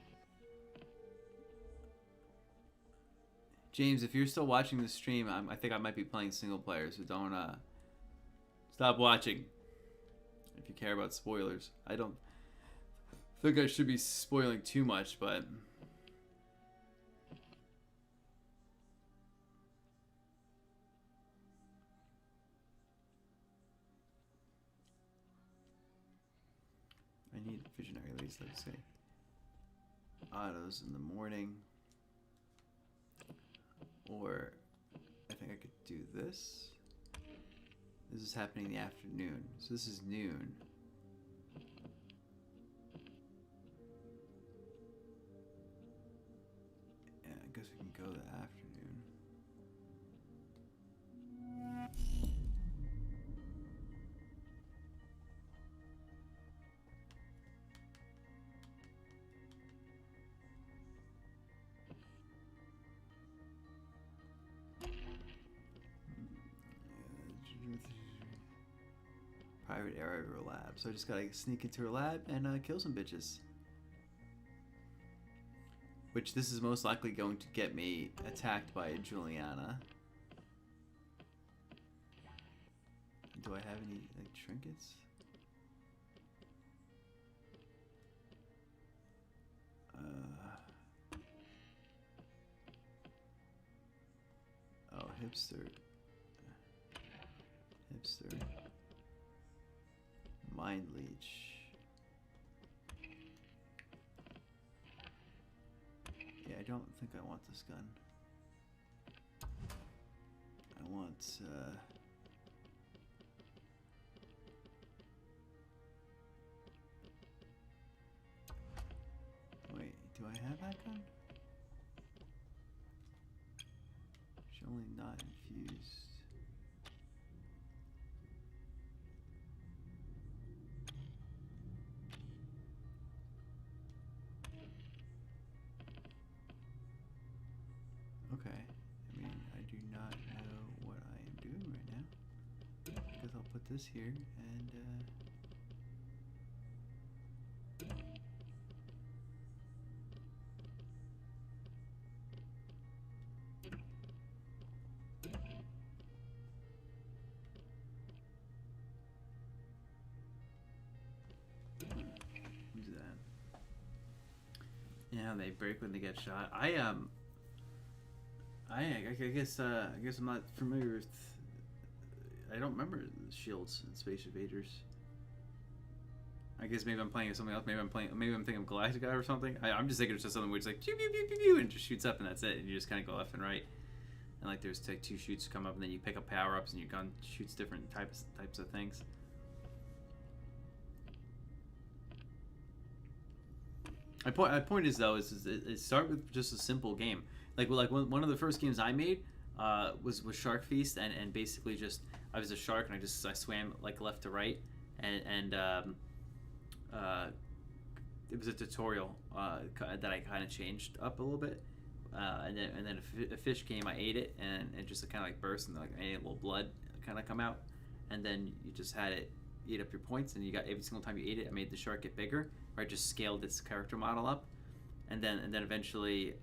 James, if you're still watching the stream, I think I might be playing single player, so don't stop watching. If you care about spoilers, I don't think I should be spoiling too much, but I need visionary leads, like I say. Autos in the morning. Or I think I could do this. This is happening in the afternoon. So this is noon. Yeah, I guess we can go to the afternoon. Private area of her lab. So I just gotta sneak into her lab and kill some bitches. Which this is most likely going to get me attacked by a Julianna. Do I have any like trinkets? Oh, hipster. Hipster. Mind leech. Yeah, I don't think I want this gun. I want wait, do I have that gun? She's only not infused. Okay, I mean, I do not know what I am doing right now. Because I'll put this here and do that. Yeah, they break when they get shot. I guess I'm not familiar with. I don't remember the shields in Space Invaders. I guess maybe I'm playing something else. Maybe I'm thinking of Galactica or something. I'm just thinking it's just something where it's like pew, pew, pew, pew, pew, and it just shoots up and that's it. And you just kind of go left and right. And like there's like two shoots come up and then you pick up power ups and your gun shoots different types of things. My point is though is start with just a simple game. Like one of the first games I made was Shark Feast and basically just I was a shark and I swam like left to right and it was a tutorial that I kind of changed up a little bit and then a fish came, I ate it and it just kind of like burst and like I ate a little blood kind of come out and then you just had it eat up your points and you got every single time you ate it I made the shark get bigger or I just scaled its character model up and then eventually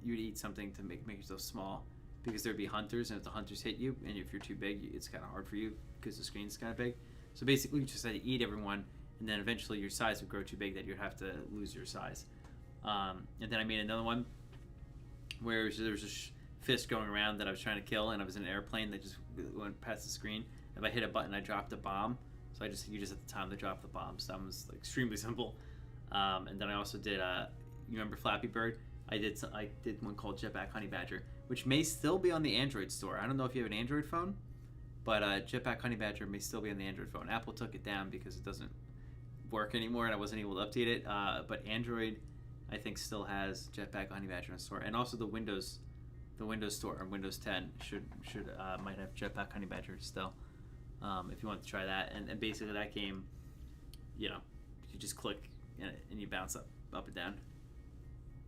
you'd eat something to make yourself small because there'd be hunters and if the hunters hit you and if you're too big it's kind of hard for you because the screen's kind of big so basically you just had to eat everyone and then eventually your size would grow too big that you'd have to lose your size and then I made another one where there was a fish going around that I was trying to kill and I was in an airplane that just went past the screen if I hit a button I dropped a bomb so you just had the time to drop the bomb so that was like extremely simple and then I also did you remember Flappy Bird? I did one called Jetpack Honey Badger, which may still be on the Android store. I don't know if you have an Android phone, but Jetpack Honey Badger may still be on the Android phone. Apple took it down because it doesn't work anymore, and I wasn't able to update it. But Android, I think, still has Jetpack Honey Badger in the store, and also the Windows store on Windows 10 might have Jetpack Honey Badger still. If you want to try that, and basically that game, you just click and you bounce up and down.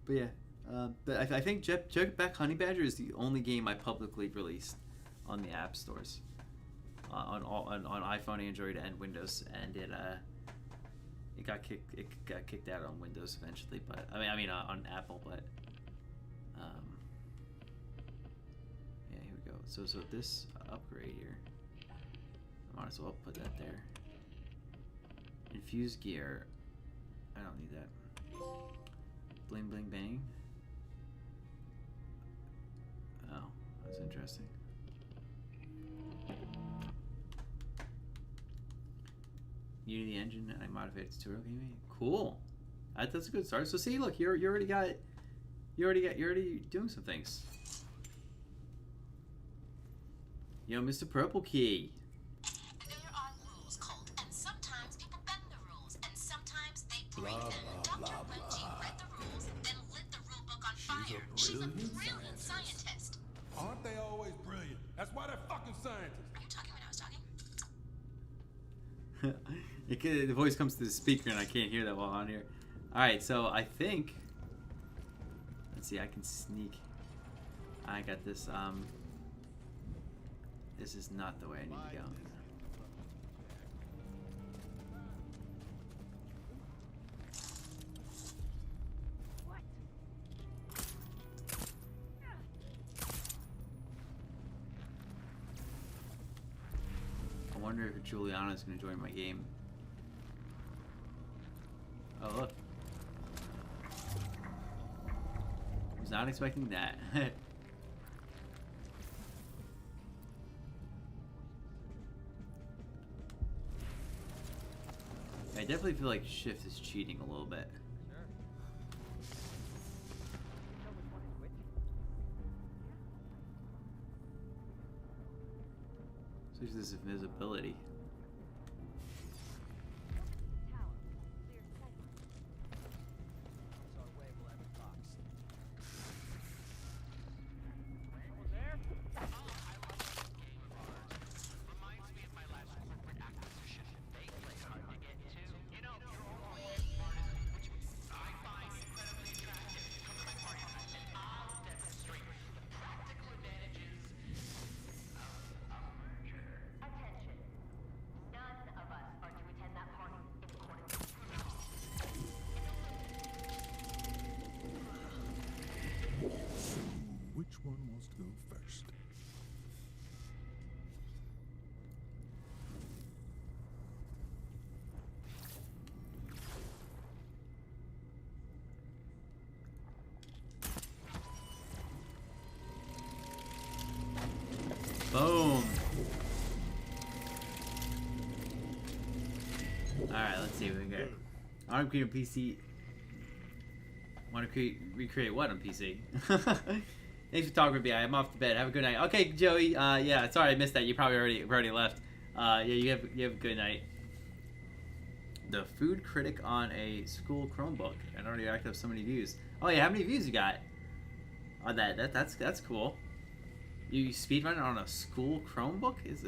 But yeah, But I think Jetpack Honey Badger is the only game I publicly released on the app stores, on iPhone, Android, and Windows, and it got kicked out on Windows eventually. But I mean on Apple, but yeah, here we go. So this upgrade here, I might as well put that there. Infused gear, I don't need that. Bling bling bang. Oh, that's interesting. Unity engine and I modified its tutorial gaming. Cool. That's a good start. So see, look, you're already doing some things. Yo, Mr. Purple Key. There are rules, Colt, and sometimes people bend the rules, and sometimes they break them. Dr. Wenji read the rules, then lit the rule book on fire. She's a brilliant scientist. Aren't they always brilliant? That's why they're fucking scientists. Are you talking when I was talking? The voice comes to the speaker and I can't hear that while on here. Alright, so I think... Let's see, I can sneak. I got this, This is not the way I need to go. I wonder if Julianna is going to join my game. Oh, look. Was not expecting that. I definitely feel like Shift is cheating a little bit. So there's this invisibility. Which one wants to go first? Boom. Alright, let's see what we got. I want to create a PC. Want to recreate what on PC? Thanks for talking with me. I'm off to bed. Have a good night. Okay, Joey. Yeah, sorry I missed that. You probably already left. Yeah, you have a good night. The food critic on a school Chromebook. I already racked up so many views. Oh yeah, how many views you got on that? That's cool. You speedrun on a school Chromebook? I was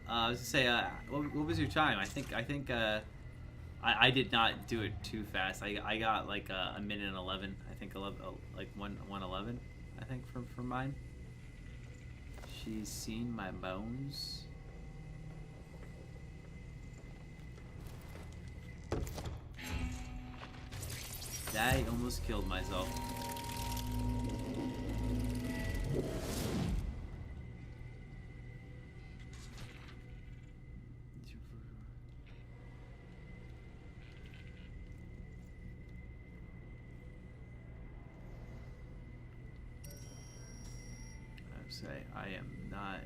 gonna say, what was your time? I think I did not do it too fast. I got like a minute and 11. I think 11, like 1:11. I think from mine. She's seen my bones. I almost killed myself. Say I am not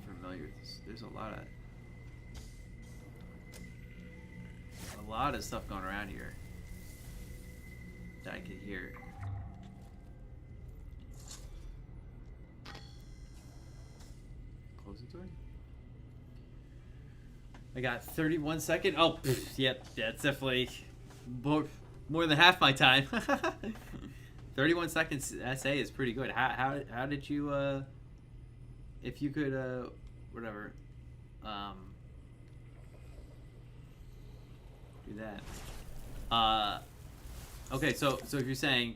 familiar with this. There's a lot of stuff going around here that I could hear. Close the door. I got 31 seconds. Oh, yep, that's definitely more than half my time. 31 seconds essay is pretty good. How did you if you could whatever do that? Okay, so if you're saying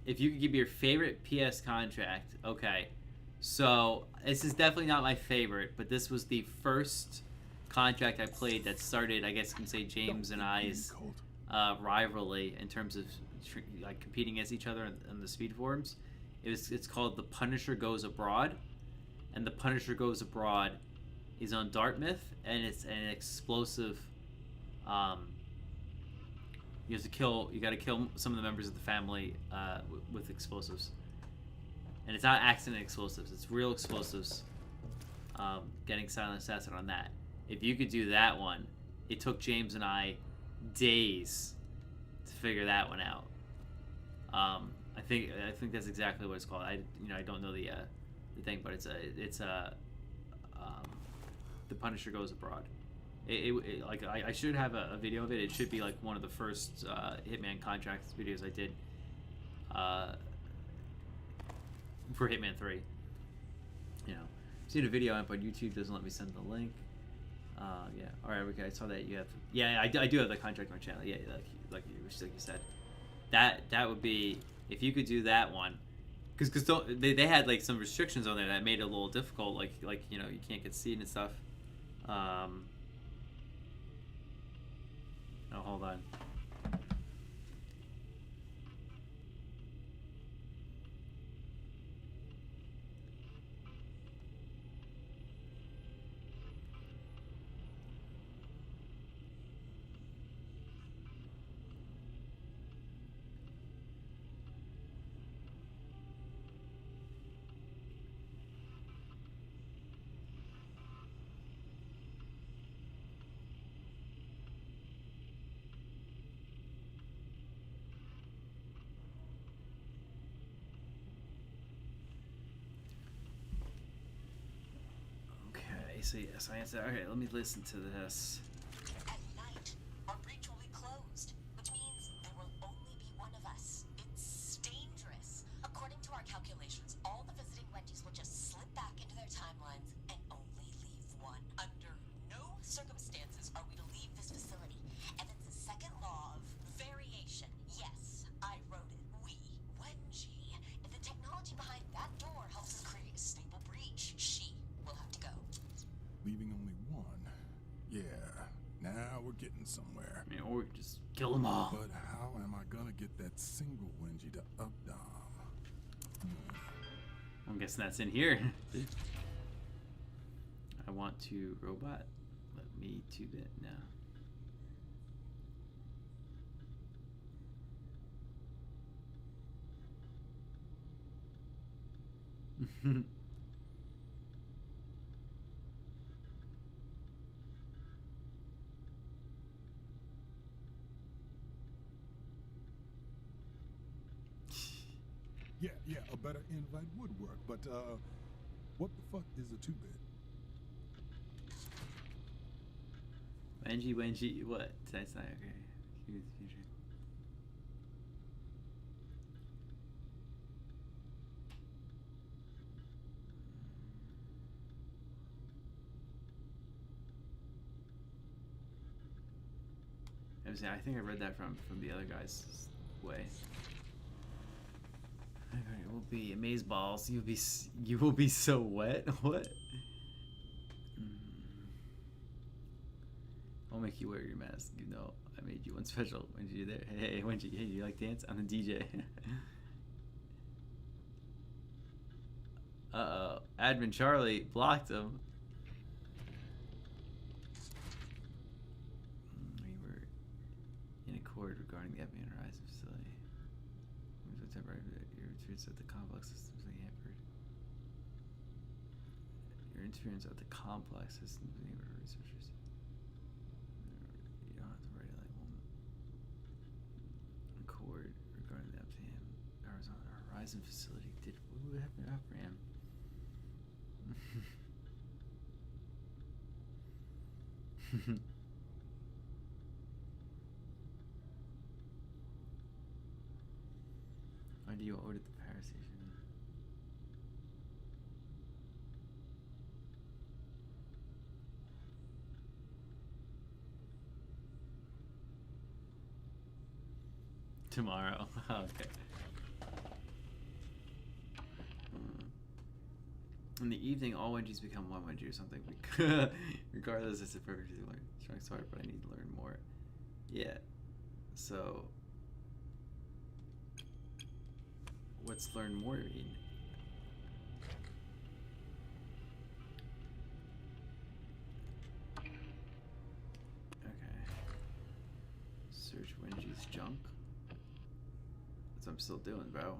if you could give me your favorite PS contract, okay. So this is definitely not my favorite, but this was the first contract I played that started, I guess you can say, James and I's rivalry in terms of like competing against each other in the Speed forums. It's called The Punisher Goes Abroad, and The Punisher Goes Abroad is on Dartmouth, and it's an explosive. You have to kill. You got to kill some of the members of the family with explosives, and it's not accident explosives. It's real explosives. Getting Silent Assassin on that. If you could do that one, it took James and I days to figure that one out. I think that's exactly what it's called. I don't know the thing, but it's The Punisher Goes Abroad. Like I should have a video of it. It should be like one of the first Hitman contracts videos I did for Hitman 3. You know, seen a video up on YouTube, doesn't let me send the link. Yeah. All right. Okay. I saw that you have. Yeah. I do have the contract on my channel. Yeah. Like you said. That would be if you could do that one, because they had like some restrictions on there that made it a little difficult. Like you can't get seed and stuff. Oh, hold on. Okay, so yes, I answered. Okay, let me listen to this. At night, our breach will be closed, which means there will only be one of us. It's dangerous. According to our calculations, all the visiting Wendy's will just slip back into their timelines and only leave one. Under no circumstances are we to leave this facility. And it's the second law of variation. Yes, I wrote it. We, Wenji. If the technology behind that door helps us create a stable breach, she will have to go. Leaving only one. Yeah, now we're getting somewhere. I mean, or just kill them all. But how am I gonna get that single Wenji to updom? I'm guessing that's in here. I want to robot. Let me to that now. Yeah, a better invite would work, but what the fuck is a 2-bit? Wenji, what? That's not okay. Huge future. I think I read that from the other guy's way. It will be amazeballs. You will be so wet. What? I'll make you wear your mask. You know, I made you one special. When you there? Hey, Wenji, hey, you like dance? I'm the DJ. Uh-oh. Admin Charlie blocked him. We were in accord regarding the Epian Horizon facility. Your interference at the complex systems being hampered. Your interference at the complex systems being hampered. Researchers. You don't have to write it like one. Accord regarding the Epian Horizon facility. What would happen to Upram? Why do you order the power station? Tomorrow. Okay. In the evening, all Wenjis become one Wenji or something. Regardless, it's a perfect to learn. Trying so hard, but I need to learn more. Yeah. So, what's learn more mean? Okay. Search Wenji's junk. That's what I'm still doing, bro.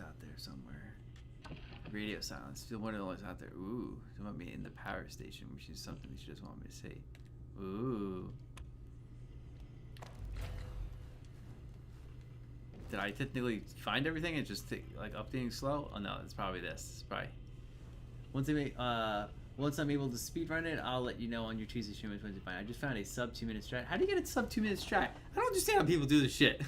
Out there somewhere. Radio silence. Still one of those out there. Ooh. They want me in the power station, which is something she just want me to say. Ooh. Did I technically find everything and just like updating slow? Oh no, it's probably this. It's probably once I'm able to speedrun it, I'll let you know on your Tuesday stream when you find. I just found a sub 2 minute strat. How do you get a sub 2 minute strat? I don't understand how people do this shit.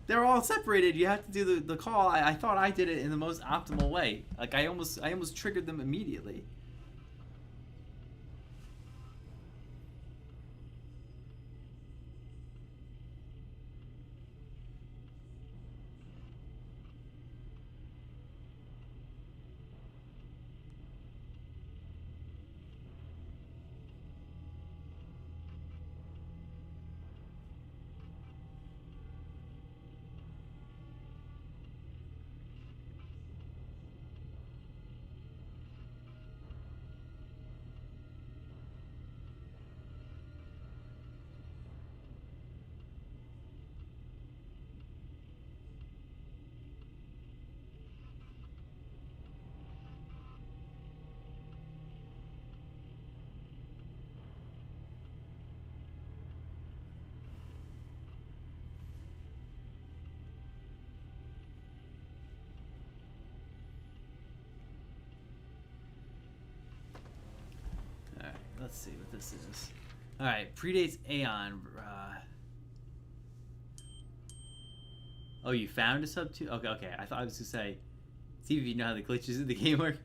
They're all separated. You have to do the call. I thought I did it in the most optimal way. Like I almost triggered them immediately. Let's see what this is. Alright, predates Aeon. Oh, you found a sub 2? Okay. I thought I was going to say, see if you know how the glitches in the game work.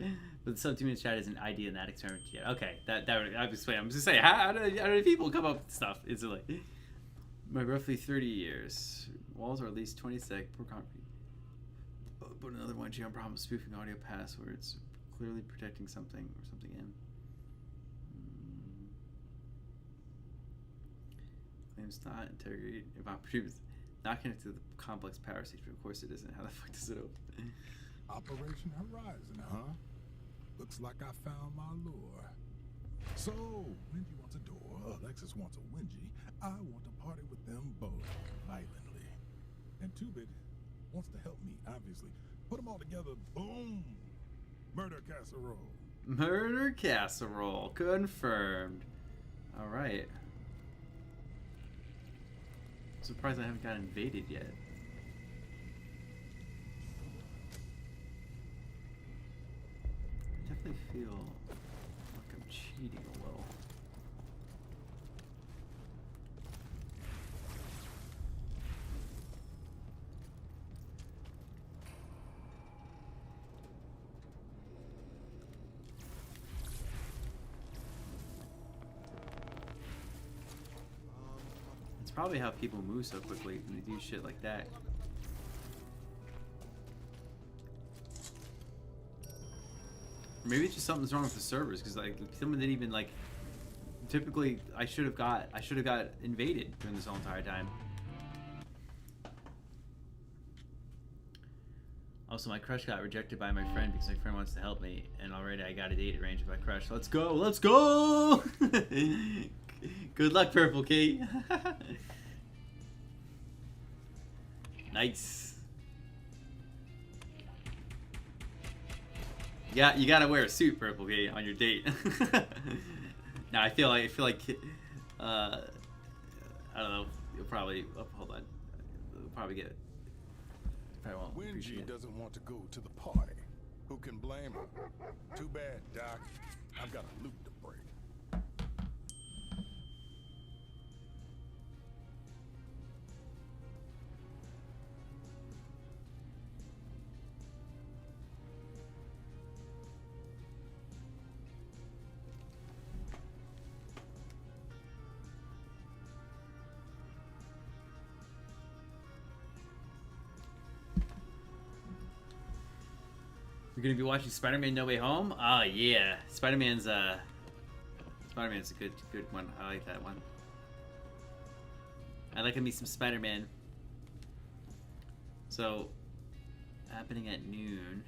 But the sub 2 minute chat isn't ID in that experiment yet. Okay, that I was waiting. I'm just saying, how do people come up with stuff instantly? My roughly 30 years. Walls are at least 20 sec per concrete. But another one, GM problem spoofing audio passwords. Clearly protecting something or something in. Claims not integrate if opportunities not connected to the complex power station. Of course it isn't. How the fuck does it open? Operation Horizon, huh? Looks like I found my lure. So, Wenji wants a door, Alexis wants a Wenji. I want to party with them both, violently. And Two-Bit wants to help me, obviously. Put them all together, boom! Murder casserole. Murder casserole, confirmed. Alright. Surprised I haven't got invaded yet. I definitely feel like I'm cheating a little. It's probably how people move so quickly when they do shit like that. Maybe it's just something's wrong with the servers, because like someone didn't even like. Typically, I should have got invaded during this whole entire time. Also, my crush got rejected by my friend because my friend wants to help me, and already I got a date arranged with my crush. Let's go! Let's go! Good luck, Purple Key. Nice. Yeah, you gotta wear a suit, Purple Key, on your date. Now I feel like I don't know. You'll probably hold on. You'll probably get it. Probably won't appreciate Wenji it. doesn't want to go to the party. Who can blame her? Too bad, Doc. I've got a loop to break. We're gonna be watching Spider-Man No Way Home. Oh yeah, Spider-Man's a good one. I like that one. I like me some Spider-Man. So, happening at noon.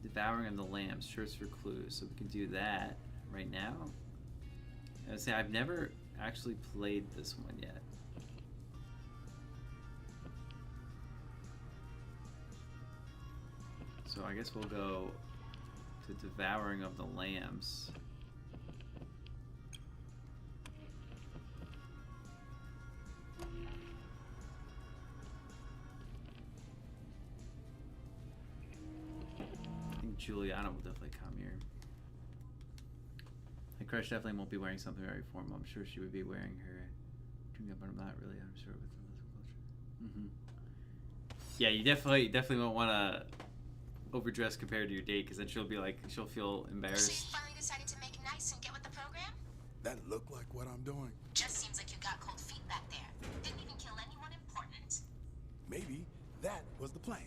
Devouring of the Lambs, search for clues. So we can do that right now. I would say I've never actually played this one yet. So I guess we'll go to Devouring of the Lambs. I think Julianna will definitely come here. My crush definitely won't be wearing something very formal. I'm sure she would be wearing her but I'm not really. I'm sure with the culture. Yeah, you definitely won't want to overdress compared to your date, because then she'll feel embarrassed. So you finally decided to make it nice and get with the program? That look like what I'm doing? Just seems like you got cold feet back there. Didn't even kill anyone important. Maybe that was the plan.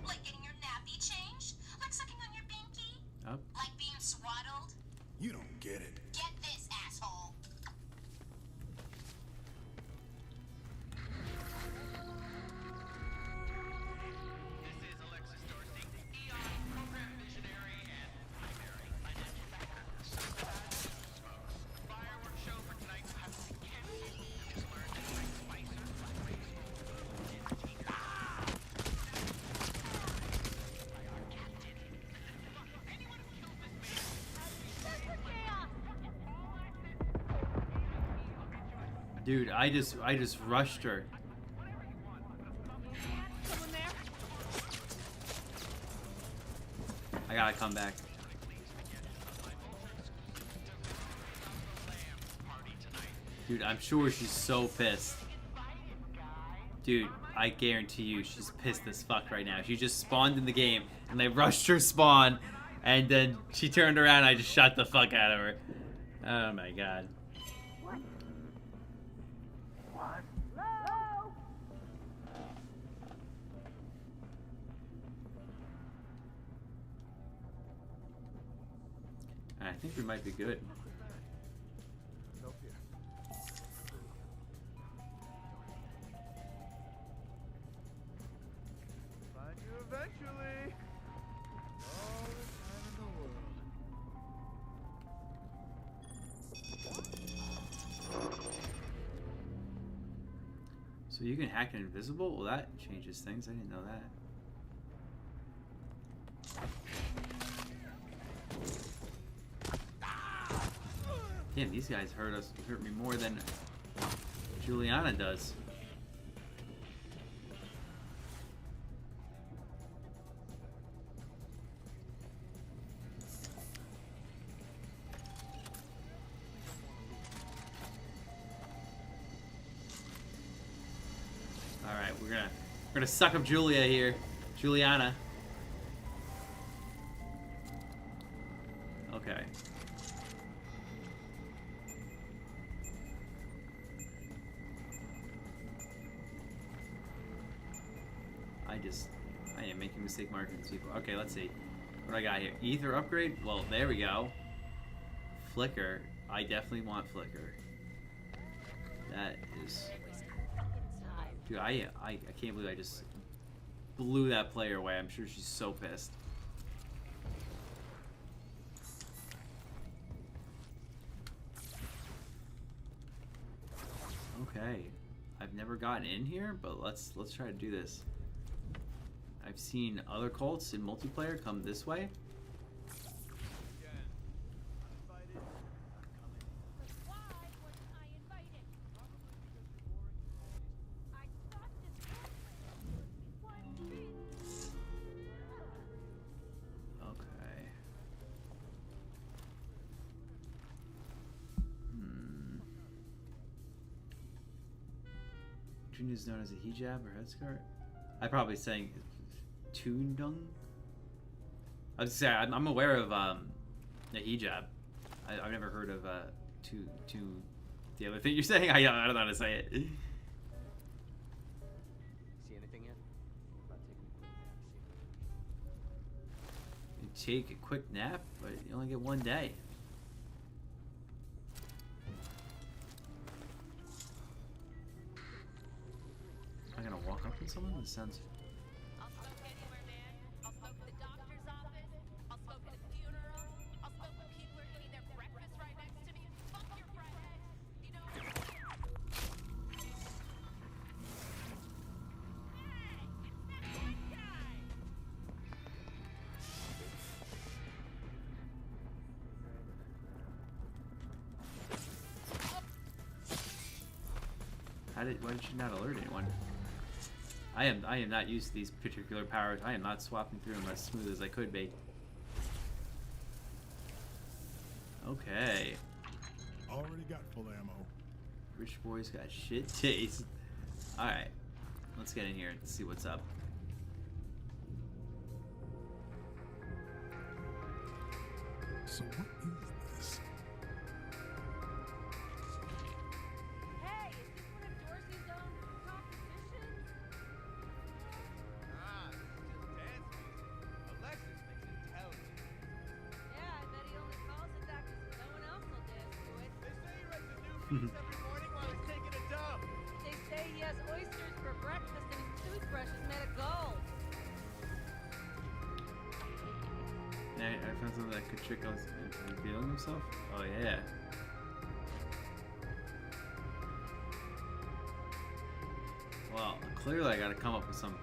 Like getting your nappy changed? Like sucking on your binky? Oh. Like being swaddled? You don't get it. Get this, asshole. Dude, I just rushed her. I gotta come back. Dude, I'm sure she's so pissed. Dude, I guarantee you she's pissed as fuck right now. She just spawned in the game and they rushed her spawn, and then she turned around and I just shot the fuck out of her. Oh my god. I think we might be good. Find you eventually. All the time in the world. So you can hack invisible? Well, that changes things. I didn't know that. Damn, these guys hurt me more than Julianna does. All right, we're gonna suck up Julianna here. Okay. I am making a mistake marking these people. Okay, let's see. What do I got here? Ether upgrade? Well, there we go. Flicker. I definitely want Flicker. That is... Dude, I can't believe I just blew that player away. I'm sure she's so pissed. Okay. I've never gotten in here, but let's try to do this. I've seen other Colts in multiplayer come this way. Okay. Junior is known as a hijab or headscarf. I'm probably saying Toondung. I was saying I'm aware of a hijab. I've never heard of the other thing you're saying. I don't know how to say it. See anything yet? About taking a quick nap, see take a quick nap, but you only get one day. Am I gonna walk up to someone? This sounds. I'll smoke anywhere, man. I'll smoke in the doctor's office. I'll smoke at a funeral. I'll smoke when people are eating their breakfast right next to me. Fuck your friends. You know. Why did you not alert anyone? I am not used to these particular powers. I am not swapping through them as smooth as I could be. Okay. Already got full ammo. Rich boy's got shit taste. Alright. Let's get in here and see what's up. So what is this? Hey, is this one of Dorsey's own competitions? Ah, this is just dance music. Alexis makes it intelligent. Yeah, I bet he only calls it that because no one else will dance to it. They say he writes a new piece every morning while he's taking a dump. They say he has oysters for breakfast and his toothbrush is made of gold. I found something that could trick us into revealing himself. Oh yeah. Well, clearly I gotta come up with something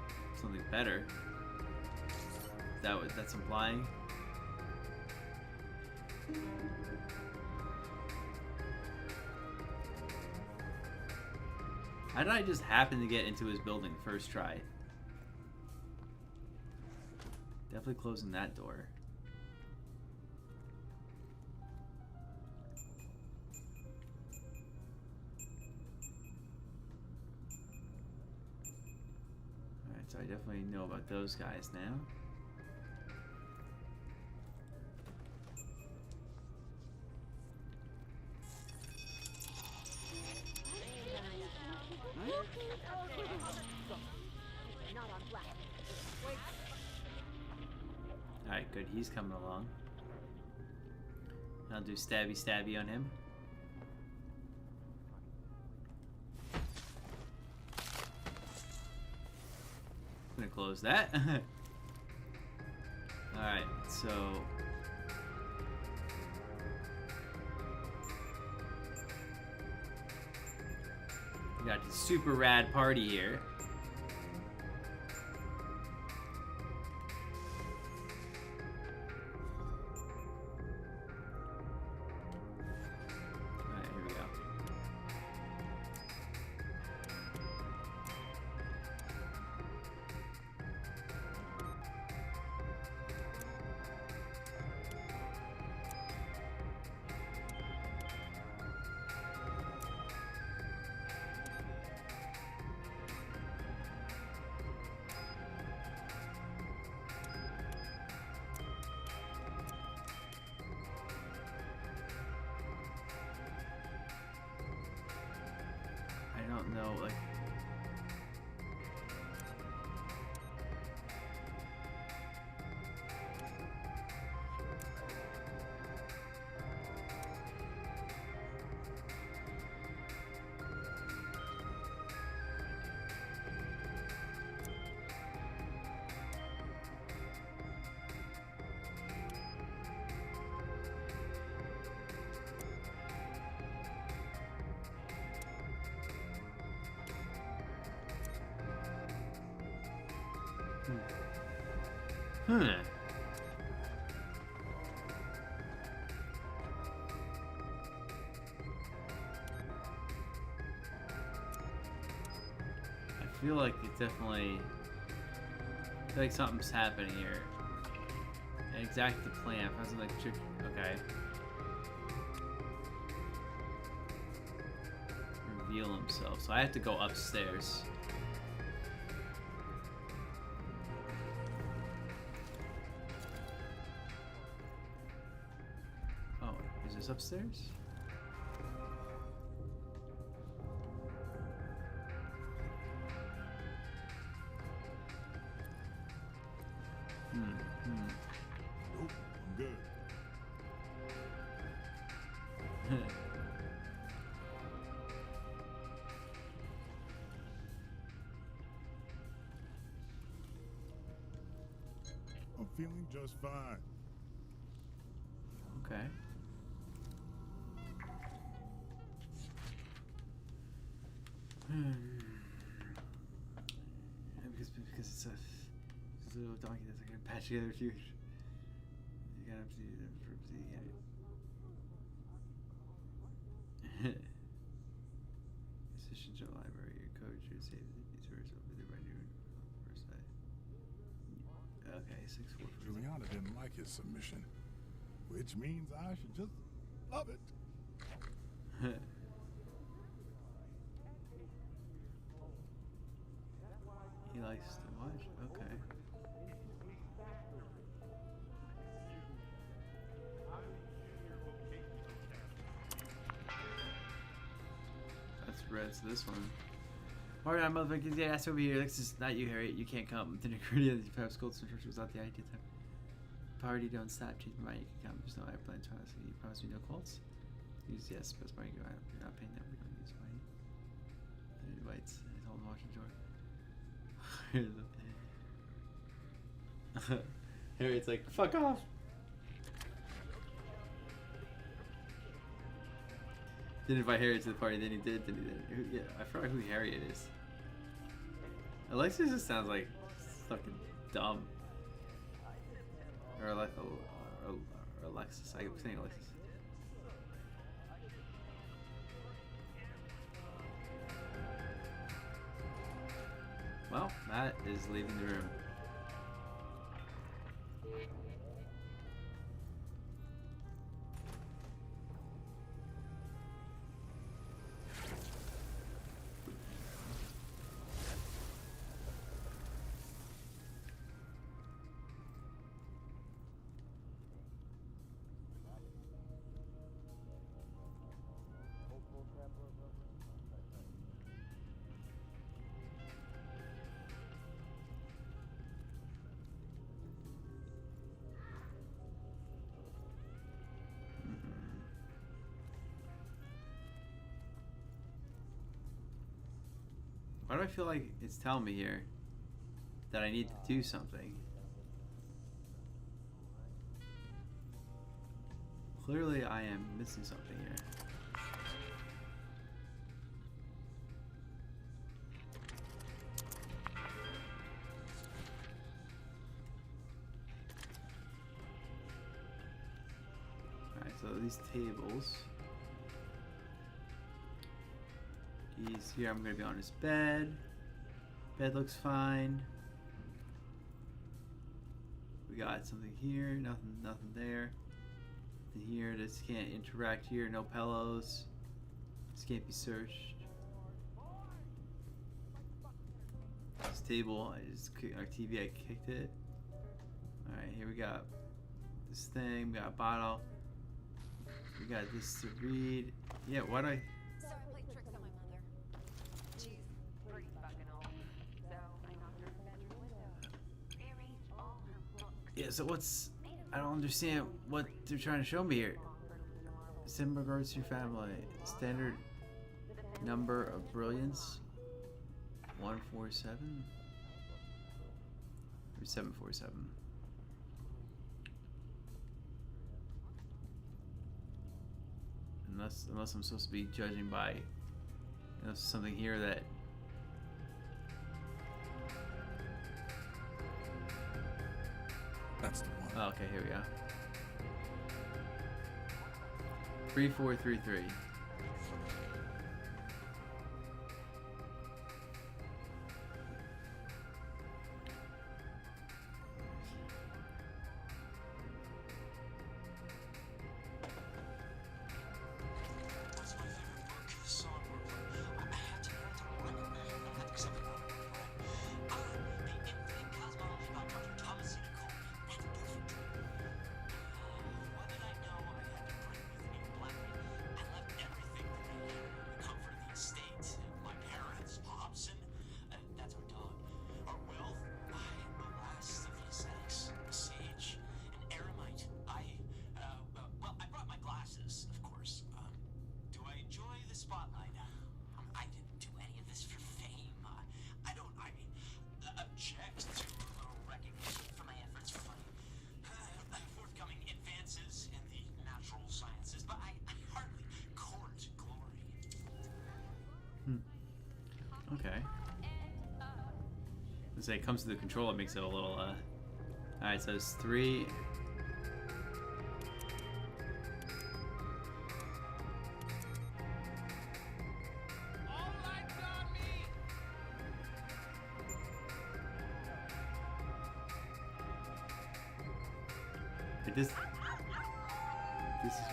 better. Is that what that's implying? How did I just happen to get into his building first try? Definitely closing that door. Alright, so I definitely know about those guys now. Alright, good. He's coming along. I'll do stabby stabby on him. I'm gonna close that. Alright, so we got the super rad party here. Alright, here we go. I don't know, like. Hmm. I feel like it definitely. I feel like something's happening here. Exact the plan. I was like, okay. Reveal himself. So I have to go upstairs. Oh, is this upstairs? good. I'm feeling just fine. Okay. Because it's a little donkey that's like gonna patch together huge. You gotta see them for Assistant to the library, your code should save these words over there by noon. First side. Okay, 6-4. Julianna didn't like his submission, which means I should just love it. He likes to watch. Okay. That's red. So this one. Alright, motherfuckers. Yeah, ass over here. This is not you, Harriet. You can't come. The Nickeria, the perhaps Colts instruction was not the idea. Party don't stop. Change my mind. You can come. There's no airplane trying to see. You promise me no Colts? Use yes. Best money. You're not paying that. We don't use money. And invites. I told him to watch the door. Harriet's like, fuck off. Didn't invite Harriet to the party, then he did. Yeah, I forgot who Harriet is. Alexis just sounds like fucking dumb. Or like or Alexis. I keep saying Alexis. Well, Matt is leaving the room. Why do I feel like it's telling me here that I need to do something? Clearly I am missing something here. Alright, so these tables. He's here. I'm gonna be on his bed. Bed looks fine. We got something here. Nothing there. Nothing here. This can't interact here. No pillows. This can't be searched. This table. Our TV. I kicked it. All right. Here we got this thing. We got a bottle. We got this to read. Yeah. Why do I? Yeah, so what's... I don't understand what they're trying to show me here. Send regards to your family. Standard number of brilliance. 147? Or 747? Unless I'm supposed to be judging by... something here that... That's the one. Oh, okay, here we go. 3433. say it comes to the controller, it makes it a little. Alright, so it's 3. This is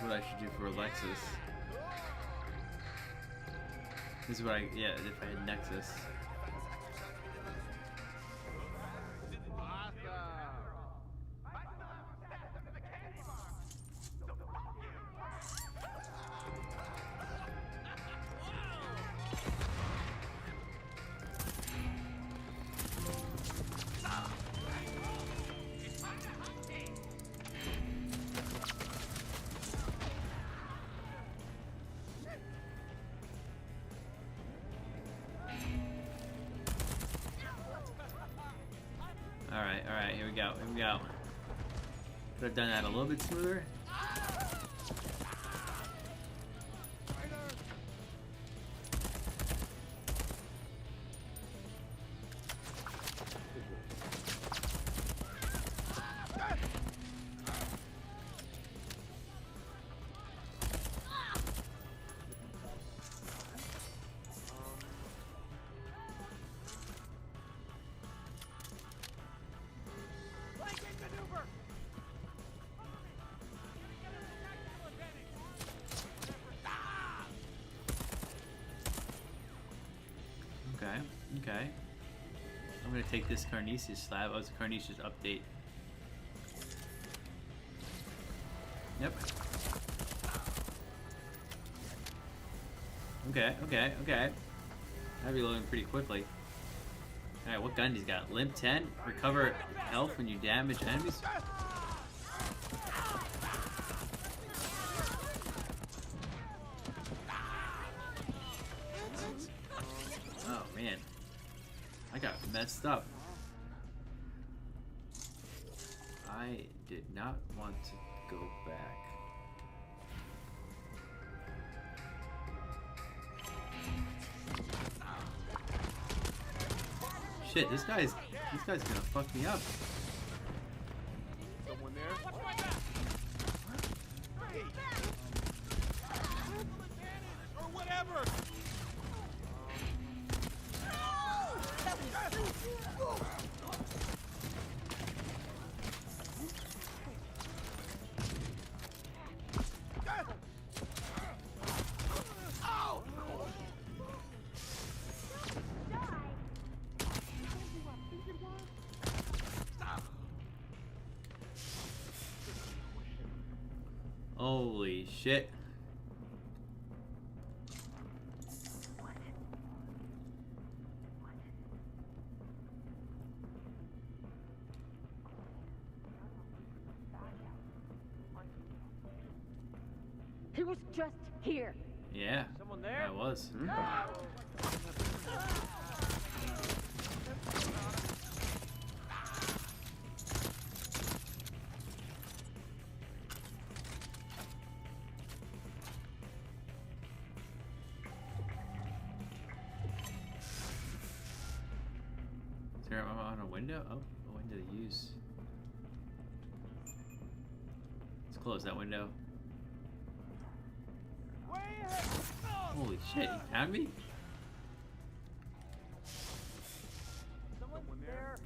what I should do for Alexis. This is what yeah, if I had Nexus. Alright, here we go. Could have done that a little bit smoother. Okay. I'm gonna take this Carnices slab. Oh, it's a Carnices update. Yep. Okay. That'll be loading pretty quickly. Alright, what gun he's got? Limp 10? Recover health when you damage enemies? Oh man. I got messed up. I did not want to go back. Shit, this guy's gonna fuck me up. Someone there? Or whatever. Holy shit. He was just here. Yeah. Someone there? I was. Is there on a window? Oh, a window to use. Let's close that window. Holy shit, he found me? Someone there?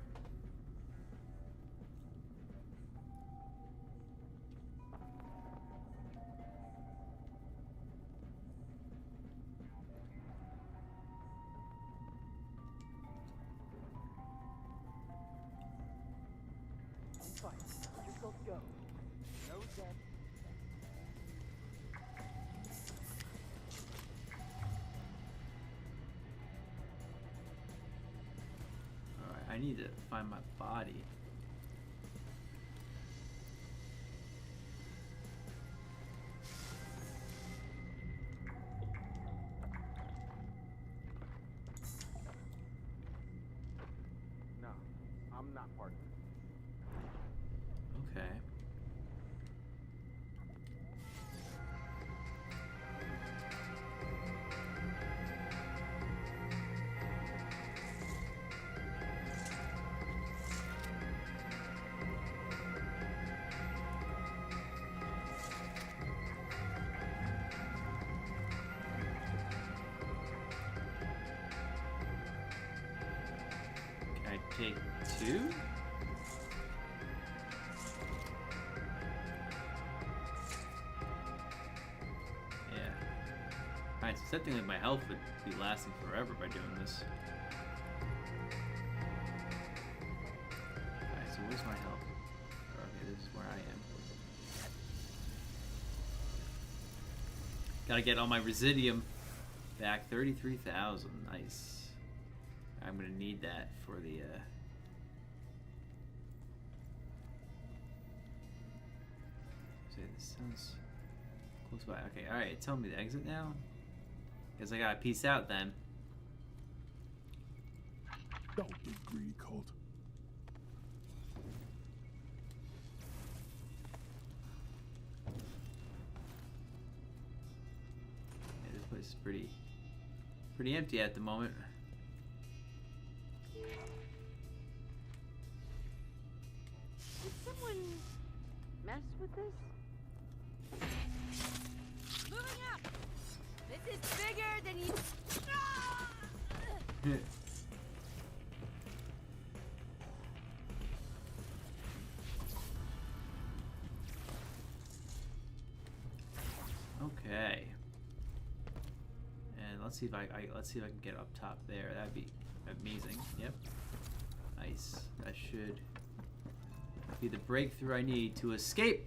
I'm fine. Just let's go. No death. Alright, I need to find my body. No, I'm not part of it. Okay. Take 2? Yeah. Alright, so something like my health would be lasting forever by doing this. Alright, so where's my health? Okay, this is where I am. Gotta get all my residium back. 33,000. Nice. I'm gonna need that for the say this sounds close by. Okay, alright, tell me to exit now. Guess I gotta peace out then. Don't get greedy, Colt. Yeah, this place is pretty empty at the moment. Did someone mess with this? Moving up! This is bigger than you. Okay. And let's see if I can get up top there. That'd be amazing. Yep. Nice. That should be the breakthrough I need to escape.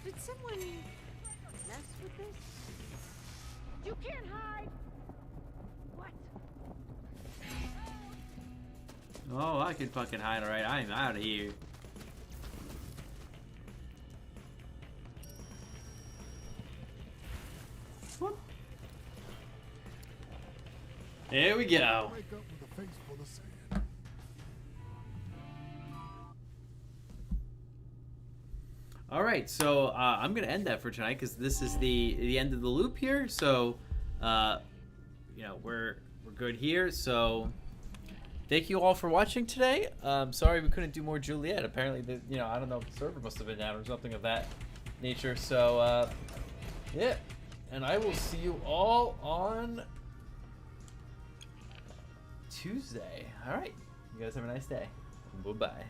Did someone mess with this? You can't hide! What? Oh, I can fucking hide, alright. I'm out of here. Whoop. There we go. Wake up with a face full of sand. All right, so I'm gonna end that for tonight because this is the end of the loop here. So, you know, we're good here. So, thank you all for watching today. Sorry we couldn't do more Juliet. Apparently, you know, I don't know, the server must have been down or something of that nature. So, yeah, and I will see you all on Tuesday. All right, you guys have a nice day. Bye bye.